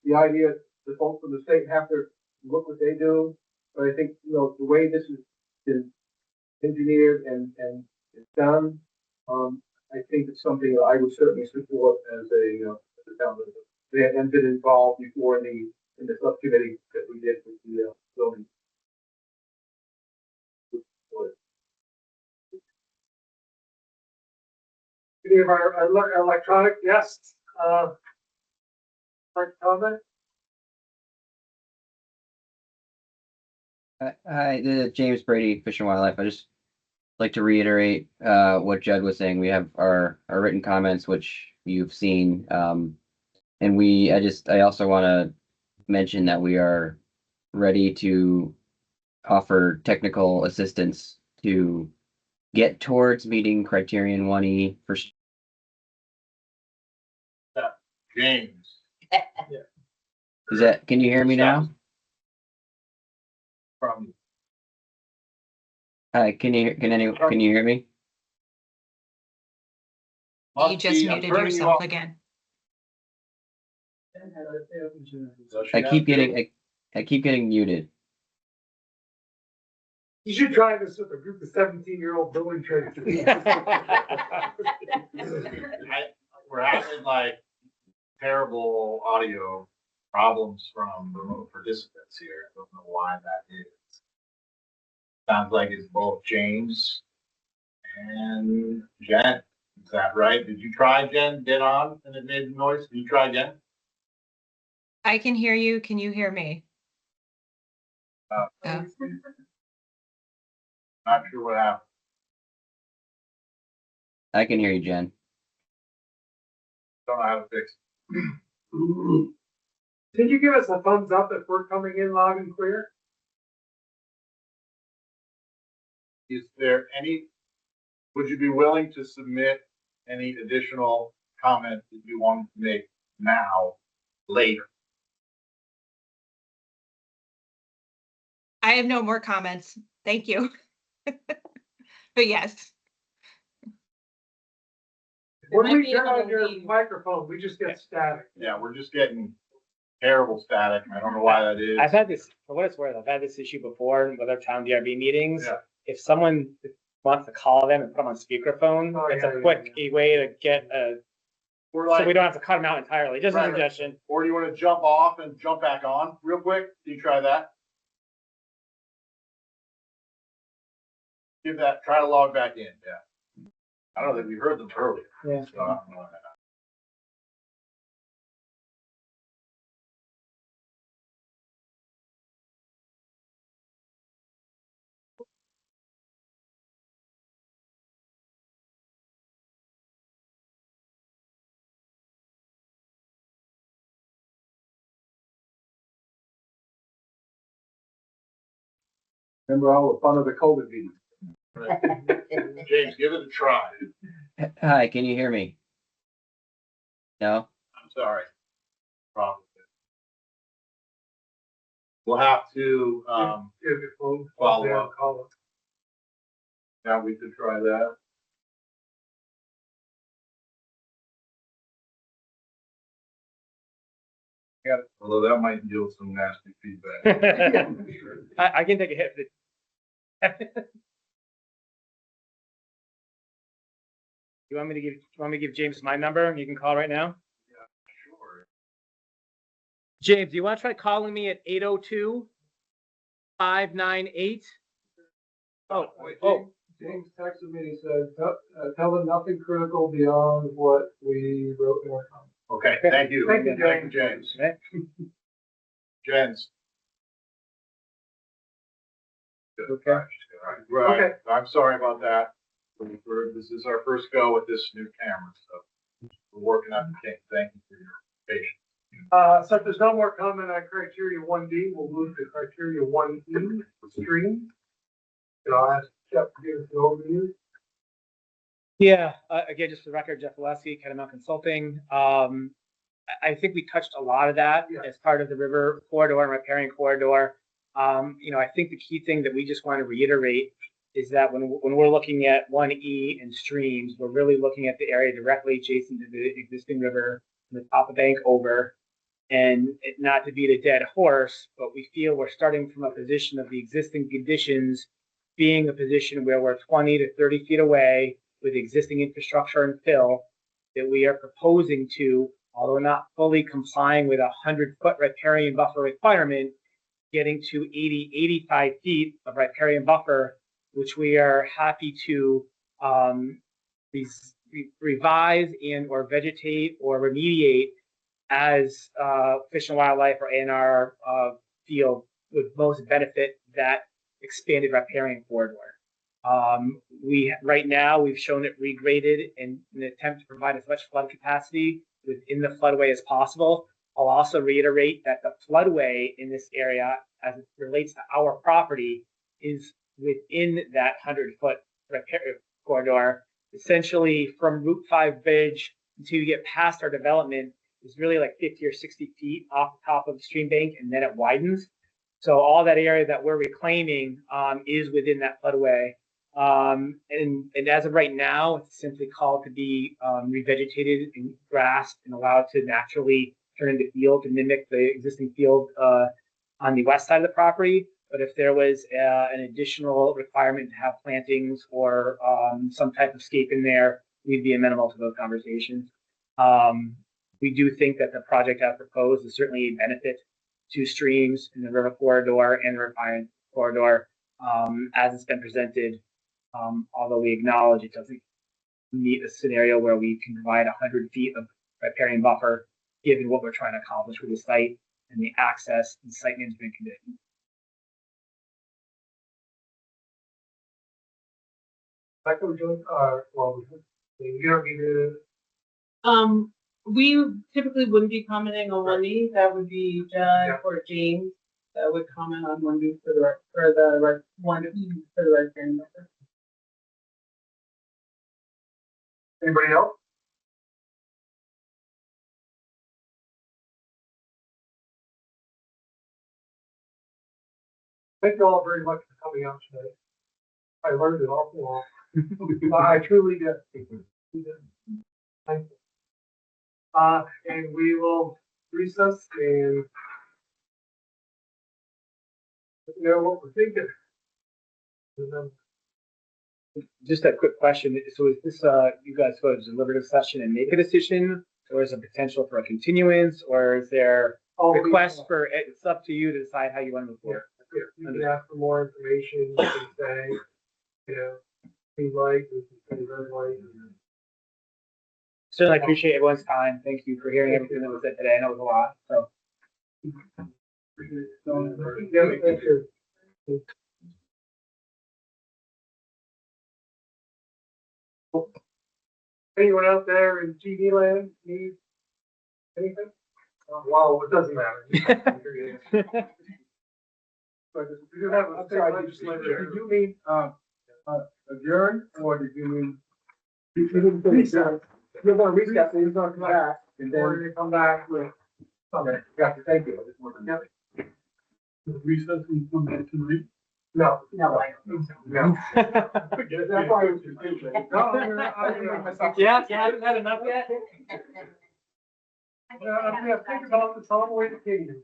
the idea the folks from the state have to look what they do, but I think the way this has been engineered and done, I think it's something that I would certainly support as a town resident. They had been involved before in the subcommittee that we did with the zoning. Any of our electronic guests like to comment? Hi, this is James Brady, Fish and Wildlife. I just like to reiterate what Judd was saying. We have our written comments, which you've seen. And I also want to mention that we are ready to offer technical assistance to get towards meeting Criterion 1E for. James. Can you hear me now? From Hi, can you hear me? You just muted yourself again. I keep getting muted. You should try this with a group of 17-year-old building trades. We're having like terrible audio problems from remote participants here. I don't know why that is. Sounds like it's both James And Jen, is that right? Did you try, Jen? Get on and it made noise? Did you try, Jen? I can hear you. Can you hear me? Oh. Not sure what happened. I can hear you, Jen. Don't know how to fix it. Did you give us a thumbs up if we're coming in loud and clear? Is there any, would you be willing to submit any additional comments that you want to make now, later? I have no more comments. Thank you. But yes. When might we be turn able on to your leave. microphone, we just get static. Yeah, we're just getting terrible static. I don't know why that is. I've had this, for what it's worth, I've had this issue before in other town DRB meetings. Yeah. If someone wants to call them and put them on speakerphone, Oh, it's yeah, a yeah, quick way to get We're so like, we don't have to cut them out entirely. Just a Right. suggestion. or do you want to jump off and jump back on real quick? Do you try that? Give that, try to log back in, yeah. I don't know that we heard them earlier. Yeah. So I don't know. Remember all the fun of the COVID meeting? Right. James, give it a try. Hi, can you hear me? No? I'm sorry. Probably. We'll have to, If it will follow there, up. call it. Yeah, we could try that. Yeah, although that might yield some nasty feedback. I can take a hit for the. You want me to give James my number? You can call right now. Yeah, sure. James, do you want to try calling me at 802-598? Oh, James texted me, he said, tell them nothing critical beyond what we wrote in our comments. Okay, thank you. Thank you, Thank you, James. Jens. Okay. Right, Okay. I'm sorry about that. This is our first go with this new camera, so we're working on the kinks. Thank you for your patience. So if there's no more comment on criteria 1D, we'll move to criteria 1E, stream. So I'll ask Jeff to give us an overview. Yeah, again, just for the record, Jeff Valesky, Catamount Consulting. I think we touched a lot of that as part of the river corridor and riparian corridor. I think the key thing that we just want to reiterate is that when we're looking at 1E and streams, we're really looking at the area directly adjacent to the existing river, from the top of bank over. And not to beat a dead horse, but we feel we're starting from a position of the existing conditions being a position where we're 20 to 30 feet away with existing infrastructure and fill, that we are proposing to, although not fully complying with a 100-foot riparian buffer requirement, getting to 80, 85 feet of riparian buffer, which we are happy to revise and or vegetate or remediate as Fish and Wildlife or A&R feel would most benefit that expanded riparian corridor. Right now we've shown it regraded in an attempt to provide as much flood capacity within the floodway as possible. I'll also reiterate that the floodway in this area, as it relates to our property, is within that 100-foot riparian corridor. Essentially, from Route 5 bridge until you get past our development is really like 50 or 60 feet off the top of the stream bank, and then it widens. So all that area that we're reclaiming is within that floodway. And as of right now, it's simply called to be revegetated and grassed and allowed to naturally turn into field to mimic the existing field on the west side of the property. But if there was an additional requirement to have plantings or some type of scape in there, we'd be amenable to those conversations. We do think that the project as proposed is certainly a benefit to streams in the river corridor and the riparian corridor as it's been presented. Although we acknowledge it doesn't meet a scenario where we can provide 100 feet of riparian buffer, given what we're trying to accomplish with the site and the access and site management conditions. Like we're doing, well, you don't need to. We typically wouldn't be commenting on 1D. That would be Judd or James that would comment on 1D for the riparian buffer. Anybody else? Thank you all very much for coming out today. I learned an awful lot. I truly did. Thank you. And we will recess and let you know what we're thinking. Just a quick question. So is this, you guys go to deliberative session and make a decision, or is there potential for a continuance, or is there requests for, it's up to you to decide how you want to move forward? You can ask for more information, you can say, you know, be like, this is very like. Certainly appreciate everyone's time. Thank you for hearing everything that was said today. I know it was a lot, so. Yeah, thank you. Anyone out there in TV land need anything? Well, it doesn't matter. But we do have a state legislature. Did you mean, adjourn, or did you mean? You didn't finish that. You're gonna recess, so you're gonna come back, and then we're gonna come back with. Okay, gotcha, thank you. I just wanted to know. Recess and come back tonight? No. No. No. That's why I was confused. Yes, you haven't had enough yet? Yeah, think about the solid waste opinion.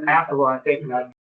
After one, thank you.